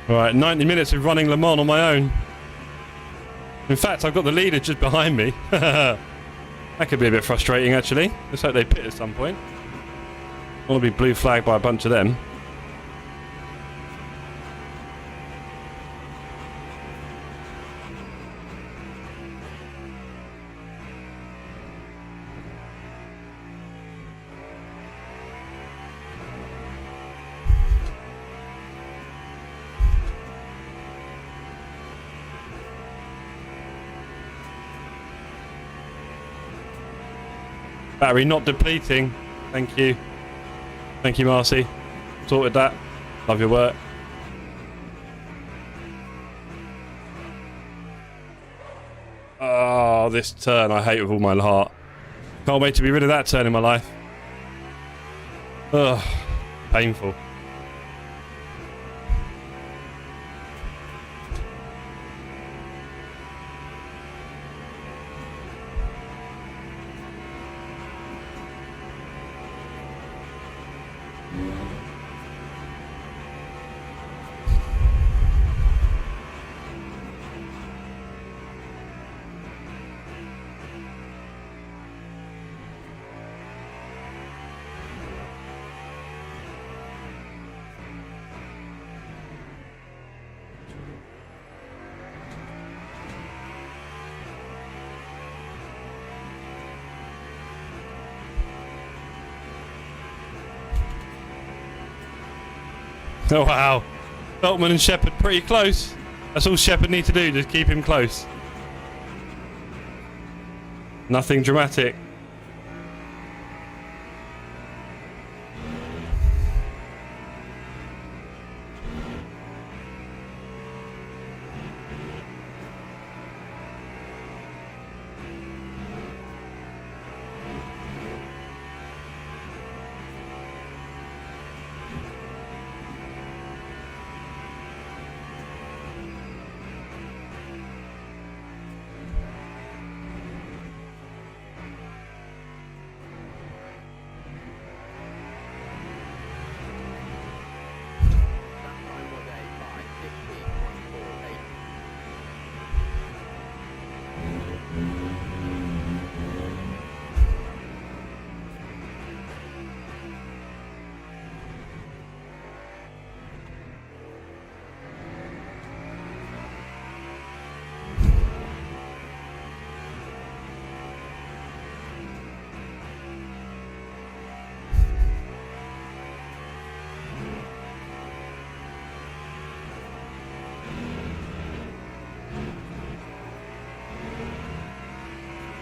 Right, 90 minutes of running Le Mans on my own. In fact, I've got the leader just behind me. That could be a bit frustrating, actually. Let's hope they pit at some point. I want to be blue flagged by a bunch of them. Battery not depleting. Thank you. Thank you, Marcy. Sorted that. Love your work. Oh, this turn I hate with all my heart. Can't wait to be rid of that turn in my life. Ugh, painful. Oh wow, Feltman and Shepard pretty close. That's all Shepard need to do, just keep him close. Nothing dramatic.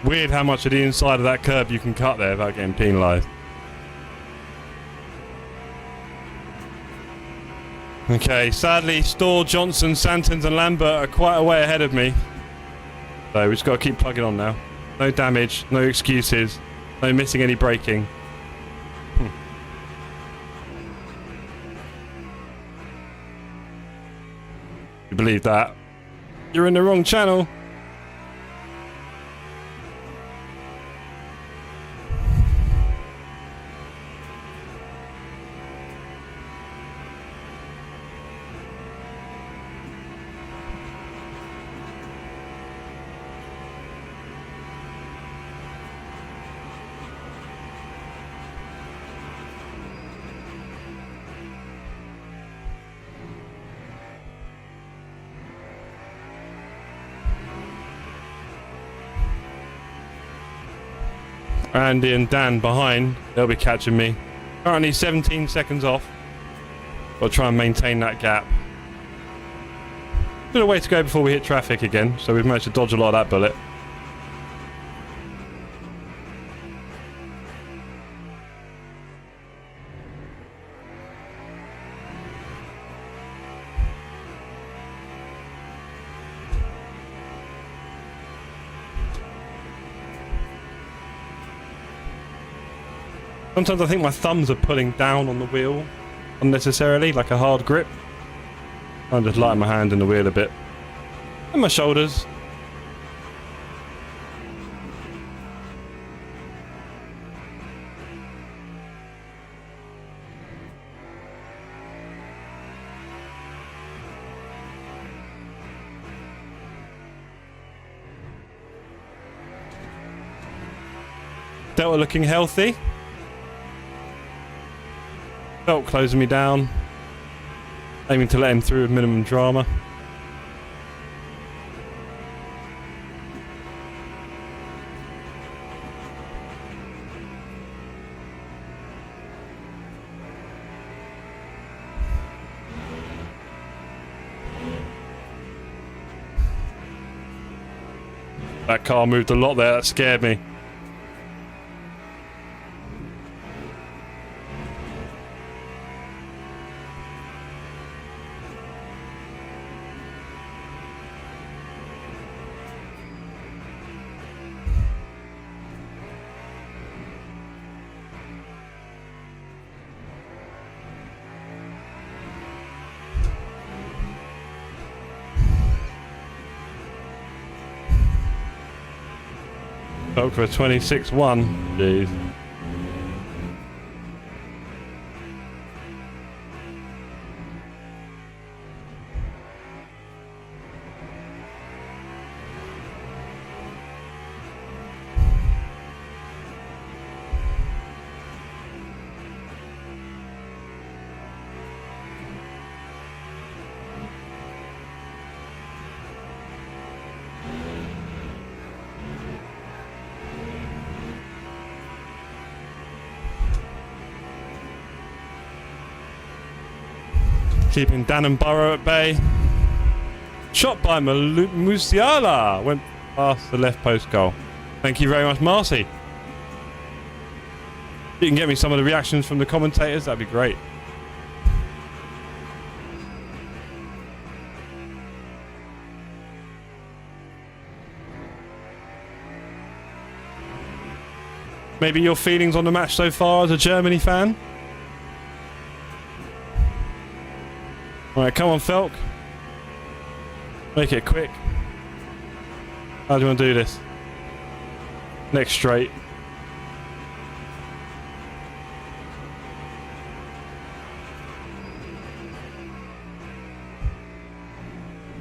Weird how much of the inside of that curb you can cut there without getting penalised. Okay, sadly, Storr, Johnson, Santons and Lambert are quite a way ahead of me. So we've just got to keep plugging on now. No damage, no excuses, no missing any braking. You believe that? You're in the wrong channel. Andy and Dan behind, they'll be catching me. Currently 17 seconds off. I'll try and maintain that gap. Bit of way to go before we hit traffic again, so we've managed to dodge a lot of that bullet. Sometimes I think my thumbs are pulling down on the wheel unnecessarily, like a hard grip. I'm just lighting my hand in the wheel a bit. And my shoulders. Delta looking healthy. Belt closing me down. Aiming to let him through with minimum drama. That car moved a lot there, that scared me. Go for a 26-1. Jeez. Keeping Dan and Burrow at bay. Shot by Musiala. Went past the left post goal. Thank you very much, Marcy. You can get me some of the reactions from the commentators, that'd be great. Maybe your feelings on the match so far as a Germany fan? Alright, come on, Felk. Make it quick. How do you want to do this? Next straight.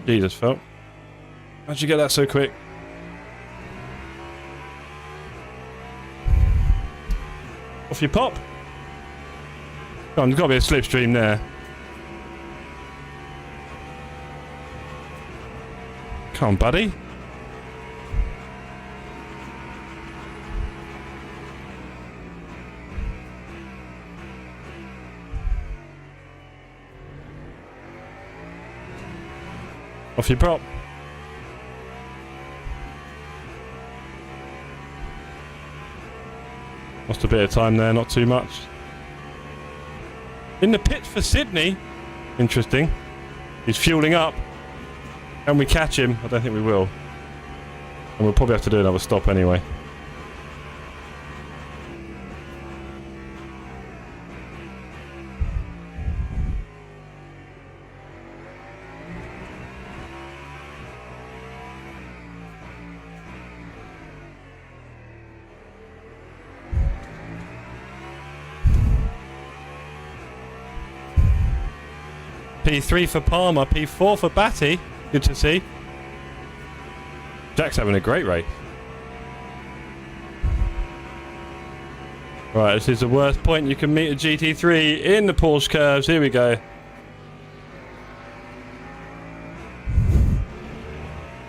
Jesus, Felk. How'd you get that so quick? Off you pop. Come on, there's got to be a slipstream there. Come on, buddy. Off you prop. Lost a bit of time there, not too much. In the pit for Sydney. Interesting. He's fueling up. Can we catch him? I don't think we will. And we'll probably have to do another stop anyway. P3 for Palmer, P4 for Batty. Good to see. Jack's having a great race. Right, this is the worst point you can meet a GT3 in the Porsche curves. Here we go.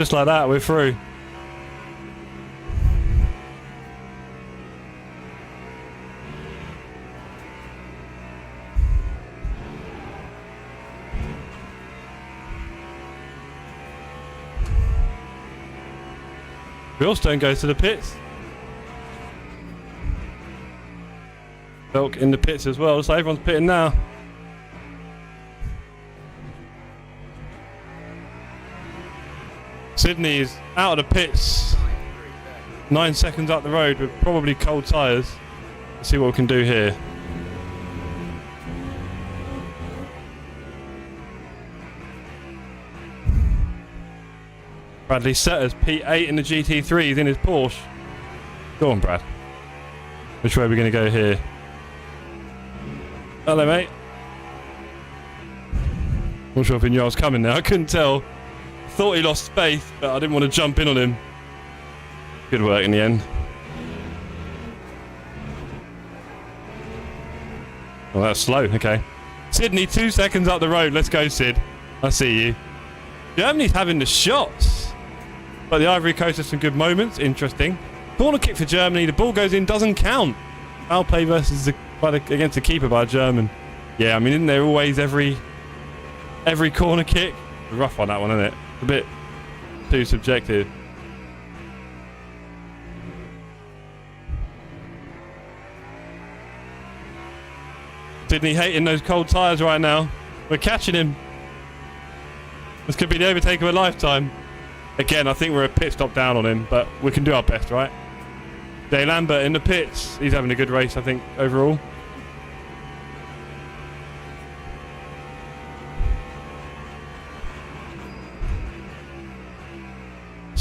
Just like that, we're through. Wheelstone goes to the pits. Belk in the pits as well, so everyone's pitting now. Sydney is out of the pits. 9 seconds up the road with probably cold tyres. Let's see what we can do here. Bradley Setters, P8 in the GT3, he's in his Porsche. Go on, Brad. Which way are we going to go here? Hello, mate. Not sure if he knew I was coming now, I couldn't tell. Thought he lost space, but I didn't want to jump in on him. Good work in the end. Well, that's slow, okay. Sydney, 2 seconds up the road. Let's go, Sid. I see you. Germany's having the shots. But the Ivory Coast has some good moments. Interesting. Corner kick for Germany. The ball goes in, doesn't count. Foul play versus against the keeper by a German. Yeah, I mean, isn't there always every corner kick? A rough on that one, isn't it? A bit too subjective. Sydney hating those cold tyres right now. We're catching him. This could be the overtake of a lifetime. Again, I think we're a pit stop down on him, but we can do our best, right? Dave Lambert in the pits. He's having a good race, I think, overall.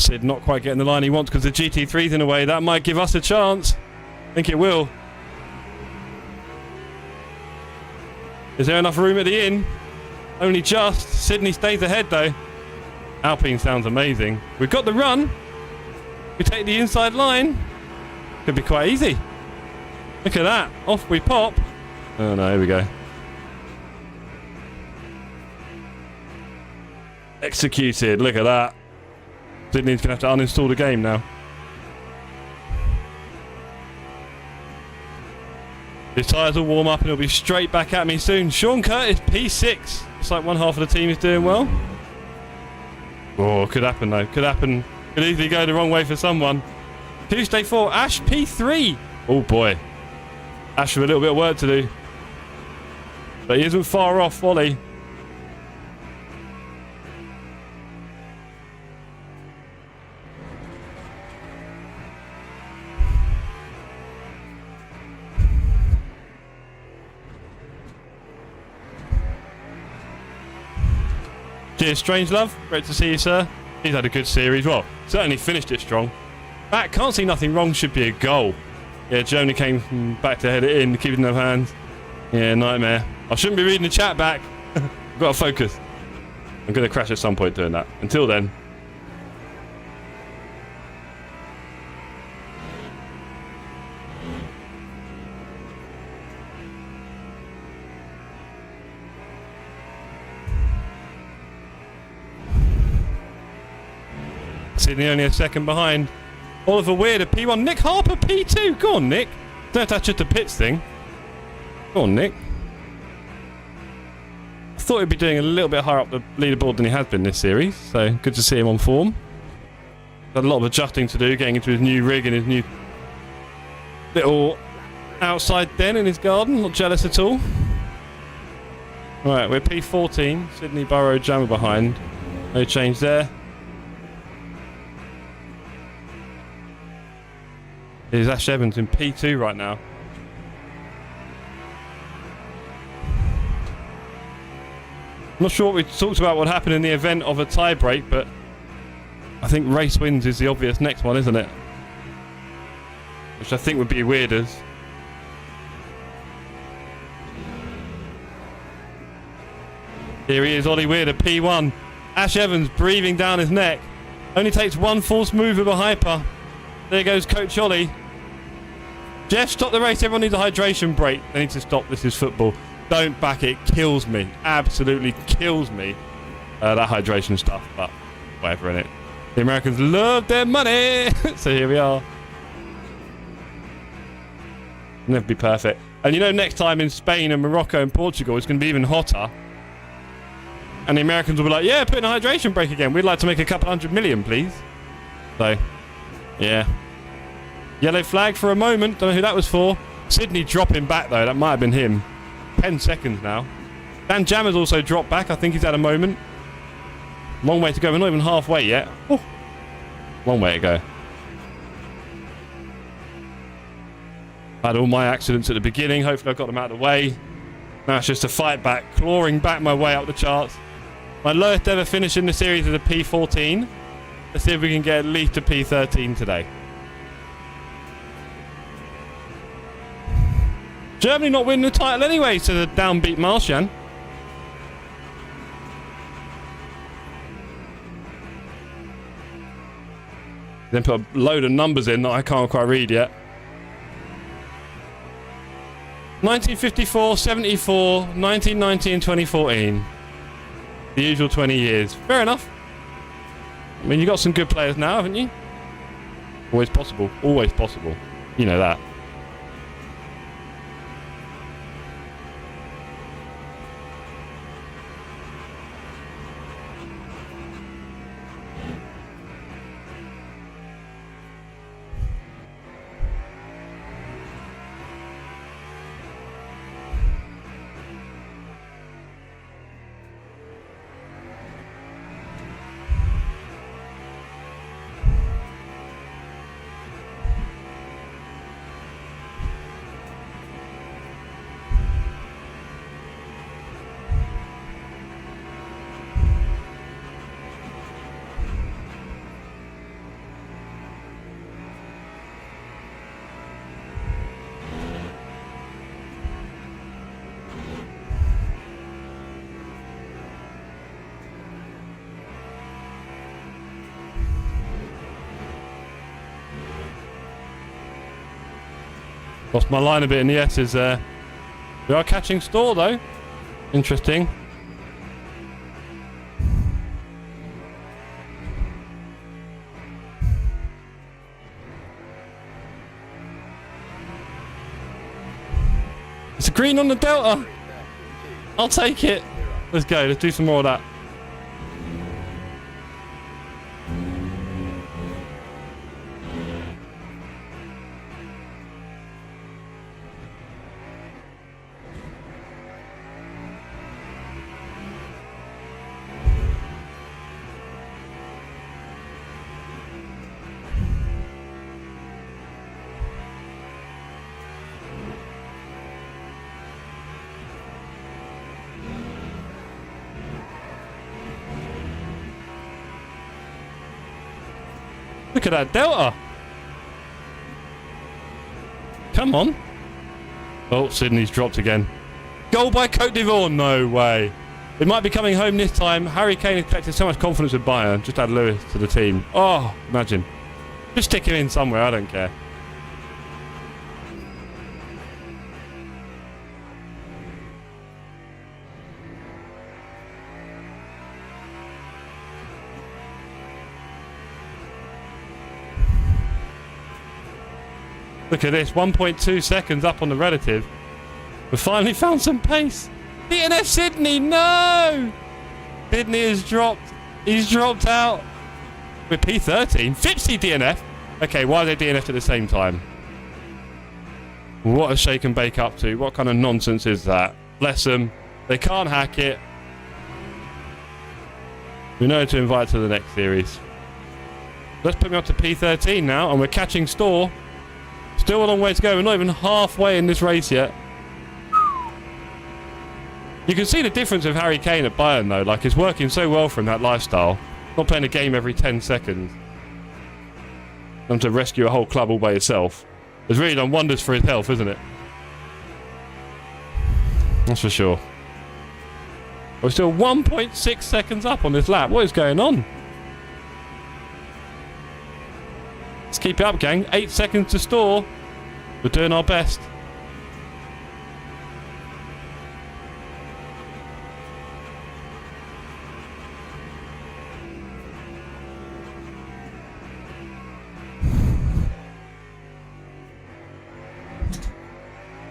Sid not quite getting the line he wants because the GT3's in the way. That might give us a chance. I think it will. Is there enough room at the inn? Only just. Sydney stays ahead though. Alpine sounds amazing. We've got the run. We take the inside line. Could be quite easy. Look at that. Off we pop. Oh no, here we go. Executed. Look at that. Sydney's going to have to uninstall the game now. His tyres will warm up and he'll be straight back at me soon. Sean Curtis, P6. It's like one half of the team is doing well. Oh, could happen though. Could happen. Could easily go the wrong way for someone. Tuesday 4, Ash P3. Oh boy. Ash with a little bit of work to do. But he isn't far off, Wally. Cheers, Strangelove. Great to see you, sir. He's had a good series. Well, certainly finished it strong. Back, can't see nothing wrong. Should be a goal. Yeah, Joni came from back to head it in, keep it in her hands. Yeah, nightmare. I shouldn't be reading the chat back. I've got to focus. I'm going to crash at some point doing that. Until then. Sydney only a second behind. Oliver Weird at P1. Nick Harper P2. Go on, Nick. Don't touch it to pits thing. Go on, Nick. I thought he'd be doing a little bit higher up the leaderboard than he has been this series. So good to see him on form. Got a lot of adjusting to do, getting into his new rig and his new little outside den in his garden. Not jealous at all. Right, we're P14. Sydney Burrow Jammer behind. No change there. Here's Ash Evans in P2 right now. I'm not sure what we talked about what happened in the event of a tie break, but I think race wins is the obvious next one, isn't it? Which I think would be weirdest. Here he is, Ollie Weird at P1. Ash Evans breathing down his neck. Only takes one false move of a hyper. There goes Coach Ollie. Jeff, stop the race. Everyone needs a hydration break. They need to stop. This is football. Don't back it. Kills me. Absolutely kills me. That hydration stuff. But whatever, innit. The Americans love their money. So here we are. Never be perfect. And you know, next time in Spain and Morocco and Portugal, it's going to be even hotter. And the Americans will be like, yeah, put in a hydration break again. We'd like to make a couple 100 million, please. So, yeah. Yellow flag for a moment. Don't know who that was for. Sydney dropping back, though. That might have been him. 10 seconds now. Dan Jammer's also dropped back. I think he's had a moment. Long way to go. We're not even halfway yet. Oh. Long way to go. I had all my accidents at the beginning. Hopefully I got them out of the way. Now it's just a fight back. Clawing back my way up the charts. My lowest ever finish in the series is a P14. Let's see if we can get at least a P13 today. Germany not winning the title anyway, so the downbeat Martian. Then put a load of numbers in that I can't quite read yet. 1954, 74, 1990 and 2014. The usual 20 years. Fair enough. I mean, you got some good players now, haven't you? Always possible. Always possible. You know that. Lost my line a bit in the S's there. We are catching store though. Interesting. It's a green on the Delta. I'll take it. Let's go. Let's do some more of that. Look at that Delta. Come on. Oh, Sydney's dropped again. Goal by Cote d'Ivoire. No way. It might be coming home this time. Harry Kane has collected so much confidence with Bayern. Just add Lewis to the team. Oh, imagine. Just stick him in somewhere. I don't care. Look at this, 1.2 seconds up on the relative. We finally found some pace. DNF Sydney, no! Sydney has dropped. He's dropped out. With P13, Fipsy DNF. Okay, why are they DNF'd at the same time? What a shake and bake up to. What kind of nonsense is that? Bless them. They can't hack it. We know to invite to the next series. Let's put me up to P13 now, and we're catching store. Still a long way to go. We're not even halfway in this race yet. You can see the difference of Harry Kane at Bayern, though. Like, it's working so well for him, that lifestyle. Not playing a game every 10 seconds. And to rescue a whole club all by yourself. It's really done wonders for his health, isn't it? That's for sure. We're still 1.6 seconds up on this lap. What is going on? Let's keep it up, gang. 8 seconds to store. We're doing our best.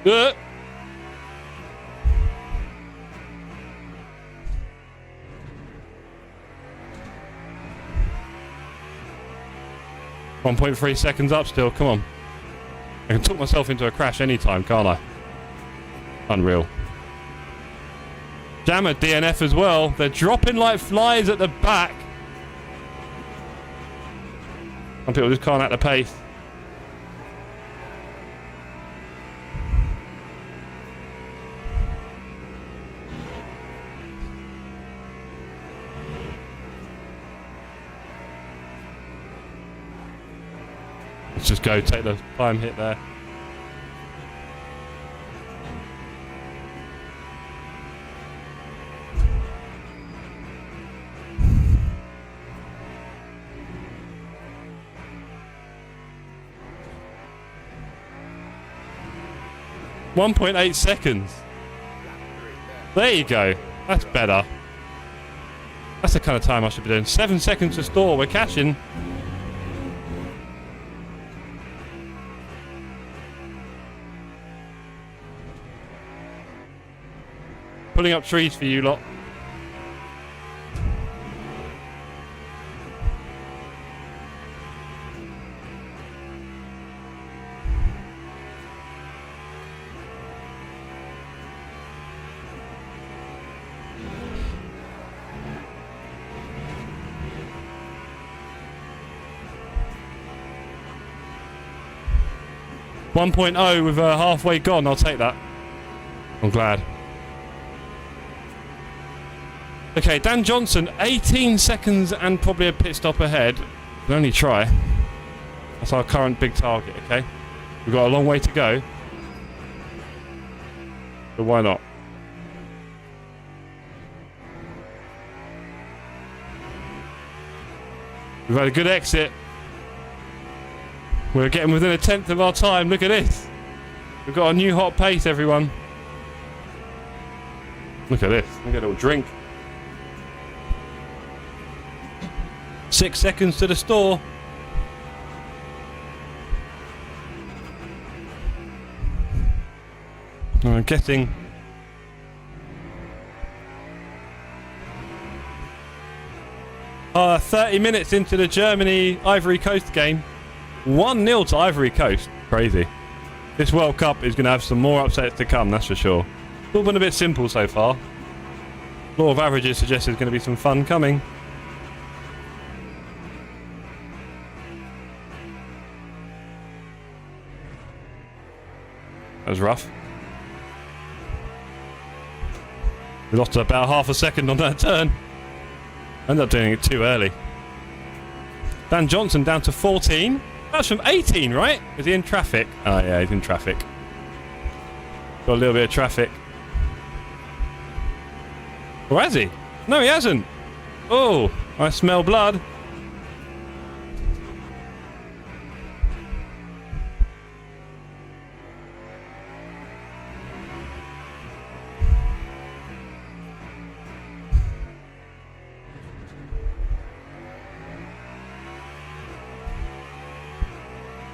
Uh. 1.3 seconds up still, come on. I can talk myself into a crash anytime, can't I? Unreal. Jammer DNF as well. They're dropping like flies at the back. Some people just can't act the pace. Let's just go take the time hit there. .8 seconds. There you go. That's better. That's the kind of time I should be doing. 7 seconds to store. We're cashing. Pulling up trees for you lot. .0 with halfway gone. I'll take that. I'm glad. Okay, Dan Johnson, 18 seconds and probably a pit stop ahead. Can only try. That's our current big target, okay? We've got a long way to go. But why not? We've had a good exit. We're getting within a tenth of our time. Look at this. We've got a new hot pace, everyone. Look at this. Let me get a little drink. 6 seconds to the store. I'm getting 30 minutes into the Germany Ivory Coast game. 1-0 to Ivory Coast. Crazy. This World Cup is going to have some more upsets to come, that's for sure. It's all been a bit simple so far. Law of averages suggests there's going to be some fun coming. That was rough. We lost about half a second on that turn. Ended up doing it too early. Dan Johnson down to 14. That's from 18, right? Is he in traffic? Oh yeah, he's in traffic. Got a little bit of traffic. Or has he? No, he hasn't. Oh, I smell blood.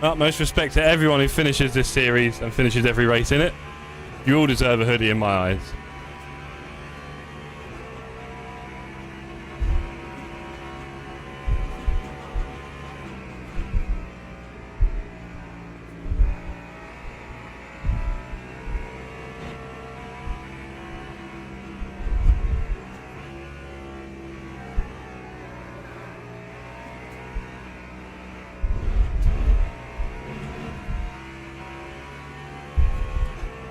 Utmost respect to everyone who finishes this series and finishes every race in it. You all deserve a hoodie in my eyes.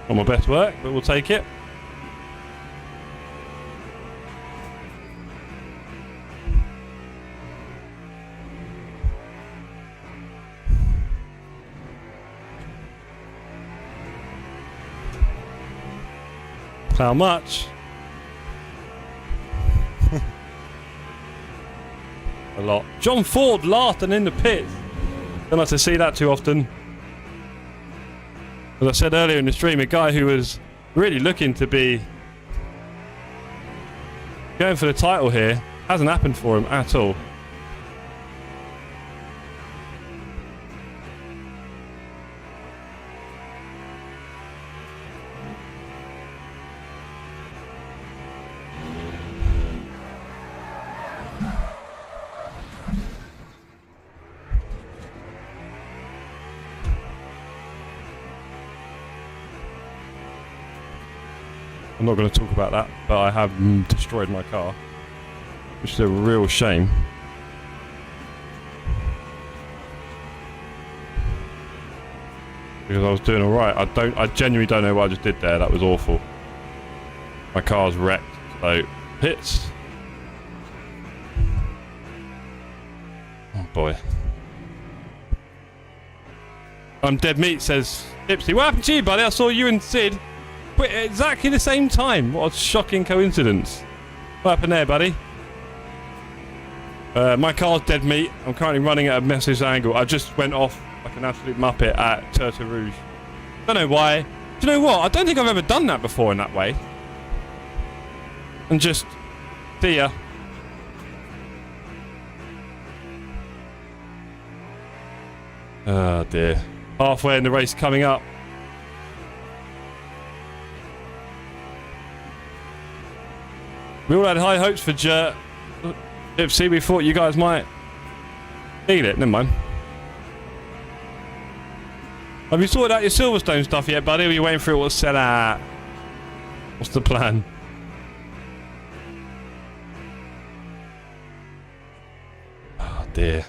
Not my best work, but we'll take it. How much? A lot. John Ford last and in the pits. Don't like to see that too often. As I said earlier in the stream, a guy who was really looking to be going for the title here hasn't happened for him at all. I'm not going to talk about that, but I have destroyed my car, which is a real shame. Because I was doing alright. I genuinely don't know what I just did there. That was awful. My car's wrecked, so pits. Oh boy. Dead Meat says, Ipsy, what happened to you, buddy? I saw you and Sid quit at exactly the same time. What a shocking coincidence. What happened there, buddy? My car's dead meat. I'm currently running at a massive angle. I just went off like an absolute muppet at Turtle Rouge. Don't know why. Do you know what? I don't think I've ever done that before in that way. And just... see ya. Oh dear. Halfway in the race coming up. We all had high hopes for Ipsy. We thought you guys might feel it. Never mind. Have you sorted out your Silverstone stuff yet, buddy? Or are you waiting for it to sell out? What's the plan? Oh dear.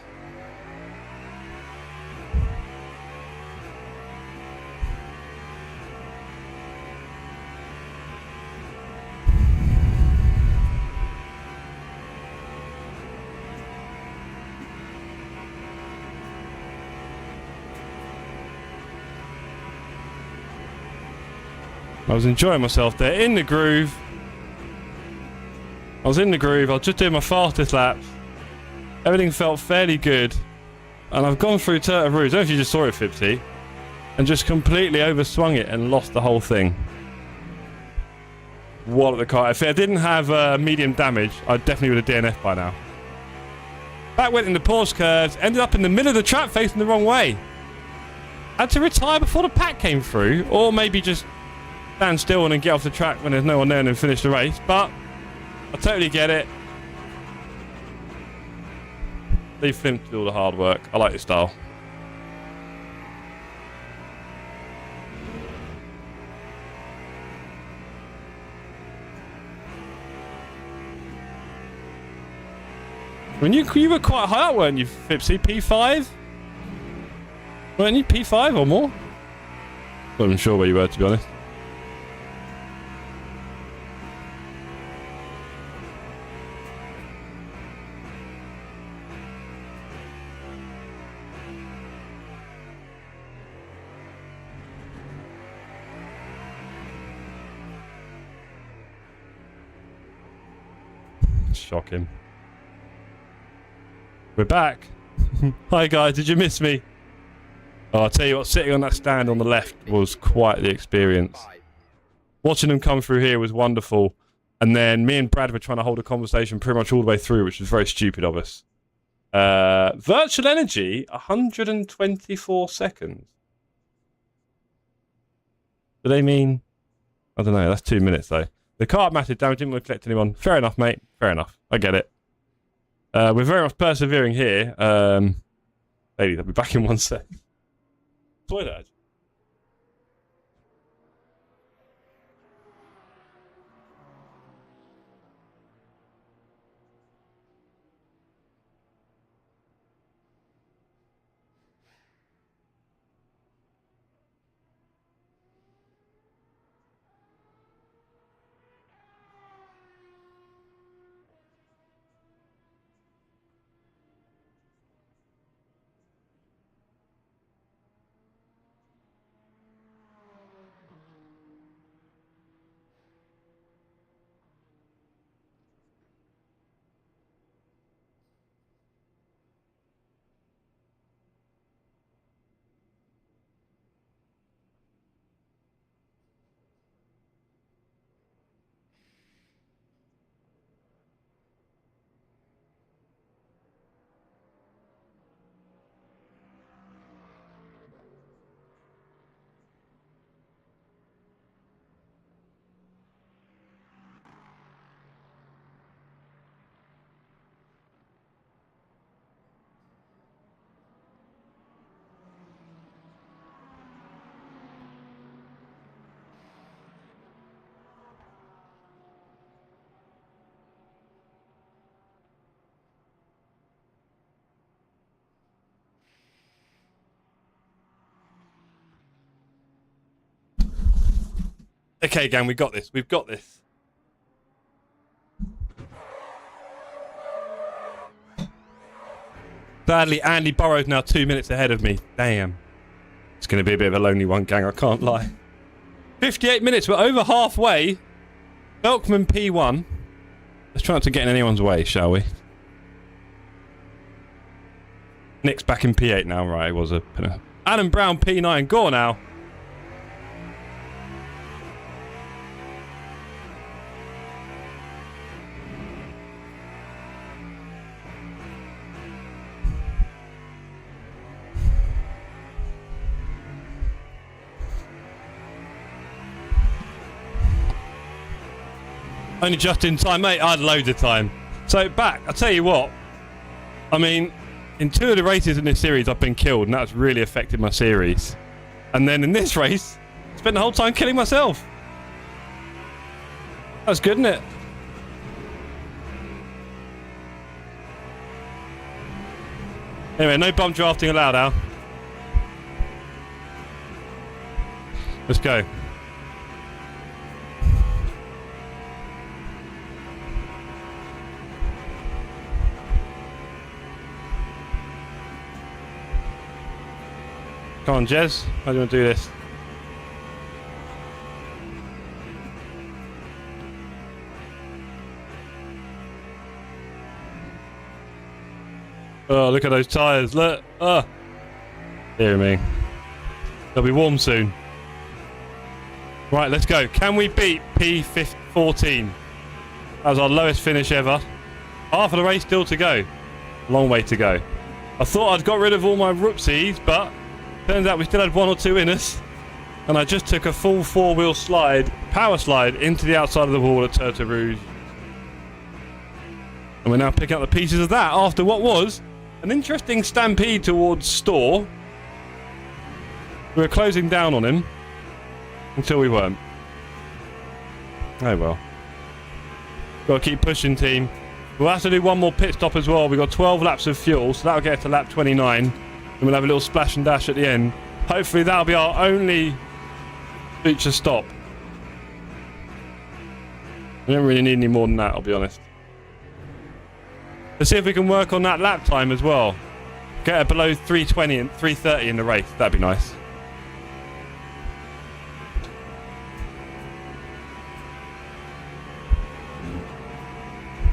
I was enjoying myself there, in the groove. I was in the groove, I was just doing my fastest laps. Everything felt fairly good. And I've gone through Turtle Rouge. I don't know if you just saw it, Fipsy. and just completely overswung it and lost the whole thing. What the car. If it didn't have medium damage, I definitely would have DNF'd by now. That went in the pause curves, ended up in the middle of the track facing the wrong way. Had to retire before the pack came through, or maybe just stand still and then get off the track when there's no one there and then finish the race. But I totally get it. Leave Flim to do all the hard work. I like this style. When you were quite high up, weren't you, Fipsy? P5? Weren't you P5 or more? Not even sure where you were, to be honest. Shocking. We're back. Hi guys, did you miss me? Oh, I'll tell you what, sitting on that stand on the left was quite the experience. Watching them come through here was wonderful. And then me and Brad were trying to hold a conversation pretty much all the way through, which was very stupid of us. Virtual energy, 124 seconds. Do they mean... I don't know, that's 2 minutes though. The car massive damage, didn't want to collect anyone. Fair enough, mate. Fair enough. I get it. We're very much persevering here. Ladies, I'll be back in 1 sec. Toilet. Okay, gang, we got this. We've got this. Sadly, Andy Burrow's now 2 minutes ahead of me. Damn. It's going to be a bit of a lonely one, gang, I can't lie. 58 minutes, we're over halfway. Belkman P1. Let's try not to get in anyone's way, shall we? Nick's back in P8 now, right? It was a... Adam Brown P9, go on now. Only just in time, mate. I had loads of time. So, back. I'll tell you what. I mean, in 2 of the races in this series, I've been killed, and that's really affected my series. And then in this race, I spent the whole time killing myself. That's good, isn't it? Anyway, no bump drafting allowed, Al. Let's go. Come on, Jez. How do you want to do this? Oh, look at those tyres. Look. Oh. Dear me. They'll be warm soon. Right, let's go. Can we beat P14? That was our lowest finish ever. Half of the race still to go. Long way to go. I thought I'd got rid of all my whoopsies, but turns out we still had 1 or 2 in us. And I just took a full 4-wheel slide, power slide, into the outside of the wall at Turtle Rouge. And we're now picking up the pieces of that after what was an interesting stampede towards Store. We were closing down on him until we weren't. Oh well. Got to keep pushing, team. We'll have to do 1 more pit stop as well. We've got 12 laps of fuel, so that'll get us to lap 29. And we'll have a little splash and dash at the end. Hopefully that'll be our only future stop. We don't really need any more than that, I'll be honest. Let's see if we can work on that lap time as well. Get it below 3:20 and 3:30 in the race. That'd be nice.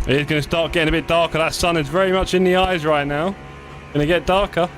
It is going to start getting a bit darker. That sun is very much in the eyes right now. Going to get darker.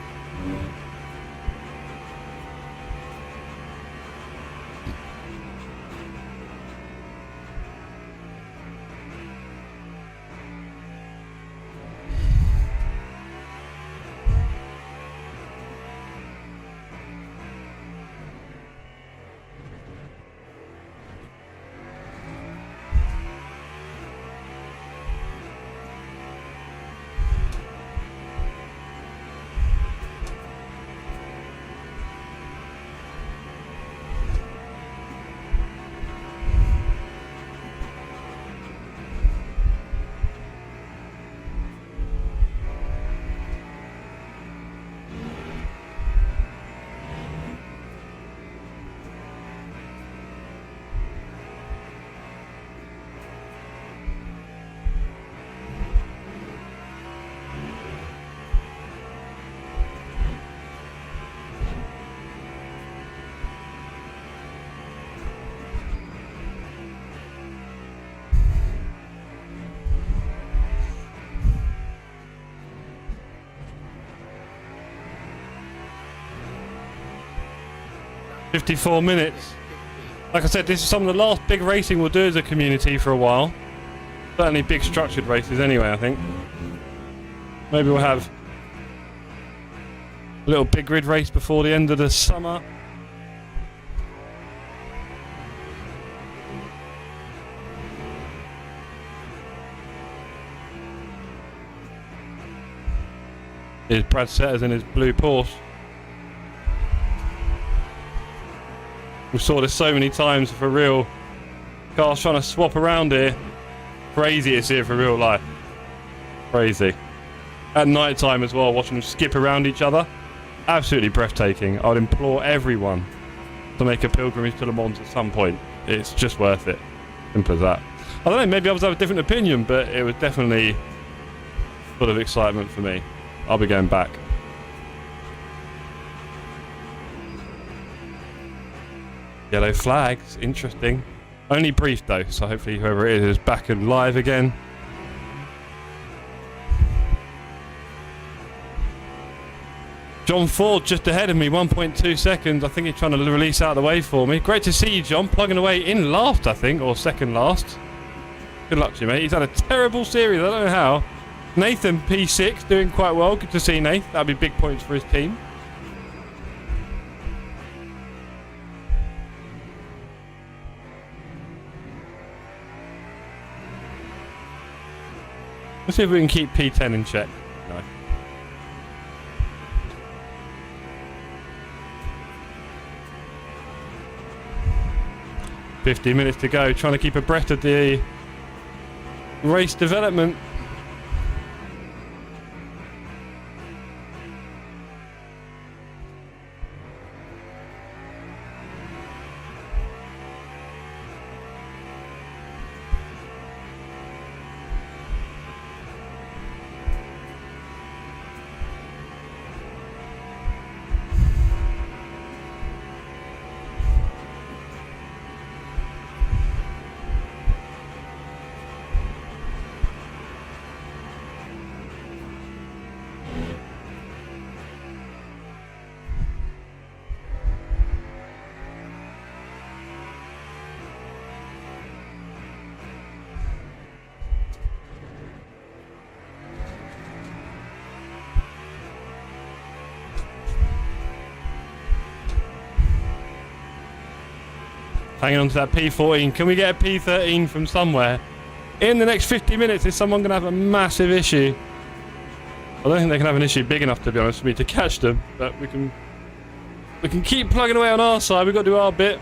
$54 minutes. Like I said, this is some of the last big racing we'll do as a community for a while. Certainly big structured races anyway, I think. Maybe we'll have a little big grid race before the end of the summer. Here's Brad Setters in his blue Porsche. We saw this so many times for real. Cars trying to swap around here. Crazy to see it for real life. Crazy. At night time as well, watching them skip around each other. Absolutely breathtaking. I would implore everyone to make a pilgrimage to Le Mans at some point. It's just worth it. Simple as that. I don't know, maybe others have a different opinion, but it was definitely full of excitement for me. I'll be going back. Yellow flags, interesting. Only brief though, so hopefully whoever it is back and live again. John Ford just ahead of me, 1.2 seconds. I think he's trying to release out of the way for me. Great to see you, John, plugging away in last, I think, or second last. Good luck to you, mate. He's had a terrible series, I don't know how. Nathan, P6, doing quite well. Good to see Nathan. That'd be big points for his team. Let's see if we can keep P10 in check. No. $50 minutes to go, trying to keep abreast of the race development. Hanging on to that P14. Can we get a P13 from somewhere? In the next 50 minutes, is someone going to have a massive issue? I don't think they can have an issue big enough, to be honest, for me to catch them. But we can keep plugging away on our side. We've got to do our bit.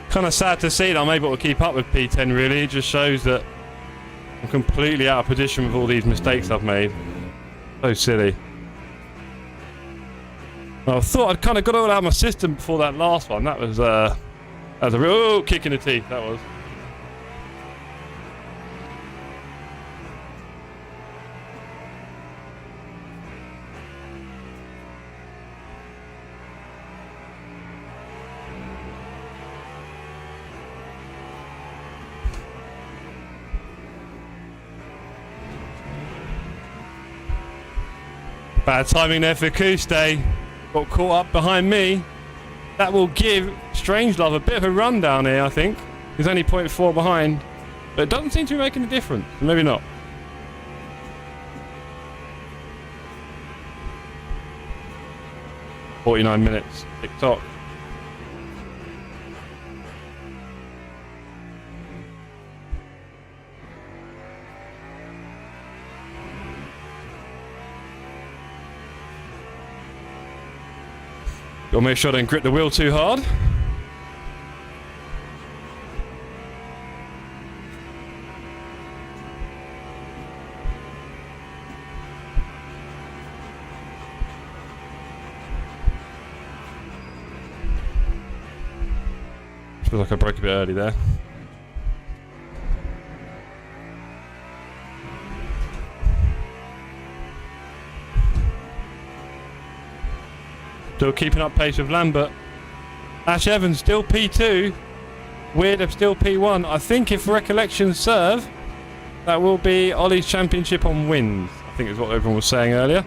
Kind of sad to see that I'm able to keep up with P10, really. It just shows that I'm completely out of position with all these mistakes I've made. So silly. Well, I thought I'd kind of got it all out of my system before that last one. That was a real kick in the teeth, that was. Bad timing there for Kuste. Got caught up behind me. That will give Strangelove a bit of a run down here, I think. He's only 0.4 behind. But it doesn't seem to be making a difference. Maybe not. "49 minutes. TikTok. Gotta make sure I don't grip the wheel too hard. Feels like I broke a bit early there. Still keeping up pace with Lambert. Ash Evans still P2. Weird still P1. I think if recollections serve, that will be Ollie's championship on wins. I think is what everyone was saying earlier.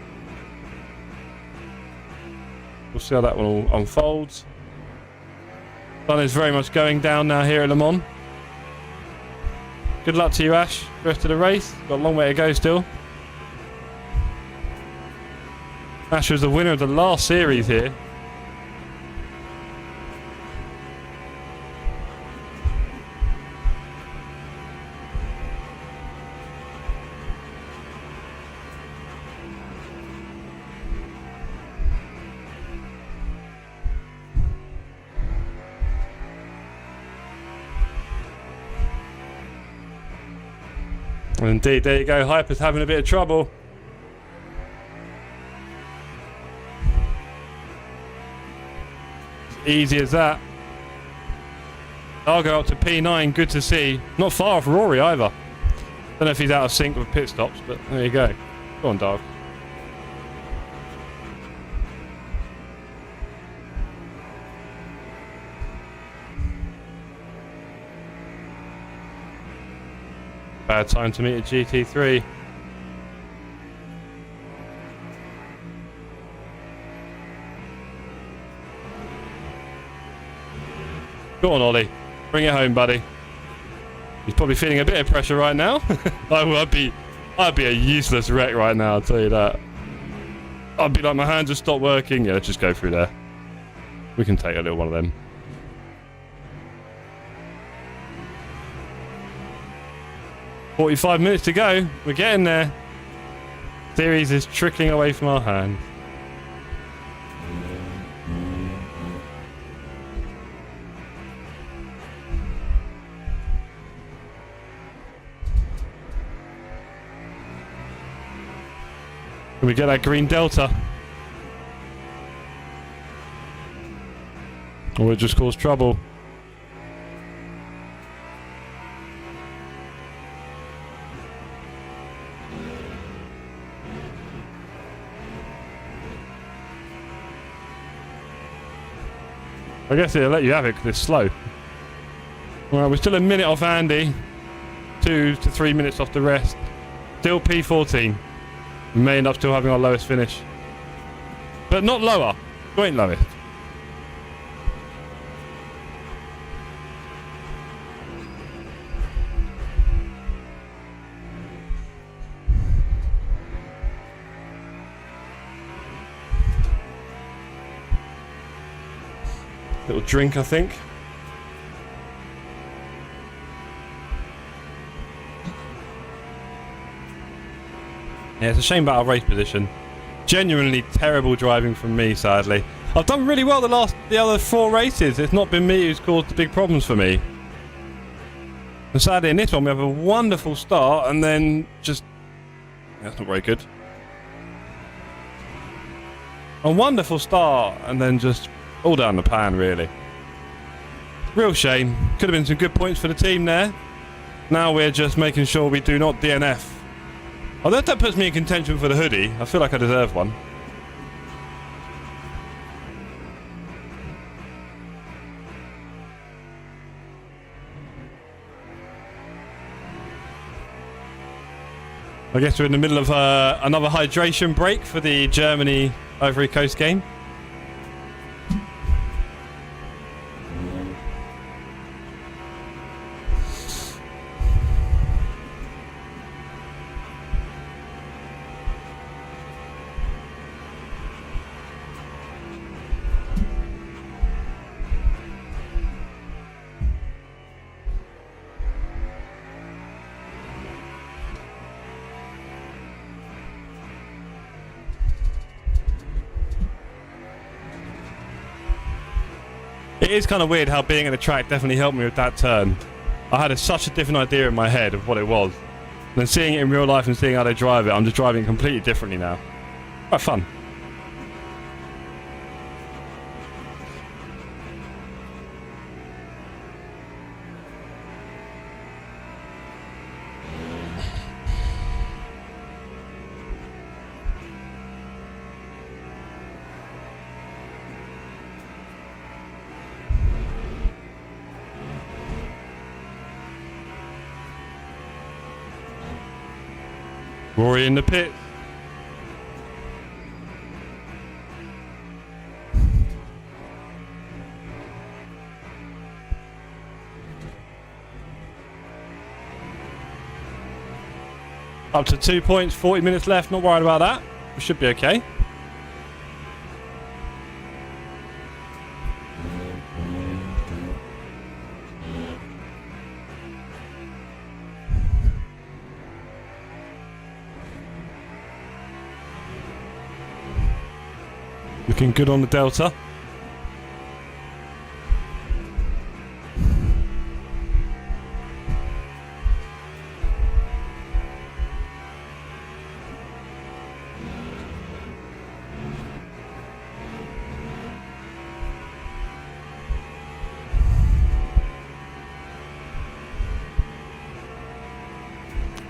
We'll see how that one all unfolds. Sun is very much going down now here at Le Mans. Good luck to you, Ash. The rest of the race. Got a long way to go still. Ash was the winner of the last series here. Indeed, there you go. Hyper's having a bit of trouble. Easy as that. I'll go up to P9, good to see. Not far off Rory either. Don't know if he's out of sync with pit stops, but there you go. Go on, dog. Bad time to meet a GT3. Go on, Ollie. Bring it home, buddy. He's probably feeling a bit of pressure right now. I'd be a useless wreck right now, I'll tell you that. I'd be like, my hands just stopped working. Yeah, let's just go through there. We can take a little one of them. "45 minutes to go. We're getting there. Series is trickling away from our hands. Can we get that green delta? Or it just cause trouble? I guess it'll let you have it because it's slow. Well, we're still a minute off Andy. 2 to 3 minutes off the rest. Still P14. We may end up still having our lowest finish. But not lower. Joint lowest. Little drink, I think. Yeah, it's a shame about our race position. Genuinely terrible driving from me, sadly. I've done really well the other 4 races. It's not been me who's caused the big problems for me. And sadly in this one we have a wonderful start and then just... That's not very good. A wonderful start and then just all down the pan, really. Real shame. Could have been some good points for the team there. Now we're just making sure we do not DNF. Although that puts me in contention for the hoodie. I feel like I deserve one. I guess we're in the middle of another hydration break for the Germany Ivory Coast game. It is kind of weird how being at the track definitely helped me with that turn. I had such a different idea in my head of what it was. And then seeing it in real life and seeing how they drive it, I'm just driving completely differently now. Quite fun. Rory in the pit. Up to 2 points, 40 minutes left. Not worried about that. We should be okay. Looking good on the Delta.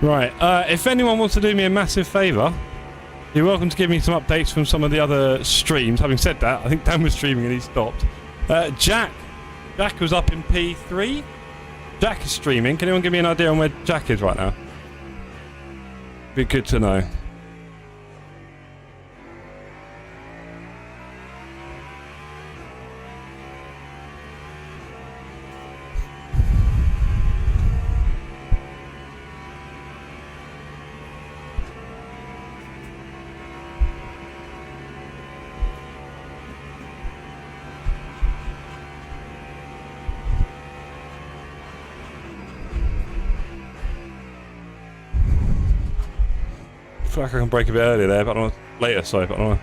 Right, if anyone wants to do me a massive favour, you're welcome to give me some updates from some of the other streams. Having said that, I think Dan was streaming and he stopped. Jack was up in P3. Jack is streaming. Can anyone give me an idea on where Jack is right now? Be good to know. I feel like I can break a bit earlier there, but I don't want later, sorry, but I don't want.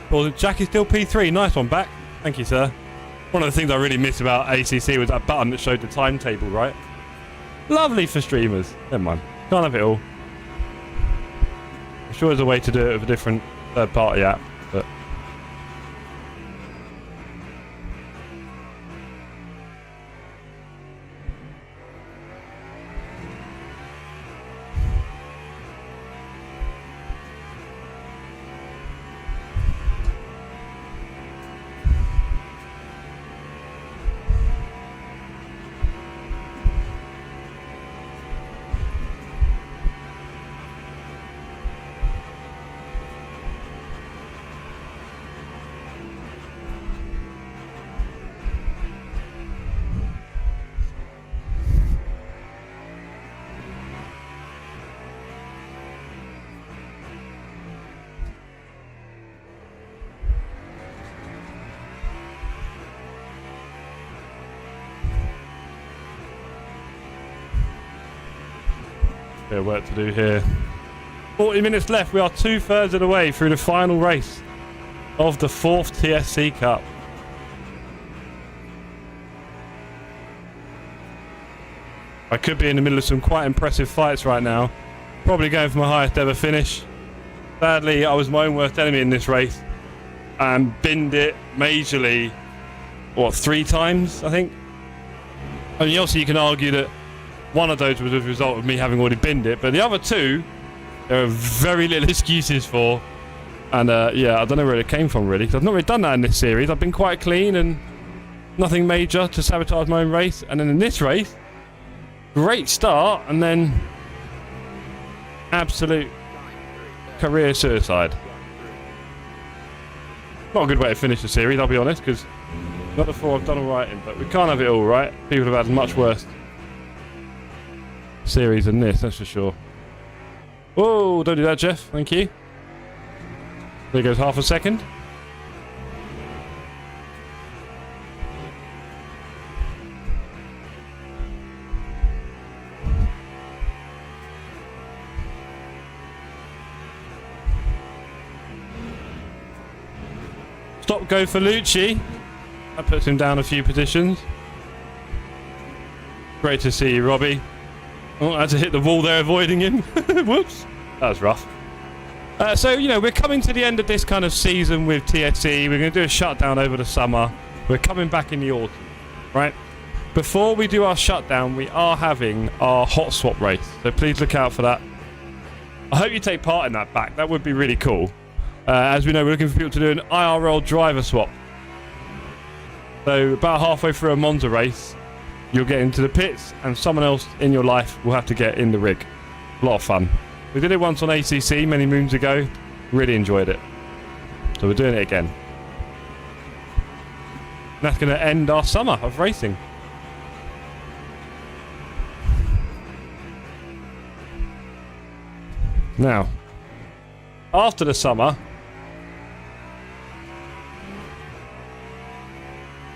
Well, Jack is still P3. Nice one back. Thank you, sir. One of the things I really miss about ACC was that button that showed the timetable, right? Lovely for streamers. Never mind. Can't have it all. I'm sure there's a way to do it with a different third-party app, but... Bit of work to do here. 40 minutes left. We are 2/3 of the way through the final race of the 4th TSC Cup. I could be in the middle of some quite impressive fights right now. Probably going for my highest ever finish. Sadly, I was my own worst enemy in this race and binned it majorly, what, 3 times, I think? I mean, obviously you can argue that one of those was a result of me having already binned it, but the other 2, there are very little excuses for. And yeah, I don't know where it came from really, because I've not really done that in this series. I've been quite clean and nothing major to sabotage my own race. And then in this race, great start, and then absolute career suicide. Not a good way to finish the series, I'll be honest, because not the 4 I've done alright in, but we can't have it all, right? People have had much worse series than this, that's for sure. Whoa, don't do that, Jeff. Thank you. There goes half a second. Stop go for Lucci. That puts him down a few positions. Great to see you, Robbie. Oh, I had to hit the wall there avoiding him. Whoops. That was rough. So, you know, we're coming to the end of this kind of season with TSC. We're going to do a shutdown over the summer. We're coming back in the autumn, right? Before we do our shutdown, we are having our hot swap race. So please look out for that. I hope you take part in that back. That would be really cool. As we know, we're looking for people to do an IRL driver swap. So about halfway through a Monza race, you'll get into the pits and someone else in your life will have to get in the rig. A lot of fun. We did it once on ACC many moons ago. Really enjoyed it. So we're doing it again. And that's going to end our summer of racing. Now, after the summer,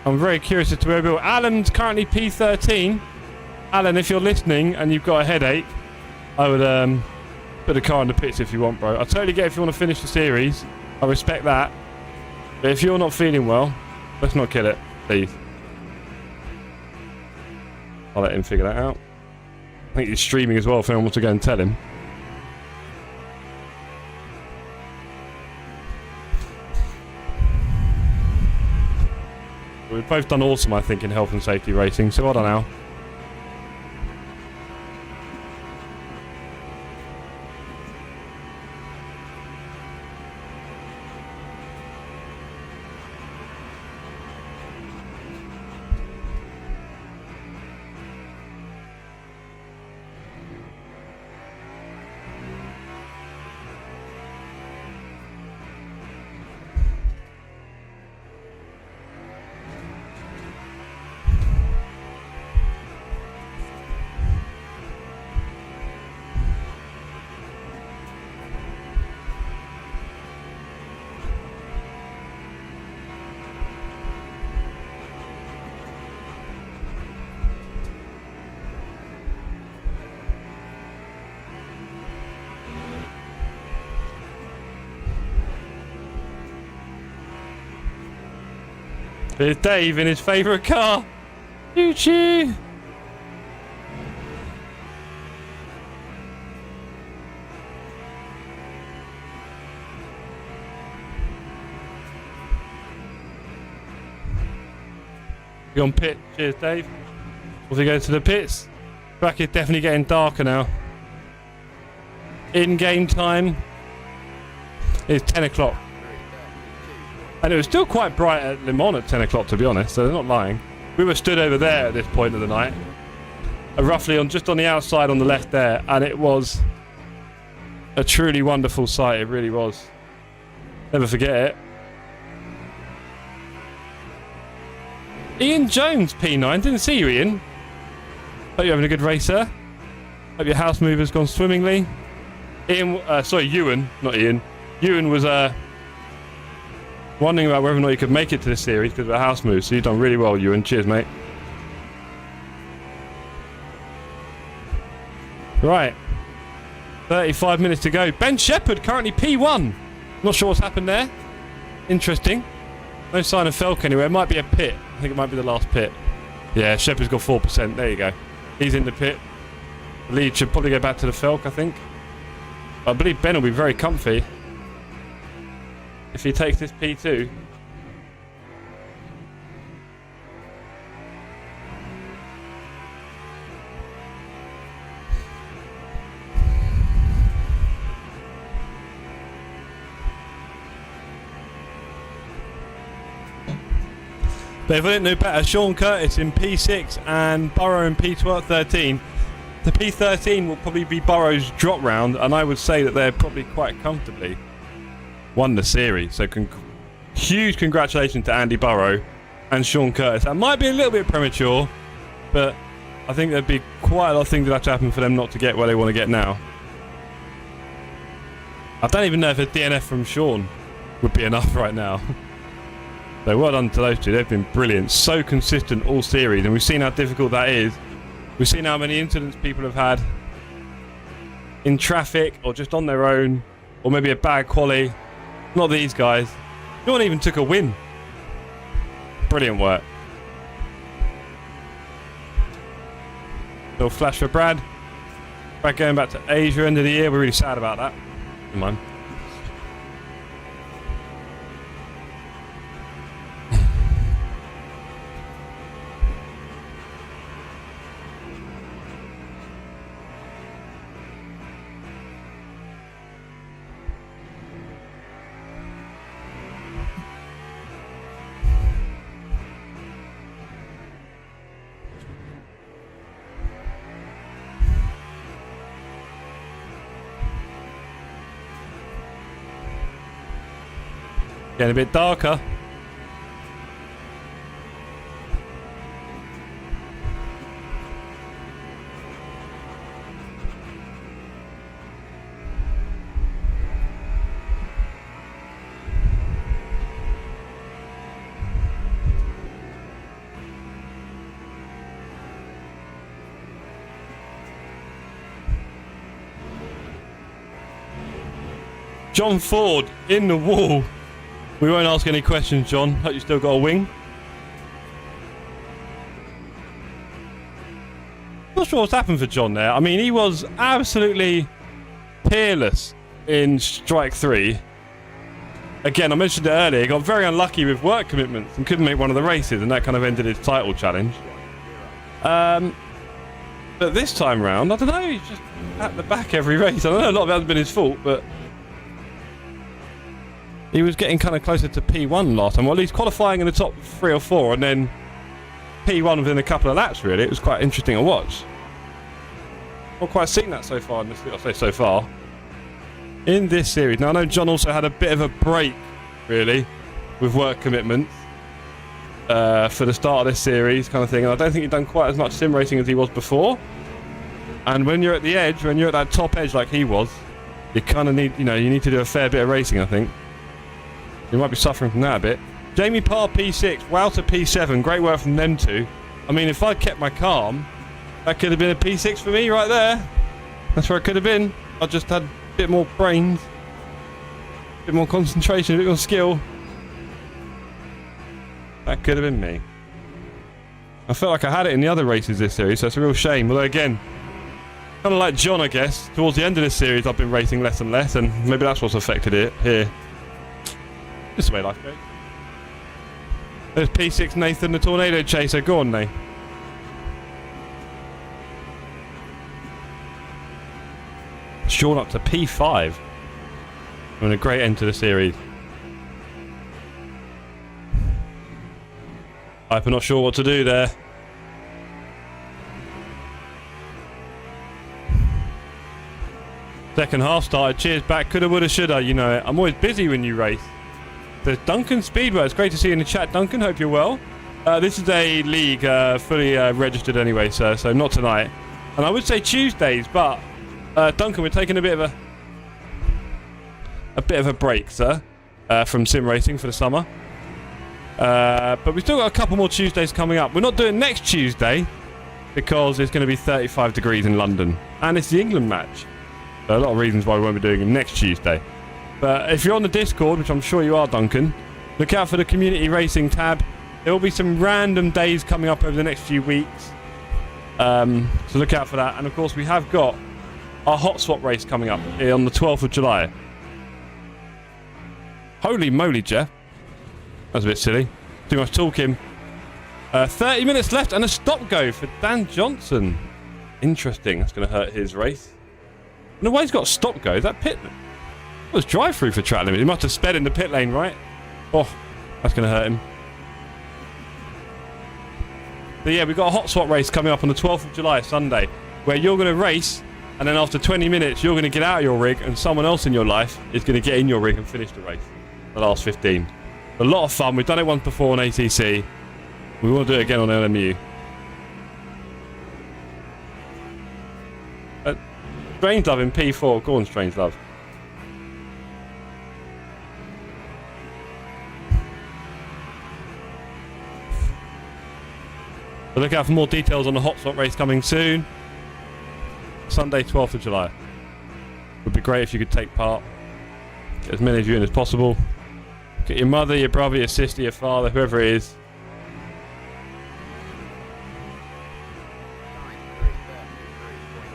I'm very curious as to where we'll. Alan's currently P13. Alan, if you're listening and you've got a headache, I would put the car in the pits if you want, bro. I totally get if you want to finish the series. I respect that. But if you're not feeling well, let's not kill it, please. I'll let him figure that out. I think he's streaming as well if anyone wants to go and tell him. We've both done awesome, I think, in health and safety racing, so well done, Al. There's Dave in his favourite car. Choo-choo. You on pit? Cheers, Dave. Off he goes to the pits. Track is definitely getting darker now. In-game time is 10 o'clock. And it was still quite bright at Le Mans at 10 o'clock, to be honest, so they're not lying. We were stood over there at this point of the night. Roughly on just on the outside on the left there, and it was a truly wonderful sight, it really was. Never forget it. Ian Jones, P9. Didn't see you, Ian. Hope you're having a good race, sir. Hope your house move has gone swimmingly. Ian, sorry, Ewan, not Ian. Ewan was wondering about whether or not you could make it to this series because of a house move, so you've done really well, Ewan. Cheers, mate. Right. 35 minutes to go. Ben Shepherd currently P1. Not sure what's happened there. Interesting. No sign of Felk anywhere. It might be a pit. I think it might be the last pit. Yeah, Shepherd's got 4%. There you go. He's in the pit. The lead should probably go back to the Felk, I think. I believe Ben will be very comfy if he takes this P2. But if I didn't know better, Sean Curtis in P6 and Burrow in P13. The P13 will probably be Burrow's drop round, and I would say that they're probably quite comfortably won the series. So huge congratulations to Andy Burrow and Sean Curtis. That might be a little bit premature, but I think there'd be quite a lot of things that have to happen for them not to get where they want to get now. I don't even know if a DNF from Sean would be enough right now. So well done to those two. They've been brilliant. So consistent all series. And we've seen how difficult that is. We've seen how many incidents people have had in traffic or just on their own. Or maybe a bad quali. Not these guys. No one even took a win. Brilliant work. Little flash for Brad. Brad going back to Asia end of the year. We're really sad about that. Never mind. Getting a bit darker. John Ford in the wall. We won't ask any questions, John. Hope you still got a wing. Not sure what's happened for John there. I mean, he was absolutely peerless in Strike 3. Again, I mentioned it earlier. He got very unlucky with work commitments and couldn't make one of the races, and that kind of ended his title challenge. But this time round, I don't know, he's just at the back every race. I don't know, a lot of it hasn't been his fault, but he was getting kind of closer to P1 last time, or at least qualifying in the top 3 or 4, and then P1 within a couple of laps, really. It was quite interesting to watch. Not quite seen that so far in this, I'll say so far, in this series. Now, I know John also had a bit of a break, really, with work commitments for the start of this series, kind of thing, and I don't think he'd done quite as much sim racing as he was before. And when you're at the edge, when you're at that top edge like he was, you kind of need, you know, you need to do a fair bit of racing, I think. You might be suffering from that a bit. Jamie Parr P6, Wouter P7. Great work from them two. I mean, if I'd kept my calm, that could have been a P6 for me right there. That's where it could have been. I just had a bit more brains, a bit more concentration, a bit more skill. That could have been me. I felt like I had it in the other races this series, so it's a real shame. Although again, kind of like John, I guess, towards the end of this series I've been racing less and less, and maybe that's what's affected it here. This way life goes. There's P6 Nathan, the Tornado Chaser. Go on, Nate. Sean up to P5. And a great end to the series. I'm not sure what to do there. Second half started. Cheers back. Coulda, woulda, shoulda. You know it. I'm always busy when you race. There's Duncan Speedway. It's great to see you in the chat, Duncan. Hope you're well. This is a league fully registered anyway, sir, so not tonight. And I would say Tuesdays, but Duncan, we're taking a bit of a break, sir, from sim racing for the summer. But we've still got a couple more Tuesdays coming up. We're not doing next Tuesday because it's going to be 35 degrees in London, and it's the England match. There are a lot of reasons why we won't be doing them next Tuesday. But if you're on the Discord, which I'm sure you are, Duncan, look out for the community racing tab. There will be some random days coming up over the next few weeks. So look out for that. And of course, we have got our hot swap race coming up on the 12th of July. Holy moly, Jeff. That's a bit silly. Too much talking. 30 minutes left and a stop-go for Dan Johnson. Interesting. That's going to hurt his race. No way he's got a stop-go. Is that pit? It was drive-through for track limit. He must have sped in the pit lane, right? Oh, that's going to hurt him. But yeah, we've got a hot swap race coming up on the 12th of July, Sunday, where you're going to race, and then after 20 minutes, you're going to get out of your rig, and someone else in your life is going to get in your rig and finish the race. The last 15. A lot of fun. We've done it once before on ATC. We want to do it again on LMU. Strangelove in P4. Go on, Strangelove. So look out for more details on the hot swap race coming soon. Sunday, 12th of July. Would be great if you could take part. Get as many of you in as possible. Get your mother, your brother, your sister, your father, whoever it is.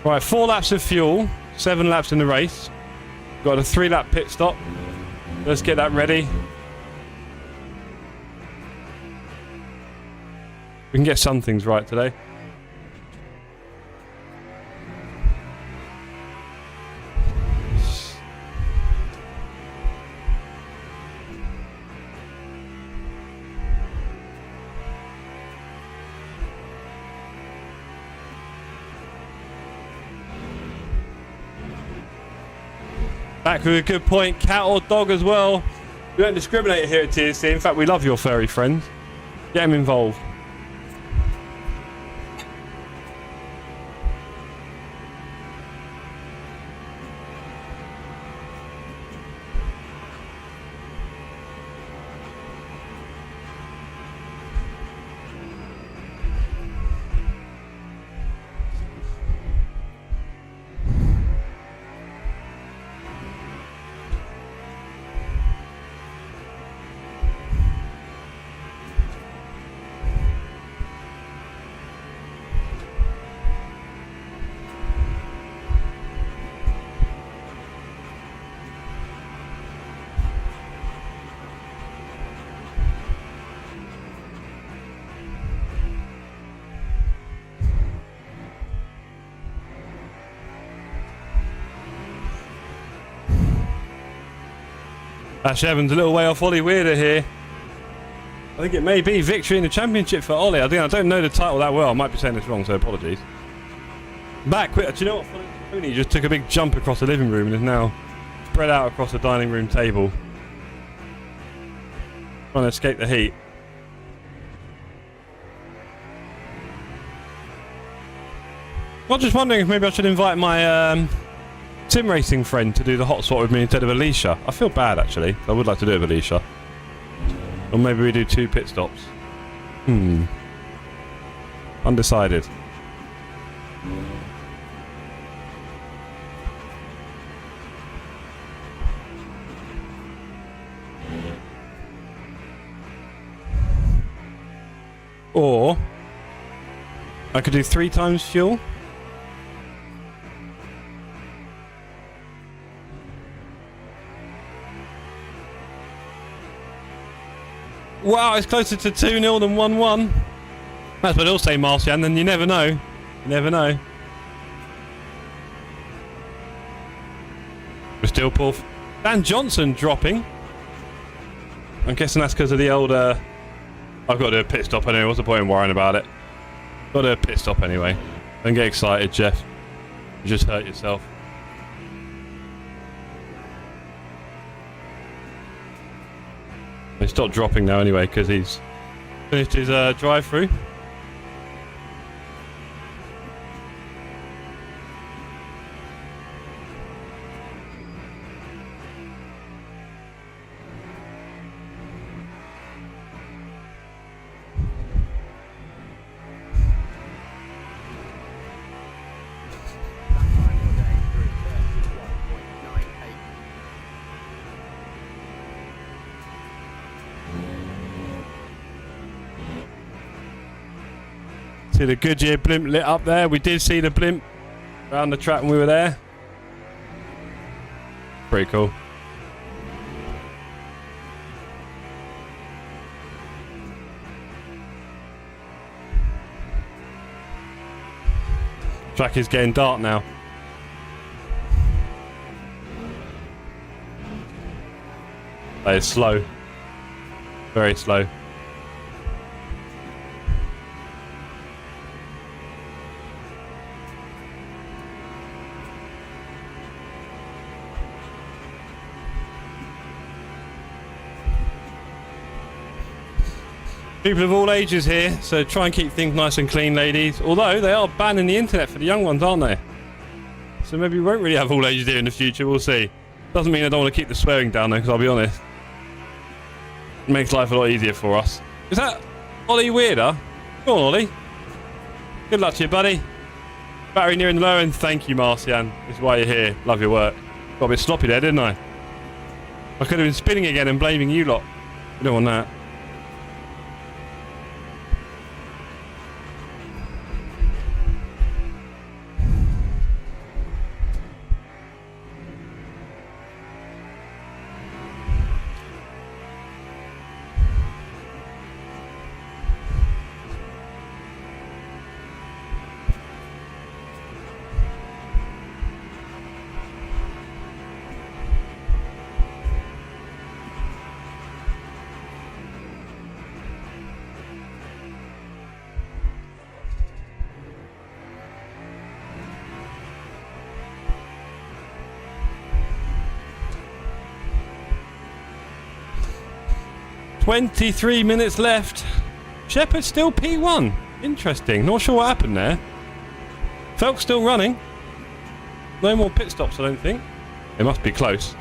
Right, 4 laps of fuel, 7 laps in the race. Got a 3-lap pit stop. Let's get that ready. We can get some things right today. Back with a good point, cat or dog as well. We don't discriminate here at TSC. In fact, we love your furry friends. Get them involved. Ash Evans a little way off Ollie Weirder here. I think it may be victory in the championship for Ollie. I don't know the title that well. I might be saying this wrong, so apologies. Back quick. Do you know what? Tony just took a big jump across the living room and is now spread out across the dining room table, trying to escape the heat. I'm just wondering if maybe I should invite my sim racing friend to do the hot swap with me instead of Alicia. I feel bad actually. I would like to do it with Alicia. Or maybe we do 2 pit stops. Undecided. Or I could do 3 times fuel. Wow, it's closer to 2-0 than 1-1. That's what he'll say, Marcian, then you never know. You never know. We're still poor. Dan Johnson dropping. I'm guessing that's because of the old... I've got to do a pit stop anyway. What's the point in worrying about it? Got to do a pit stop anyway. Don't get excited, Jeff. You just hurt yourself. He stopped dropping now anyway because he's finished his drive-through. See the Goodyear blimp lit up there. We did see the blimp around the track when we were there. Pretty cool. Track is getting dark now. That is slow. Very slow. People of all ages here, so try and keep things nice and clean, ladies. Although they are banning the internet for the young ones, aren't they? So maybe we won't really have all ages here in the future, we'll see. Doesn't mean I don't want to keep the swearing down though, because I'll be honest. It makes life a lot easier for us. Is that Ollie Weirder? Go on, Ollie. Good luck to you, buddy. Battery nearing the low end. Thank you, Marcian. This is why you're here. Love your work. Got a bit sloppy there, didn't I? I could have been spinning again and blaming you lot. We don't want that. "23 minutes left. Shepard still P1. Interesting. Not sure what happened there. Felk's still running. No more pit stops, I don't think. It must be close.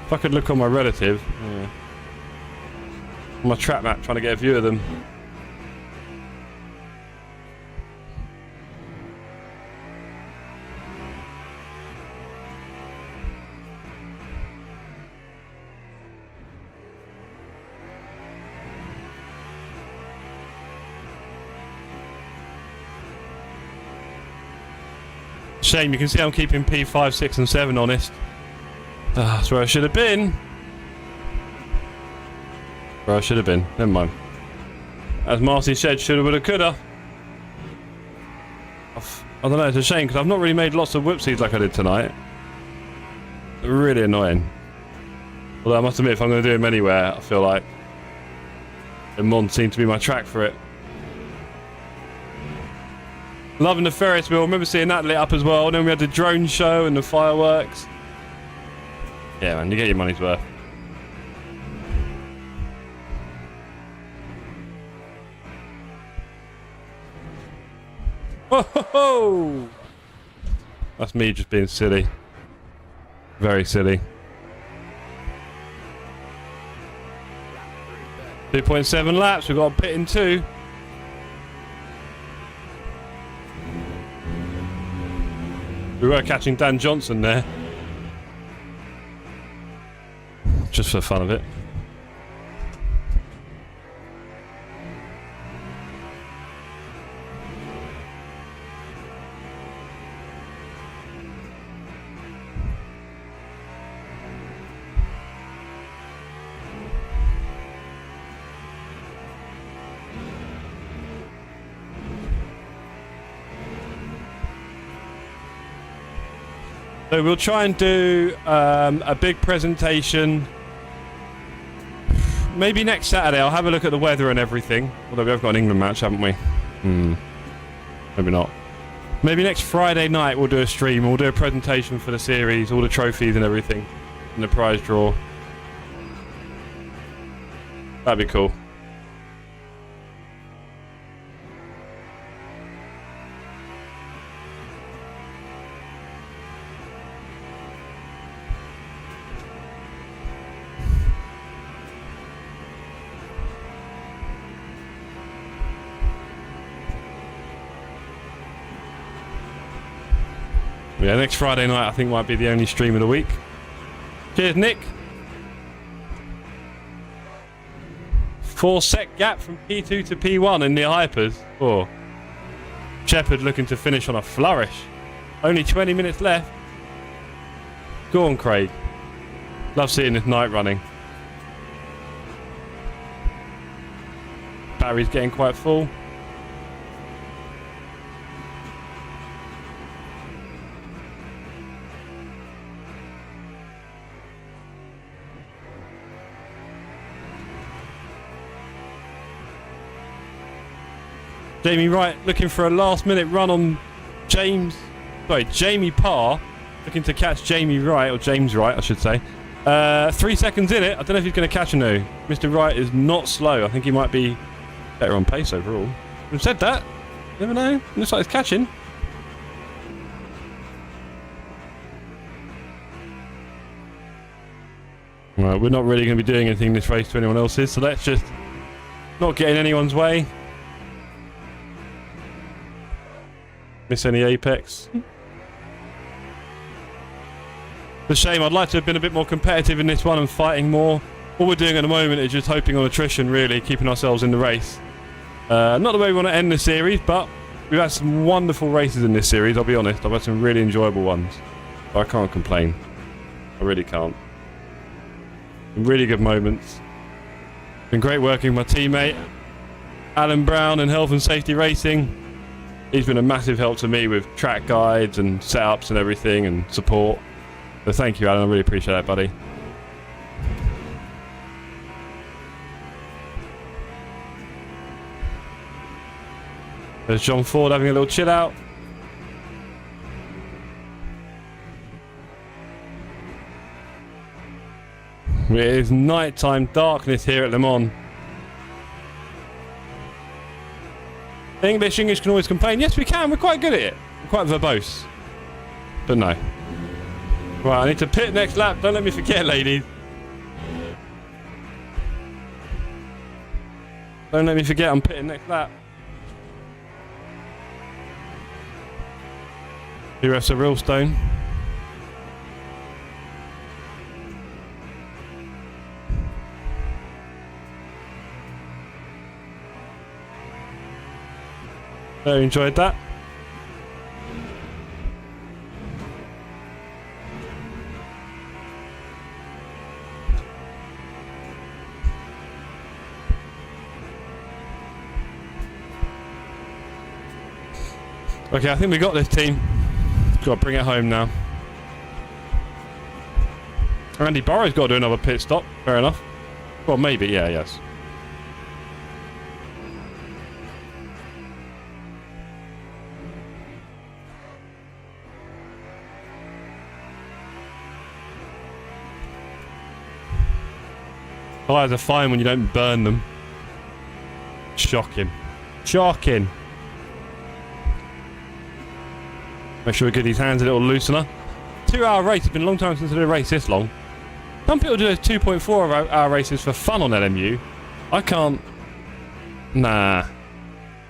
If I could look on my relative. Yeah. On my trap map, trying to get a view of them. Shame, you can see I'm keeping P5, 6 and 7 honest. That's where I should have been. Where I should have been. Never mind. As Marcy said, shoulda, woulda, coulda. I don't know, it's a shame because I've not really made lots of whoopsies like I did tonight. Really annoying. Although I must admit, if I'm going to do them anywhere, I feel like Le Mans seemed to be my track for it. Loving the Ferris wheel. I remember seeing that lit up as well. And then we had the drone show and the fireworks. Yeah, man, you get your money's worth. Ho ho ho! That's me just being silly. Very silly. 2.7 laps. We've got a pit in 2. We were catching Dan Johnson there. Just for the fun of it. So we'll try and do a big presentation maybe next Saturday. I'll have a look at the weather and everything. Although we have got an England match, haven't we? Maybe not. Maybe next Friday night we'll do a stream. We'll do a presentation for the series, all the trophies and everything, and the prize draw. That'd be cool. Yeah, next Friday night I think might be the only stream of the week. Cheers, Nick. 4-sec gap from P2 to P1 in the hypers. Oh. Shepherd looking to finish on a flourish. Only 20 minutes left. Go on, Craig. Love seeing this night running. Battery's getting quite full. Jamie Wright looking for a last minute run on Jamie Parr looking to catch Jamie Wright, or James Wright I should say. 3 seconds in it. I don't know if he's going to catch a no. Mr. Wright is not slow. I think he might be better on pace overall. We've said that. You never know. Looks like he's catching. Right, we're not really going to be doing anything in this race to anyone else's, so let's just not get in anyone's way. Miss any apex. It's a shame. I'd like to have been a bit more competitive in this one and fighting more. All we're doing at the moment is just hoping on attrition, really, keeping ourselves in the race. Not the way we want to end the series, but we've had some wonderful races in this series, I'll be honest. I've had some really enjoyable ones. I can't complain. I really can't. Some really good moments. Been great working with my teammate, Alan Brown, in Health and Safety Racing. He's been a massive help to me with track guides and setups and everything and support. So thank you, Alan. I really appreciate that, buddy. There's John Ford having a little chill out. It is nighttime darkness here at Le Mans. English can always complain. Yes, we can. We're quite good at it. We're quite verbose. But no. Right, I need to pit next lap. Don't let me forget, ladies. Don't let me forget I'm pitting next lap. Here's a real stone. Very enjoyed that. Okay, I think we got this, team. Got to bring it home now. Andy Burrow's got to do another pit stop. Fair enough. Well, maybe. Yeah, yes. Tires are fine when you don't burn them. Shocking. Shocking. Make sure we give these hands a little loosener. 2 hour race. It's been a long time since I did a race this long. Some people do 2.4 hour races for fun on LMU. I can't. Nah.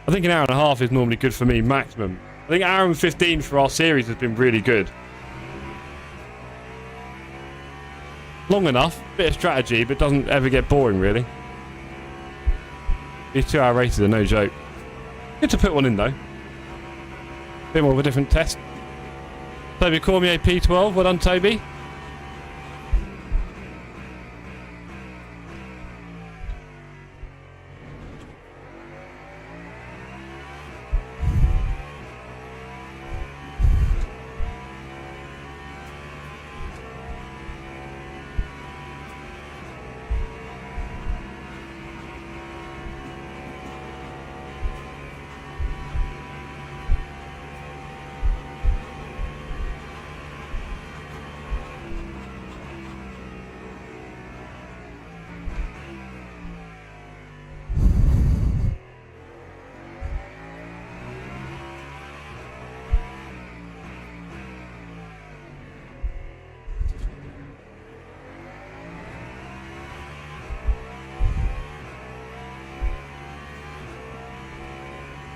I think an hour and a half is normally good for me, maximum. I think an hour and 15 for our series has been really good. Long enough, bit of strategy, but doesn't ever get boring, really. These 2 hour races are no joke. Good to put one in, though. Bit more of a different test. Toby Cormier P12, well done, Toby.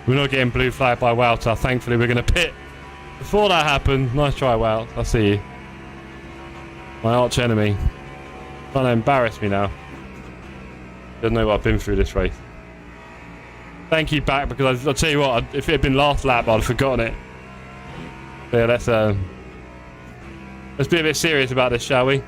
We're not getting blue flag by Walter. Thankfully, we're going to pit before that happens. Nice try, Walt. I see you. My arch enemy. Trying to embarrass me now. Doesn't know what I've been through this race. Thank you back, because I'll tell you what, if it had been last lap, I'd have forgotten it. But yeah, let's be a bit serious about this, shall we?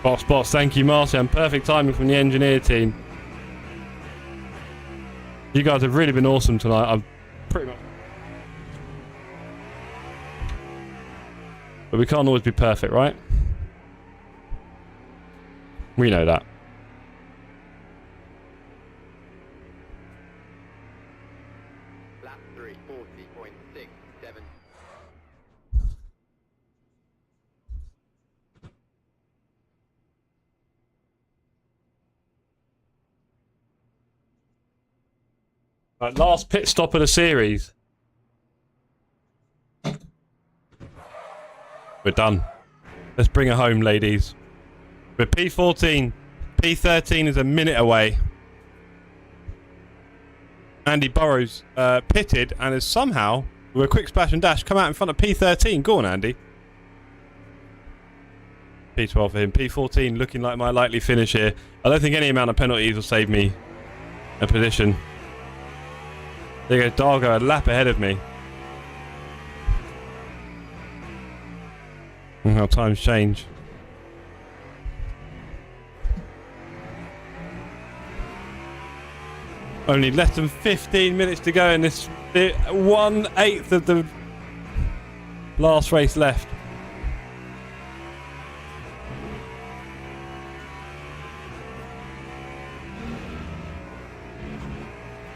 Boss, thank you, Martin. Perfect timing from the engineer team. You guys have really been awesome tonight. I'm pretty much. But we can't always be perfect, right? We know that. Lap 3, 40.67. Right, last pit stop of the series. We're done. Let's bring it home, ladies. We're P14. P13 is a minute away. Andy Burrows pitted and has somehow, with a quick splash and dash, come out in front of P13. Go on, Andy. P12 for him. P14 looking like my likely finish here. I don't think any amount of penalties will save me a position. There you go, Dargo, a lap ahead of me. And how times change. Only less than 15 minutes to go in this 1/8 of the last race left.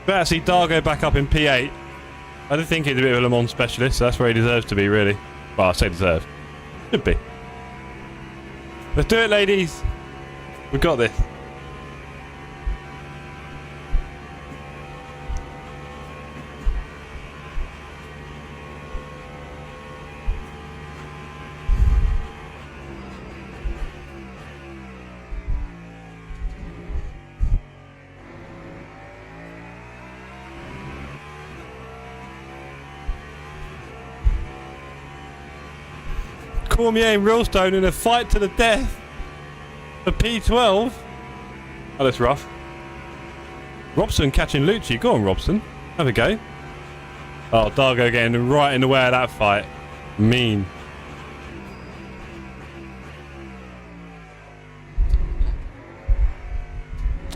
Better see Dargo back up in P8. I do think he's a bit of a Le Mans specialist, so that's where he deserves to be, really. Well, I say deserve. Should be. Let's do it, ladies. We've got this. Cormier and Realstone in a fight to the death for P12. Oh, that's rough. Robson catching Lucci. Go on, Robson. Have a go. Oh, Dargo getting right in the way of that fight. Mean.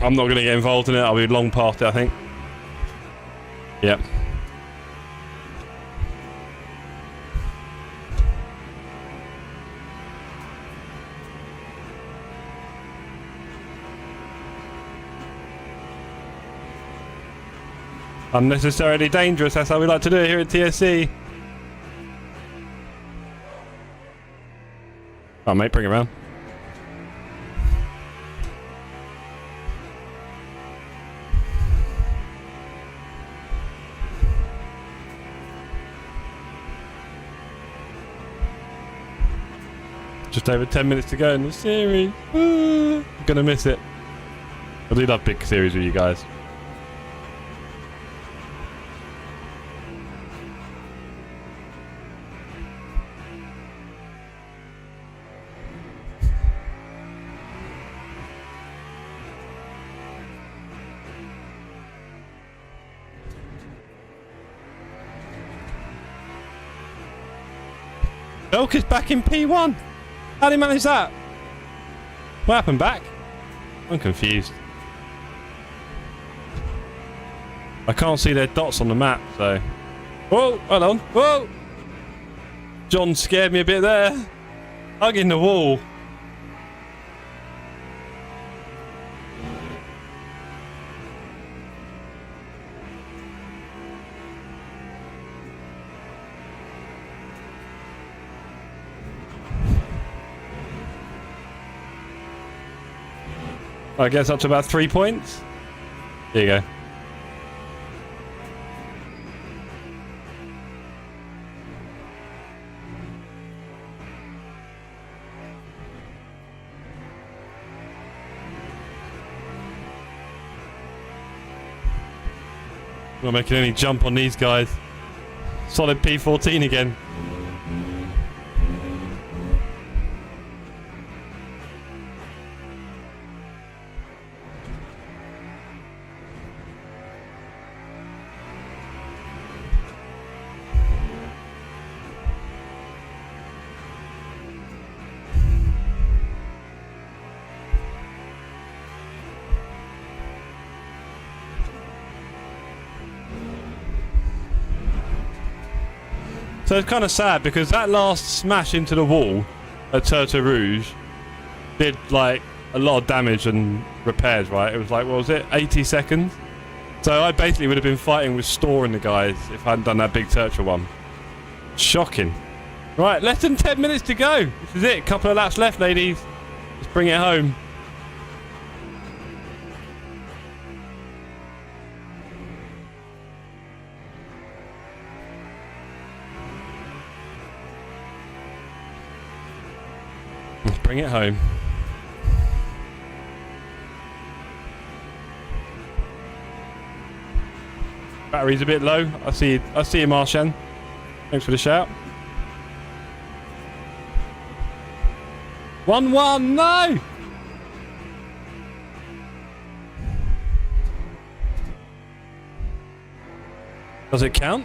I'm not going to get involved in it. I'll be long past it, I think. Yep. Unnecessarily dangerous, that's how we like to do it here at TSC. Oh, mate, bring it around. Just over 10 minutes to go in the series. I'm gonna miss it. I do love big series with you guys. Elk is back in P1. How did he manage that? What happened back? I'm confused. I can't see their dots on the map, so... Whoa, hold on. Whoa! John scared me a bit there. Hugging the wall. I guess up to about 3 points. There you go. Not making any jump on these guys. Solid P14 again. So it's kind of sad because that last smash into the wall at Turtle Rouge did like a lot of damage and repairs, right? It was like, what was it, 80 seconds? So I basically would have been fighting with Storing the guys if I hadn't done that big Turtle one. Shocking. Right, less than 10 minutes to go. This is it. Couple of laps left, ladies. Let's bring it home. Let's bring it home. Battery's a bit low. I see you, Marshan. Thanks for the shout. 1-1, no! Does it count?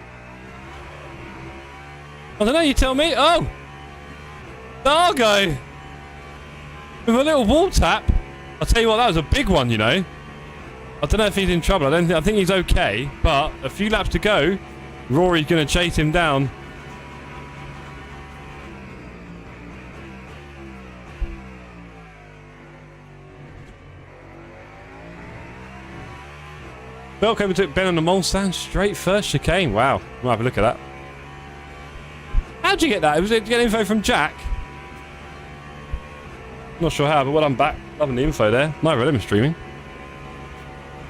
I don't know, you tell me. Oh! Dargo! With a little wall tap. I'll tell you what, that was a big one, you know. I don't know if he's in trouble. I think he's okay, but a few laps to go. Rory's going to chase him down. Welcome to Ben on the Mustang, straight first chicane. Wow, we'll have a look at that. How'd you get that? Was it to get info from Jack? Not sure how, but well, I'm back. Loving the info there. Neither of them is streaming.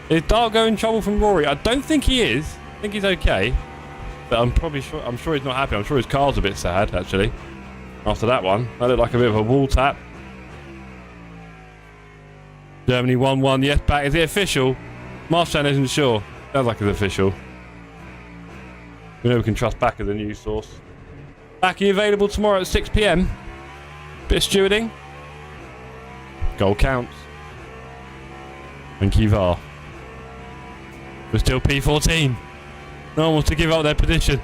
Is Dargo in trouble from Rory? I don't think he is. I think he's okay. But I'm sure he's not happy. I'm sure his car's a bit sad, actually. After that one. That looked like a bit of a wall tap. Germany 1-1. Yes, back. Is it official? Marshan isn't sure. Sounds like it's official. We know we can trust Back as a news source. Back, are you available tomorrow at 6 PM? Bit of stewarding. Goal counts. Thank you, VAR. We're still P14. No one wants to give up their position.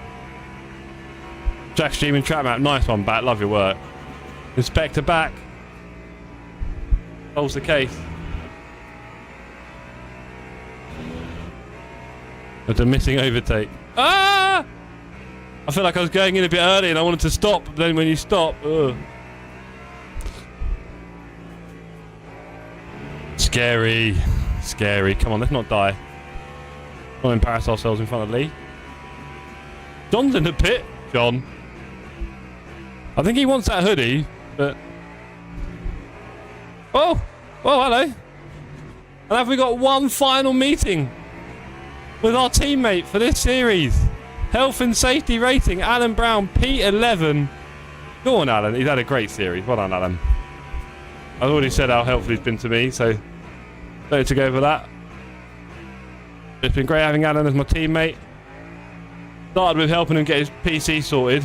Jack streaming trap map. Nice one, Bat. Love your work. Inspector back. Holds the case. It's a missing overtake. Ah! I feel like I was going in a bit early and I wanted to stop, but then when you stop, ugh. Scary. Scary. Come on, let's not die. Not embarrass ourselves in front of Lee. John's in the pit. John. I think he wants that hoodie, but... Oh! Oh, hello. And have we got one final meeting with our teammate for this series? Health and safety rating, Alan Brown, P11. Go on, Alan. He's had a great series. Well done, Alan. I've already said how helpful he's been to me, so don't need to go over that. It's been great having Alan as my teammate. Started with helping him get his PC sorted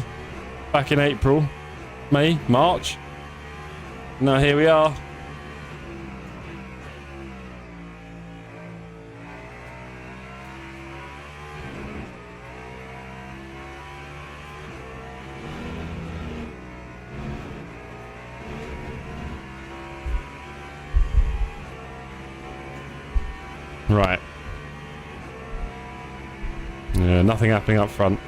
back in April, May, March. Now here we are. Right. Yeah, nothing happening up front.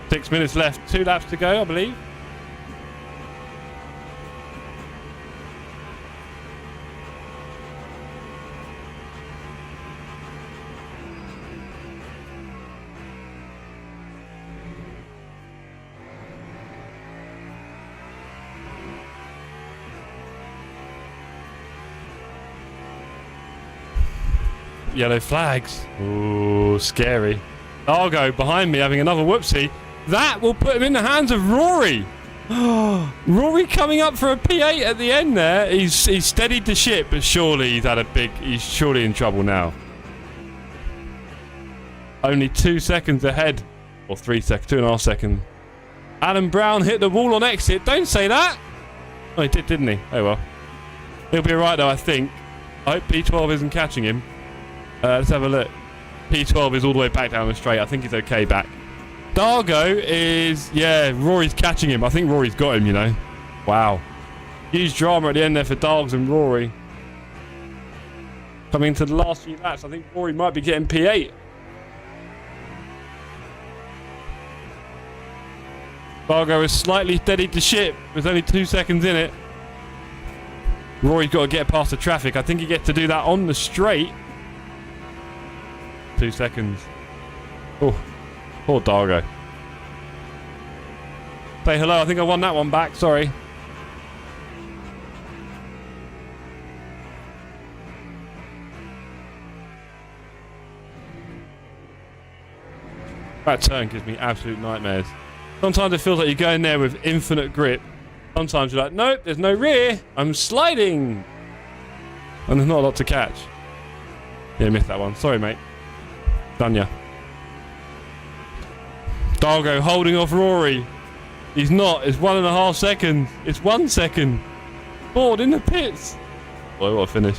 6 minutes left. 2 laps to go, I believe. Yellow flags. Ooh, scary. Argo behind me having another whoopsie. That will put him in the hands of Rory. Rory coming up for a P8 at the end there. He's steadied the ship, but surely he's surely in trouble now. Only 2 seconds ahead. Or 3 seconds, 2.5 seconds. Alan Brown hit the wall on exit. Don't say that. Oh, he did, didn't he? Oh well. He'll be alright though, I think. I hope P12 isn't catching him. Let's have a look. P12 is all the way back down the straight. I think he's okay back. Dargo is... Yeah, Rory's catching him. I think Rory's got him, you know. Wow. Huge drama at the end there for Dargs and Rory. Coming into the last few laps, I think Rory might be getting P8. Fargo is slightly steadied to ship. There's only 2 seconds in it. Rory's got to get past the traffic. I think he gets to do that on the straight. 2 seconds. Oh, poor Dargo. Say hello. I think I won that one back. Sorry. That turn gives me absolute nightmares. Sometimes it feels like you're going there with infinite grip. Sometimes you're like, nope, there's no rear. I'm sliding. And there's not a lot to catch. Yeah, missed that one. Sorry, mate. Done ya. Dargo holding off Rory. He's not. It's 1.5 seconds. It's 1 second. Board in the pits. Boy, what a finish.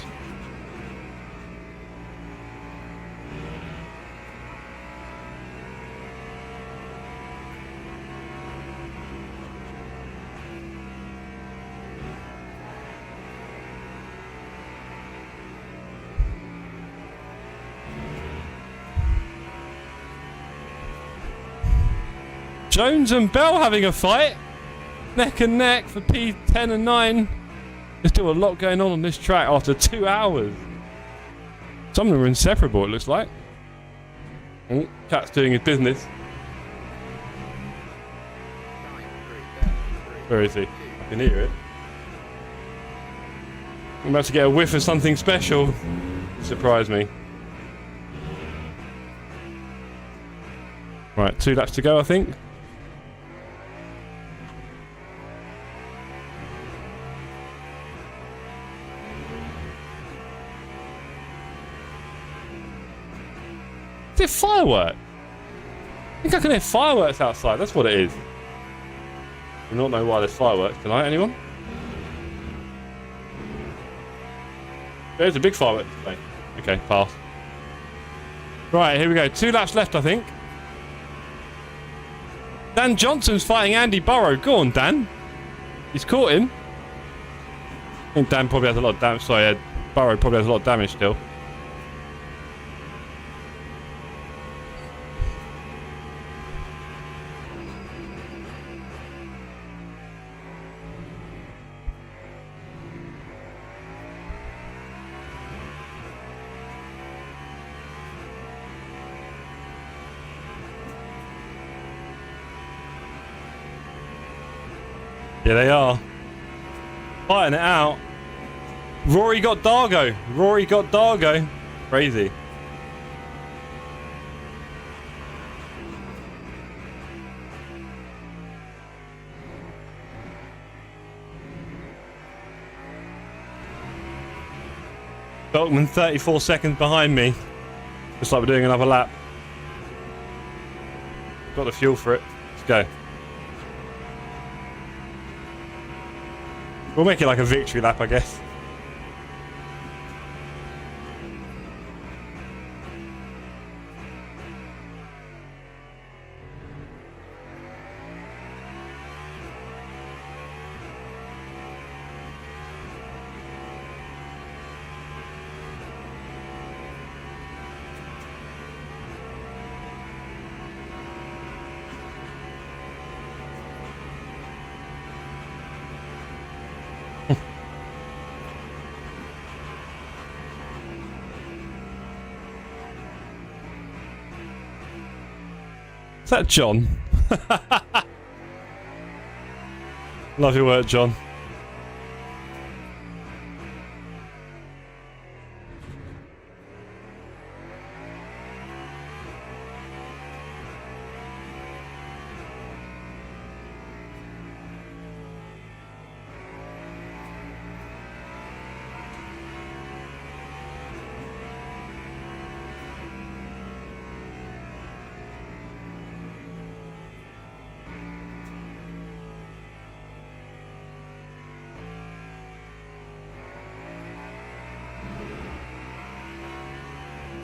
Jones and Bell having a fight. Neck and neck for P10 and 9. There's still a lot going on this track after 2 hours. Some of them are inseparable, it looks like. Oh, Cat's doing his business. Where is he? I can hear it. I'm about to get a whiff of something special. Surprise me. Right, 2 laps to go, I think. Is it fireworks? I think I can hear fireworks outside. That's what it is. I do not know why there's fireworks tonight. Anyone? There's a big firework today. Okay, pass. Right, here we go. 2 laps left, I think. Dan Johnson's fighting Andy Burrow. Go on, Dan. He's caught him. I think Dan probably has a lot of damage. Sorry, Burrow probably has a lot of damage still. Yeah, they are. Fighting it out. Rory got Dargo. Rory got Dargo. Crazy. Beltman 34 seconds behind me. Looks like we're doing another lap. Got the fuel for it. Let's go. We'll make it like a victory lap, I guess. Is that John? Love your work, John.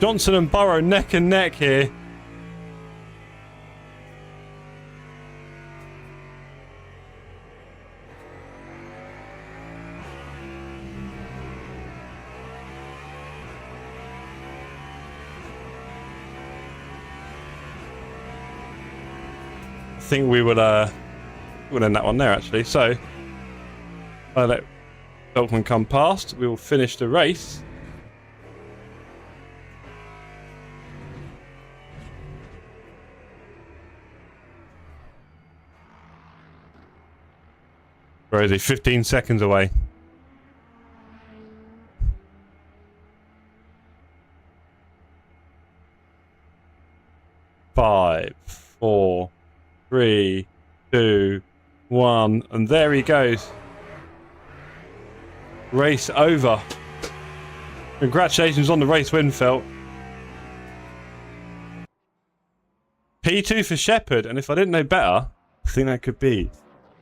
Johnson and Burrow neck and neck here. I think we will We'll end that one there, actually. So, I'll let Velkman come past. We will finish the race. Where is he? 15 seconds away. Five, 4, 3, 2, 1, and there he goes. Race over. Congratulations on the race win, Felt. P2 for Shepherd, and if I didn't know better, I think that could be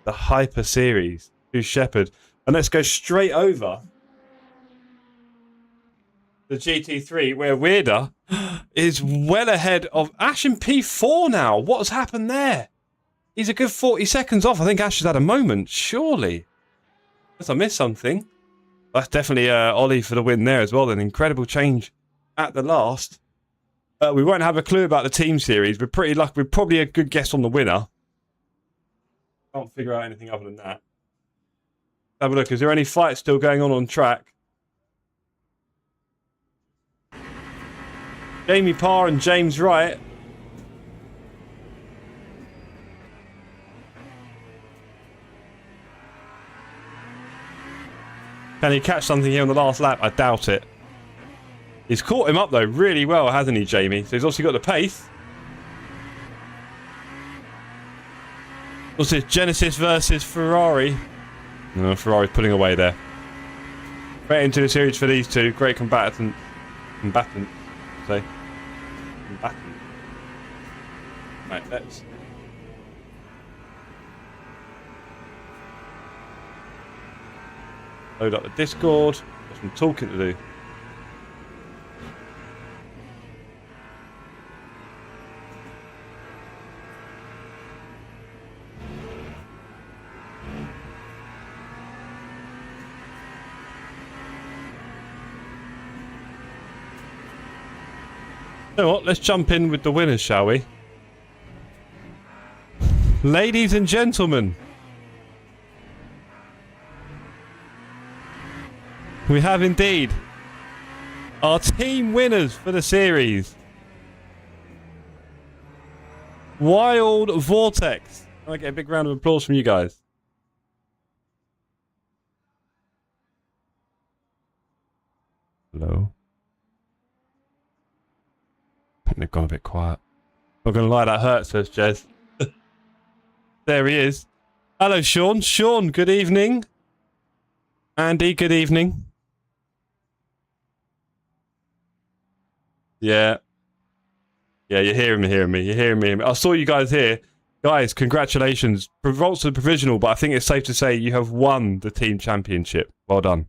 the Hyper Series to Shepherd. And let's go straight over the GT3, where Weirder is well ahead of Ash in P4 now. What's happened there? He's a good 40 seconds off. I think Ash has had a moment, surely. Unless I missed something. That's definitely Ollie for the win there as well. Then incredible change at the last. We won't have a clue about the team series. We're pretty lucky. We're probably a good guess on the winner. Can't figure out anything other than that. Have a look. Is there any fights still going on track? Jamie Parr and James Wright. Can he catch something here on the last lap? I doubt it. He's caught him up though really well, hasn't he, Jamie? So he's obviously got the pace. What's this? Genesis versus Ferrari. No, Ferrari's pulling away there. Great into the series for these two. Great combatant. Say. Combatant. Right, let's. Load up the Discord. Got some talking to do. You know what? Let's jump in with the winners, shall we? Ladies and gentlemen, we have indeed our team winners for the series. Wild Vortex. Can I get a big round of applause from you guys? Hello. I think they've gone a bit quiet. Not gonna lie, that hurts us, Jez. There he is. Hello, Sean. Sean, good evening. Andy, good evening. Yeah. Yeah, you're hearing me. You're hearing me. I saw you guys here. Guys, congratulations. Results are provisional, but I think it's safe to say you have won the team championship. Well done.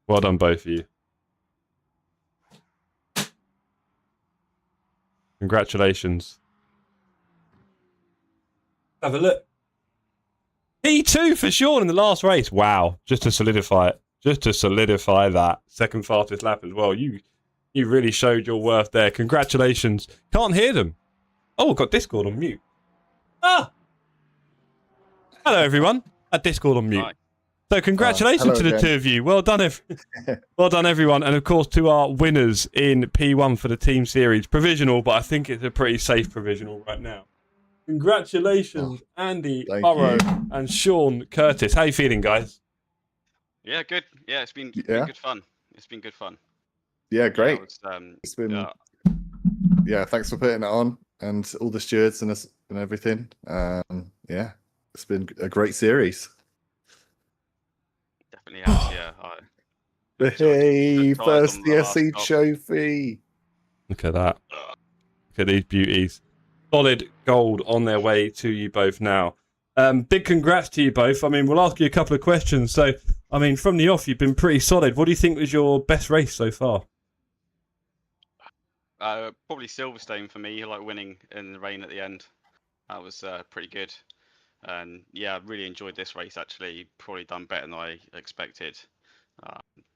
Well done, both of you. Congratulations. Have a look. P2 for Sean in the last race. Wow. Just to solidify it. Just to solidify that. Second fastest lap as well. You really showed your worth there. Congratulations. Can't hear them. Oh, I've got Discord on mute. Ah! Hello, everyone. Discord on mute. Hi. So congratulations to the two of you. Well done, well done, everyone. And, of course, to our winners in P1 for the team series. Provisional, but I think it's a pretty safe provisional right now. Congratulations, Andy Burrow and Sean Curtis. How are you feeling, guys? Yeah, good. Yeah, it's been good fun. It's been good fun. Yeah, great. Yeah, it's been thanks for putting it on and all the stewards and everything. Yeah, it's been a great series. Definitely has. Yeah. Hey, first TSC trophy. Look at that. Look at these beauties. Solid gold on their way to you both now. Big congrats to you both. I mean, we'll ask you a couple of questions. So, I mean, from the off, you've been pretty solid. What do you think was your best race so far? Probably Silverstone for me, like winning in the rain at the end. That was pretty good. And yeah, I really enjoyed this race actually. Probably done better than I expected.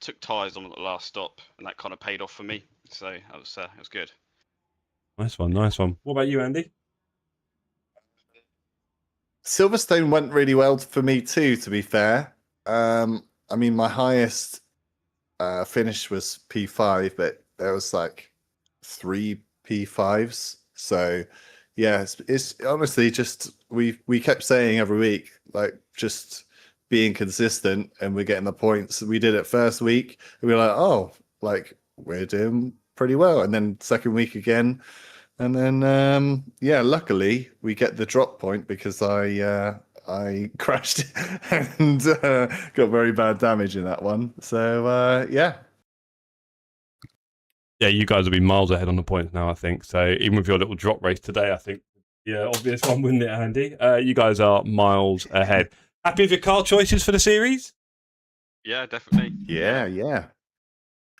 Took tyres on at the last stop, and that kind of paid off for me. So that was it was good. Nice one, nice one. What about you, Andy? Silverstone went really well for me too, to be fair. I mean, my highest finish was P5, but there was like 3 P5s. So yeah, it's honestly just we kept saying every week, like, just being consistent, and we're getting the points. We did it first week, and we were like, oh, like, we're doing pretty well. And then second week again. And then, yeah, luckily we get the drop point because I crashed and got very bad damage in that one. So, yeah. Yeah, you guys will be miles ahead on the points now, I think. So even with your little drop race today, I think, yeah, obvious one, wouldn't it, Andy? You guys are miles ahead. Happy with your car choices for the series? Yeah, definitely. Yeah.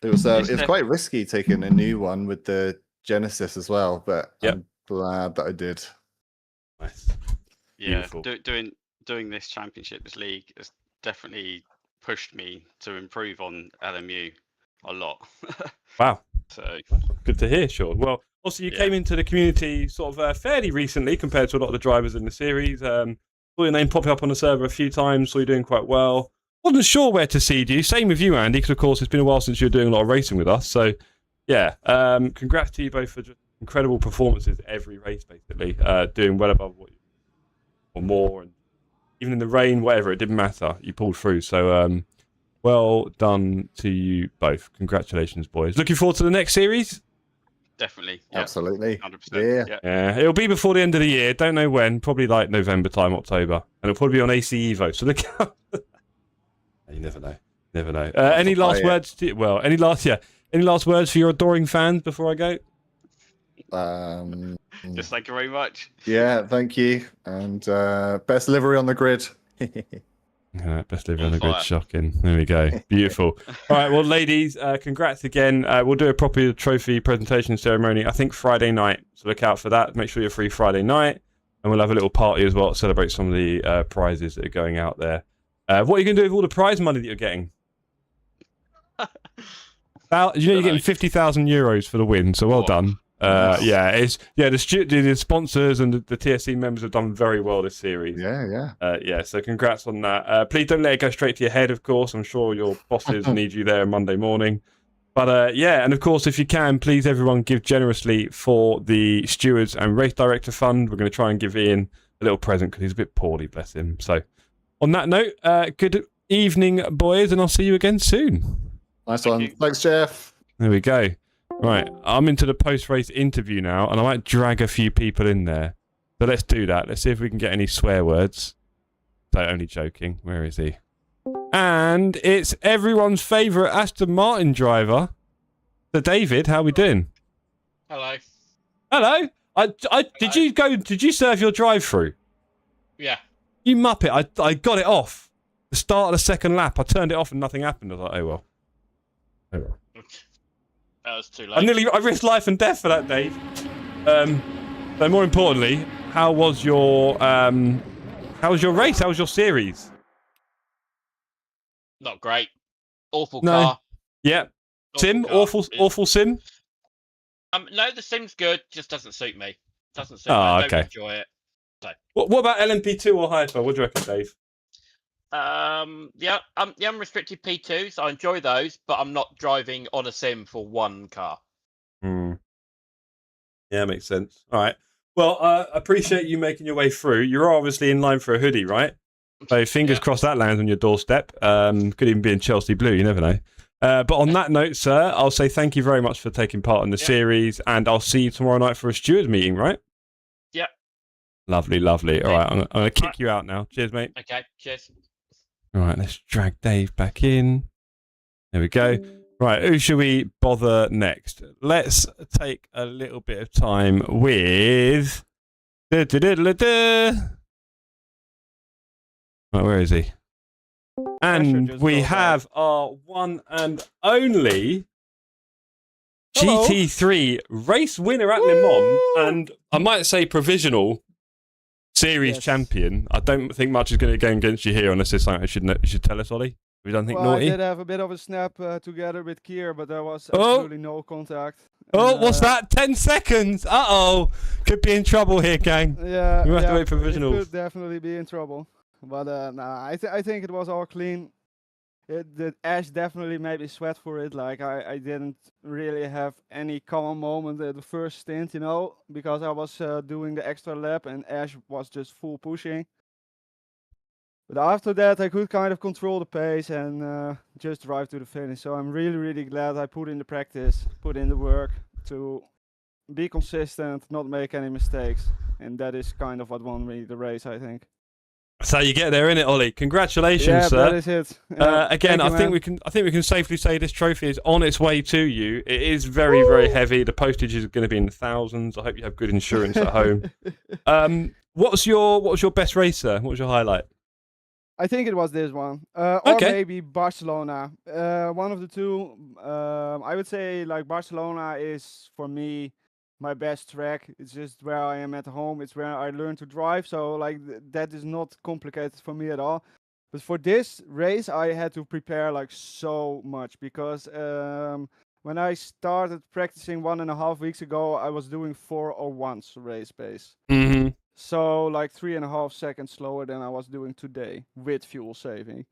It was quite risky taking a new one with the Genesis as well, but I'm glad that I did. Nice. Yeah, doing this championship, this league, has definitely pushed me to improve on LMU a lot. Wow. So good to hear, Sean. Well, also you came into the community sort of fairly recently compared to a lot of the drivers in the series. Saw your name popping up on the server a few times, so you're doing quite well. Wasn't sure where to seed you. Same with you, Andy, because of course it's been a while since you were doing a lot of racing with us. So yeah, congrats to you both for just incredible performances every race, basically. Doing well above what you or more, and even in the rain, whatever, it didn't matter. You pulled through. So well done to you both. Congratulations, boys. Looking forward to the next series? definitely. Yeah. Absolutely. 100%. Yeah. It'll be before the end of the year. Don't know when. Probably like November time, October. And it'll probably be on AC Evo. So look out. You never know. Any last words? Any last words for your adoring fans before I go? Just thank you very much. Yeah, thank you. And best livery on the grid. Best livery on the grid. Shocking. There we go. Beautiful. All right, well, ladies, congrats again. We'll do a proper trophy presentation ceremony, I think Friday night. So look out for that. Make sure you're free Friday night. And we'll have a little party as well to celebrate some of the prizes that are going out there. What are you going to do with all the prize money that you're getting? You're getting 50,000 euros for the win, so well done. Nice. The sponsors and the TSC members have done very well this series. Yeah. So congrats on that. Please don't let it go straight to your head, of course. I'm sure your bosses need you there Monday morning. But and of course, if you can, please everyone give generously for the Stewards and Race Director Fund. We're going to try and give Ian a little present because he's a bit poorly, bless him. So on that note, good evening, boys, and I'll see you again soon. Nice one. Thanks, Jeff. There we go. Right, I'm into the post-race interview now, and I might drag a few people in there. So let's do that. Let's see if we can get any swear words. So only joking. Where is he? And it's everyone's favourite Aston Martin driver. So David, how are we doing? Hello. Hello. Did you serve your drive-through? Yeah. You muppet. I got it off. The start of the second lap. I turned it off and nothing happened. I was like, oh well. That was too late. I risked life and death for that, Dave. But more importantly, how was your race? How was your series? Not great. Awful car. Yeah. Sim? Awful sim? No, the sim's good. Just doesn't suit me. Doesn't suit me. I don't enjoy it. So. What about LMP2 or Hyper? What do you reckon, Dave? The unrestricted P2s, I enjoy those, but I'm not driving on a sim for one car. Yeah, makes sense. All right. Well, I appreciate you making your way through. You're obviously in line for a hoodie, right? So fingers crossed that lands on your doorstep. Could even be in Chelsea blue, you never know. But on that note, sir, I'll say thank you very much for taking part in the series, and I'll see you tomorrow night for a stewards meeting, right? Yeah. Lovely. All right, I'm going to kick you out now. Cheers, mate. Okay, cheers. All right, let's drag Dave back in. There we go. Right, who should we bother next? Let's take a little bit of time with... Right, where is he? And we have our one and only GT3 race winner at Le Mans, and I might say provisional series champion. I don't think much is going to go against you here unless there's something you should tell us, Ollie. Have you done anything naughty? I did have a bit of a snap together with Kier, but there was absolutely no contact. Oh, what's that? 10 seconds. Uh-oh. Could be in trouble here, gang. Yeah, We have to yeah, wait for it provisionals. could definitely be in trouble. But nah, I think it was all clean. The Ash definitely made me sweat for it. Like I didn't really have any calm moment at the first stint, you know, because I was doing the extra lap and Ash was just full pushing. But after that, I could kind of control the pace and just drive to the finish. So I'm really, really glad I put in the practice, put in the work to be consistent, not make any mistakes, and that is kind of what won me the race, I think. That's how you get there, innit, Ollie? Congratulations, Yeah, sir. that is it. Yeah, Again, thank you, I think man. we can safely say this trophy is on its way to you. It is very, very heavy. The postage is going to be in the thousands. I hope you have good insurance at home. What was your best racer? What was your highlight? I think it was this one, or Okay. maybe Barcelona. One of the two. I would say like Barcelona is for me my best track. It's just where I am at home. It's where I learn to drive. So like that is not complicated for me at all. But for this race, I had to prepare like so much because when I started practicing 1.5 weeks ago, I was doing 4:01 race pace. Mm-hmm. So like 3.5 seconds slower than I was doing today with fuel saving.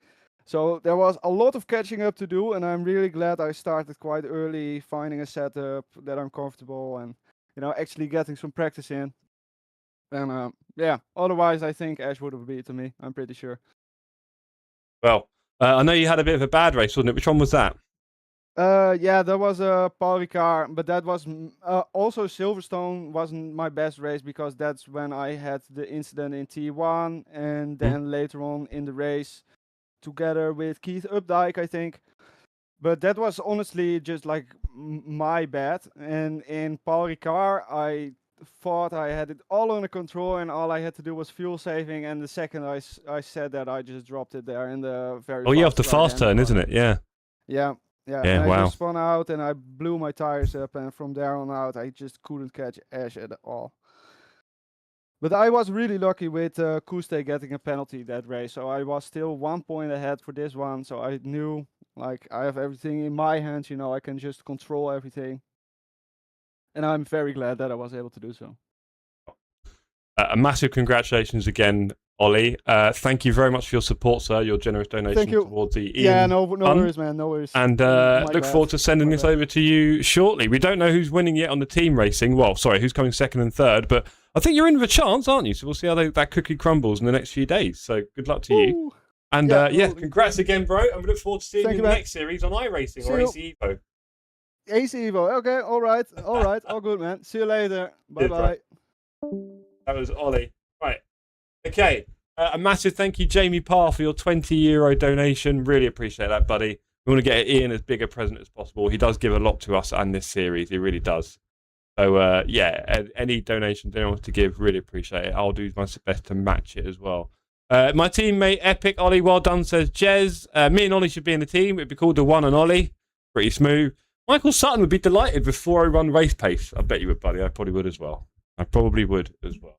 So there was a lot of catching up to do, and I'm really glad I started quite early, finding a setup that I'm comfortable and, you know, actually getting some practice in. And yeah, otherwise I think Ash would have beaten me, I'm pretty sure. Well, I know you had a bit of a bad race, wasn't it? Which one was that? Yeah, that was a Paul Ricard, but that was also Silverstone wasn't my best race because that's when I had the incident in T1 and then later on in the race together with Keith Updike, I think. But that was honestly just like my bad. And in Paul Ricard, I thought I had it all under control and all I had to do was fuel saving. And the second I said that, I just dropped it there in the very Oh, yeah, off fast the fast right-hand turn, isn't corner. it? Yeah. Yeah. Yeah, Yeah, and I wow. just spun out and I blew my tires up, and from there on out, I just couldn't catch Ash at all. But I was really lucky with Kuste getting a penalty that race, so I was still 1 point ahead for this one. So I knew, like, I have everything in my hands, you know, I can just control everything. And I'm very glad that I was able to do so. A massive congratulations again, Ollie. Thank you very much for your support, sir. Your generous donation you. towards the Ian Yeah, no Fund. worries, man, no worries. And My look bad. forward to sending My this bad. over to you shortly. We don't know who's winning yet on the team racing. Well, sorry, who's coming second and third, but I think you're in with a chance, aren't you? So we'll see how that cookie crumbles in the next few days. So good luck to you. Woo. And Yeah, yeah, well, congrats again, bro. And we look forward to seeing Thank you in you, the man. next series on iRacing See or you. AC Evo. AC Evo, okay, all right, all good, man. See you later. Cheers, Bye-bye. That was Ollie. Right. Okay. A massive thank you, Jamie Parr, for your €20 donation. Really appreciate that, buddy. We want to get Ian as big a present as possible. He does give a lot to us and this series. He really does. So, yeah, any donation anyone wants to give, really appreciate it. I'll do my best to match it as well. My teammate, Epic Ollie, well done, says Jez. Me and Ollie should be in the team. It'd be called the One and Ollie. Pretty smooth. Michael Sutton would be delighted with 4:01 race pace. I bet you would, buddy. I probably would as well. I probably would as well.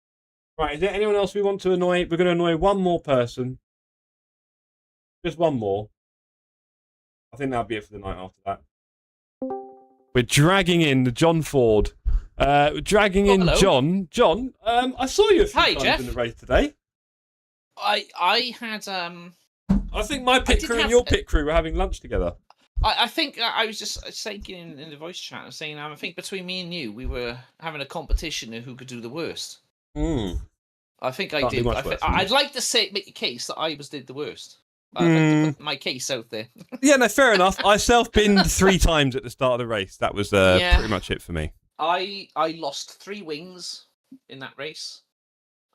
Right, is there anyone else we want to annoy? We're going to annoy one more person. Just one more. I think that'll be it for the night after that. We're dragging in the John Ford. Dragging in hello. John. John, I saw you a few Hi, times Jeff. in the race today. I had I think my pit did crew and have- your pit crew were having lunch together. I think I was just saying in the voice chat, I was saying I think between me and you, we were having a competition of who could do the worst. I think I Can't do did. much worse than I'd that. like to make a case that I did the worst. I'd like to put my case out there. Yeah, no, fair enough. I self-binned 3 times at the start of the race. That was Yeah. pretty much it for me. I lost 3 wings in that race.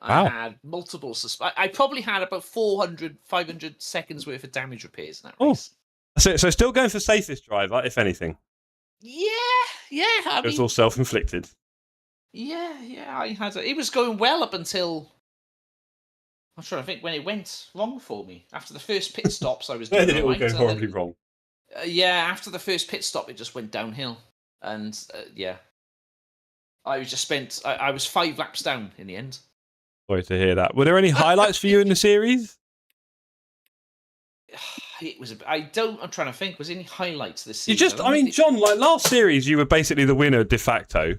Wow. I had multiple I probably had about 500 seconds worth of damage repairs in that race. So still going for safest driver, if anything. Yeah. I It was mean, all self-inflicted. yeah. I had it was going well up until I'm trying to think when it went wrong for me. After the first pit stops, I was Where doing did it all alright, go and horribly then- wrong? Yeah, after the first pit stop, it just went downhill, and yeah, I was just spent. I was 5 laps down in the end. Sorry to hear that. Were there any highlights for you in the series? It was. I'm trying to think. Was there any highlights this You season? just, I mean, John, like last series, you were basically the winner de facto.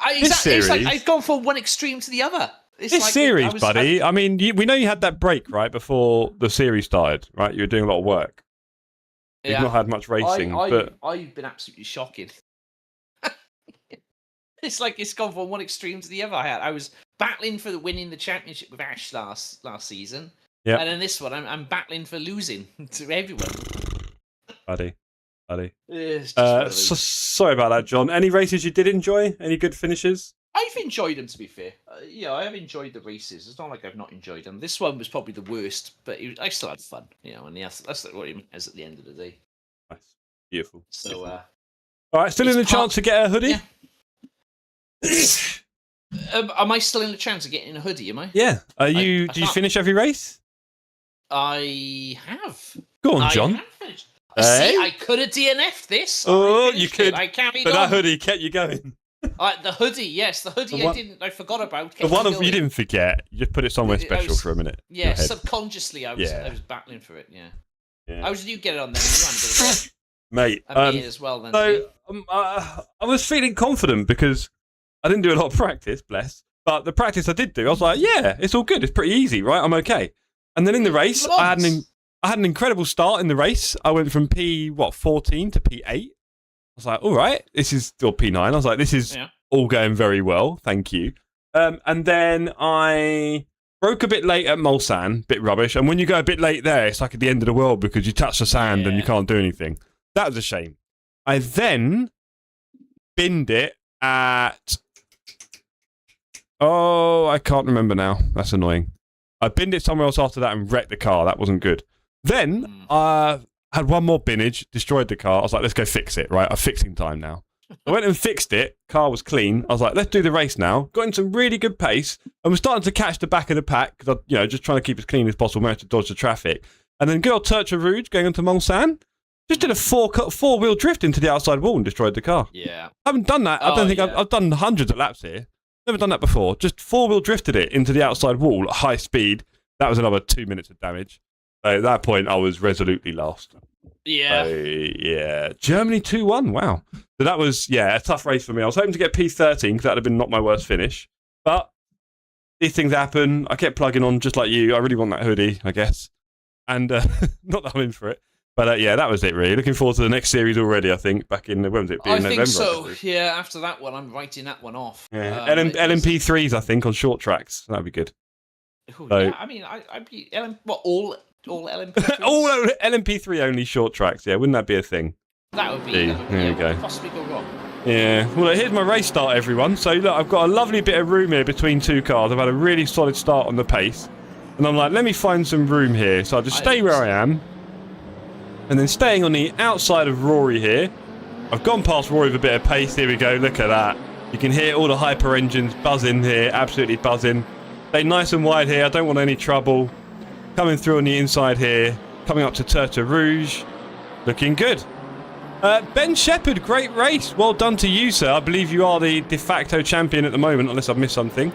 Exactly. It's like I've gone from one extreme to the other. It's This like, series, buddy. I mean, we know you had that break right before the series started, right? You were doing a lot of work. You've not had much racing, but I've been absolutely shocking. It's like it's gone from one extreme to the other. I was battling for winning the championship with Ash last season. Yeah. And then this one, I'm battling for losing to everyone. buddy. Sorry about that, John. Any races you did enjoy? Any good finishes? I've enjoyed them, to be fair. I have enjoyed the races. It's not like I've not enjoyed them. This one was probably the worst, but I still had fun. And that's what it is at the end of the day. Nice, beautiful. So, all right, still in the chance to get a hoodie. Yeah. Am I still in the chance of getting a hoodie? Am I? Yeah. Do you finish every race? I have. Go on, John. I have finished. See, I could have DNF'd this. Oh, you could. I carried but on. that hoodie kept you going. The hoodie, yes, the hoodie. I forgot about. The one you didn't forget. You just put it somewhere special for a minute. Yeah, subconsciously, I was battling for it. Yeah. How did you get it on then? You ran a bit of mate. Me as well then. So I was feeling confident because I didn't do a lot of practice, bless. But the practice I did do, I was like, yeah, it's all good. It's pretty easy, right? I'm okay. And then in the race, I had an incredible start in the race. I went from P14 to P8. I was like, all right, this is still P9. I was like, this is all going very well. Thank you. And then I broke a bit late at Mulsanne, bit rubbish. And when you go a bit late there, it's like at the end of the world because you touch the sand and you can't do anything. That was a shame. I then binned it at... Oh, I can't remember now. That's annoying. I binned it somewhere else after that and wrecked the car. That wasn't good. Then I had one more binnage, destroyed the car. I was like, let's go fix it, right? I'm fixing time now. I went and fixed it. Car was clean. I was like, let's do the race now. Got in some really good pace. And we're starting to catch the back of the pack because I, just trying to keep as clean as possible, managed to dodge the traffic. And then good old Trak Rouge going into Mulsanne. Just did a four-wheel drift into the outside wall and destroyed the car. Yeah. I haven't done that. I don't think I've done hundreds of laps here. Never done that before. Just four-wheel drifted it into the outside wall at high speed. That was another 2 minutes of damage. So at that point, I was resolutely lost. Yeah. Germany 2-1. Wow. So that was, a tough race for me. I was hoping to get P13 because that would have been not my worst finish. But these things happen. I kept plugging on just like you. I really want that hoodie, I guess. And not that I'm in for it. But that was it really. Looking forward to the next series already, I think. Back in, when was it? I November, think so. Yeah, after that one, I'm writing that one off. Yeah. LMP3s, I think, on short tracks. That'd be good. Ooh, yeah, I mean, I'd be all LMP3s? All LMP3 only short tracks, yeah. Wouldn't that be a thing? That would be. There you go. Possibly go wrong. Yeah. Well, here's my race start, everyone. So, look, I've got a lovely bit of room here between two cars. I've had a really solid start on the pace. And I'm like, let me find some room here. So I'll just stay where I am. And then staying on the outside of Rory here. I've gone past Rory with a bit of pace. Here we go. Look at that. You can hear all the hyper engines buzzing here. Absolutely buzzing. Stay nice and wide here. I don't want any trouble. Coming through on the inside here. Coming up to Trak Rouge. Looking good. Ben Shepherd, great race. Well done to you, sir. I believe you are the de facto champion at the moment, unless I've missed something.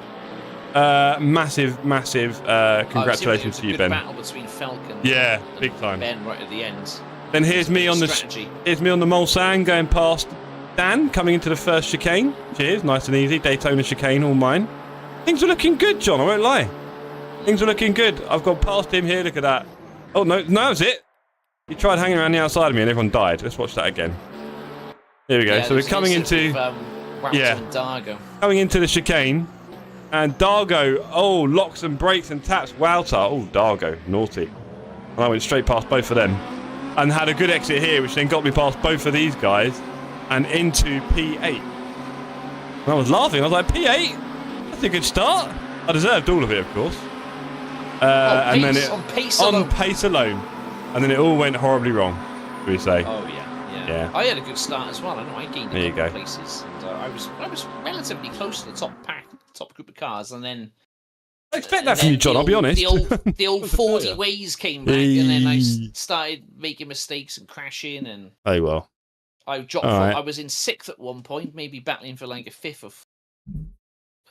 Massive congratulations to you, Ben. Battle between Falcon. Yeah, big time. Ben right at the end. Then here's me on the Mulsanne going past Dan, coming into the first chicane. Cheers, nice and easy. Daytona chicane, all mine. Things are looking good, John. I won't lie. Things are looking good. I've gone past him here. Look at that. Oh no, that was it. He tried hanging around the outside of me and everyone died. Let's watch that again. Here we go. So we're coming into coming into the chicane. And Dargo, locks and brakes and taps Wouter. Oh, Dargo, naughty. And I went straight past both of them. And had a good exit here, which then got me past both of these guys and into P8. And I was laughing. I was like, P8? That's a good start. I deserved all of it, of course. And then on pace alone. And then it all went horribly wrong, should we say. Oh, yeah. I had a good start as well. I know I gained a couple of places. And, I was relatively close to the top group of cars, and then I expect that from you, John. I'll be honest. The old 40 ways came back, and then I started making mistakes and crashing, and oh well. I dropped. I was in 6th at one point, maybe battling for like a 5th.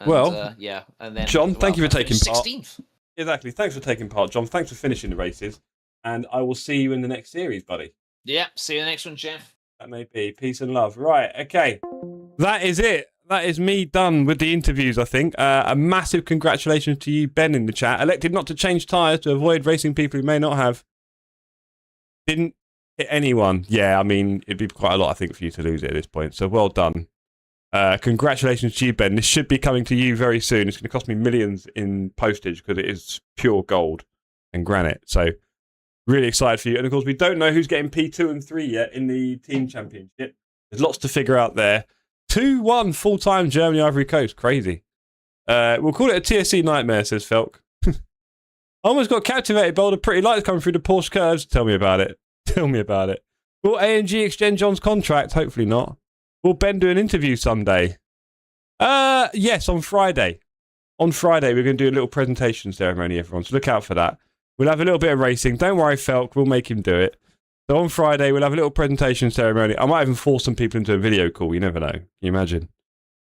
And then John, thank you for taking part. 16th. Exactly. Thanks for taking part, John. Thanks for finishing the races. And I will see you in the next series, buddy. Yeah, see you in the next one, Jeff. That may be. Peace and love. Right, okay. That is it. That is me done with the interviews, I think. A massive congratulations to you, Ben, in the chat. Elected not to change tyres to avoid racing people who may not have. Didn't hit anyone. Yeah, I mean, it'd be quite a lot, I think, for you to lose it at this point. So well done. Congratulations to you, Ben. This should be coming to you very soon. It's going to cost me millions in postage because it is pure gold and granite. So really excited for you. And of course, we don't know who's getting P2 and 3 yet in the team championship. There's lots to figure out there. 2-1 full-time Germany Ivory Coast. Crazy. We'll call it a TSC nightmare, says Felk. I almost got captivated by all the pretty lights coming through the Porsche curves. Tell me about it. Tell me about it. Will A&G extend John's contract? Hopefully not. Will Ben do an interview someday? Yes, on Friday. On Friday, we're going to do a little presentation ceremony, everyone. So look out for that. We'll have a little bit of racing. Don't worry, Felk. We'll make him do it. So on Friday, we'll have a little presentation ceremony. I might even force some people into a video call. You never know. Can you imagine?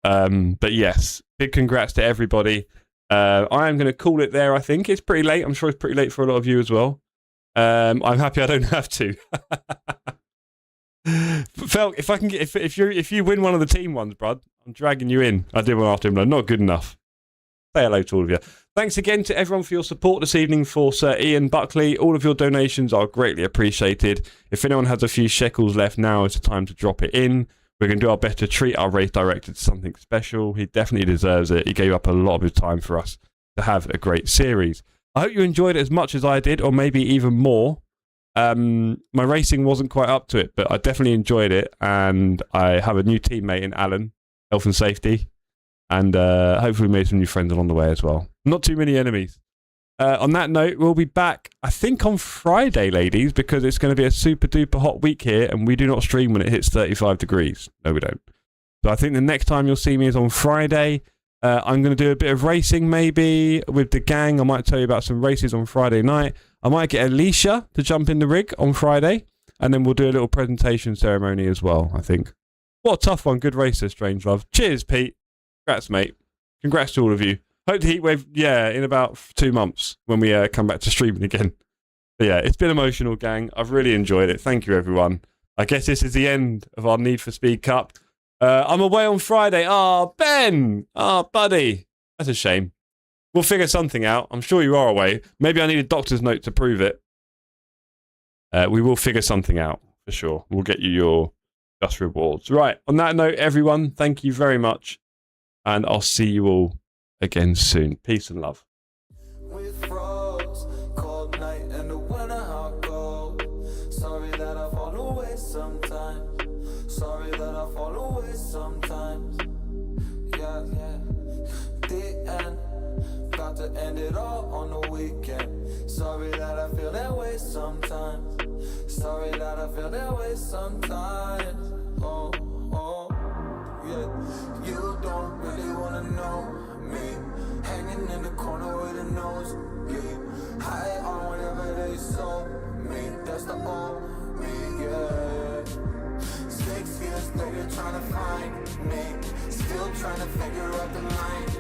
But yes, big congrats to everybody. I am going to call it there, I think. It's pretty late. I'm sure it's pretty late for a lot of you as well. I'm happy I don't have to. Felk, if I can get, if you win one of the team ones, Brad, I'm dragging you in. I did one after him, but not good enough. Say hello to all of you. Thanks again to everyone for your support this evening for Sir Ian Buckley. All of your donations are greatly appreciated. If anyone has a few shekels left, now is the time to drop it in. We're going to do our best to treat our race director to something special. He definitely deserves it. He gave up a lot of his time for us to have a great series. I hope you enjoyed it as much as I did, or maybe even more. My racing wasn't quite up to it, but I definitely enjoyed it. And I have a new teammate in Alan, Health and Safety. And hopefully made some new friends along the way as well. Not too many enemies. On that note, we'll be back, I think, on Friday, ladies, because it's going to be a super duper hot week here, and we do not stream when it hits 35 degrees. No, we don't. So I think the next time you'll see me is on Friday. I'm going to do a bit of racing, maybe, with the gang. I might tell you about some races on Friday night. I might get Alicia to jump in the rig on Friday, and then we'll do a little presentation ceremony as well, I think. What a tough one. Good racer, Strange Love. Cheers, Pete. Congrats, mate. Congrats to all of you. Hope the heatwave, in about 2 months when we come back to streaming again. But yeah, it's been emotional, gang. I've really enjoyed it. Thank you, everyone. I guess this is the end of our Need for Speed Cup. I'm away on Friday. Ben! Buddy. That's a shame. We'll figure something out. I'm sure you are away. Maybe I need a doctor's note to prove it. We will figure something out, for sure. We'll get you your just rewards. Right, on that note, everyone, thank you very much. And I'll see you all again soon. Peace and love. We froze, cold night and the winter hot cold. Sorry that I fall away sometimes. Sorry that I fall away sometimes. Yeah. The end, got to end it all on the weekend. Sorry that I feel that way sometimes. Sorry that I feel that way sometimes. Oh. Yeah, you don't really wanna know me. Hanging in the corner with a nosebleed. High on whatever they sold me. That's the old me, yeah. 6 years later trying to find me. Still trying to figure out the line.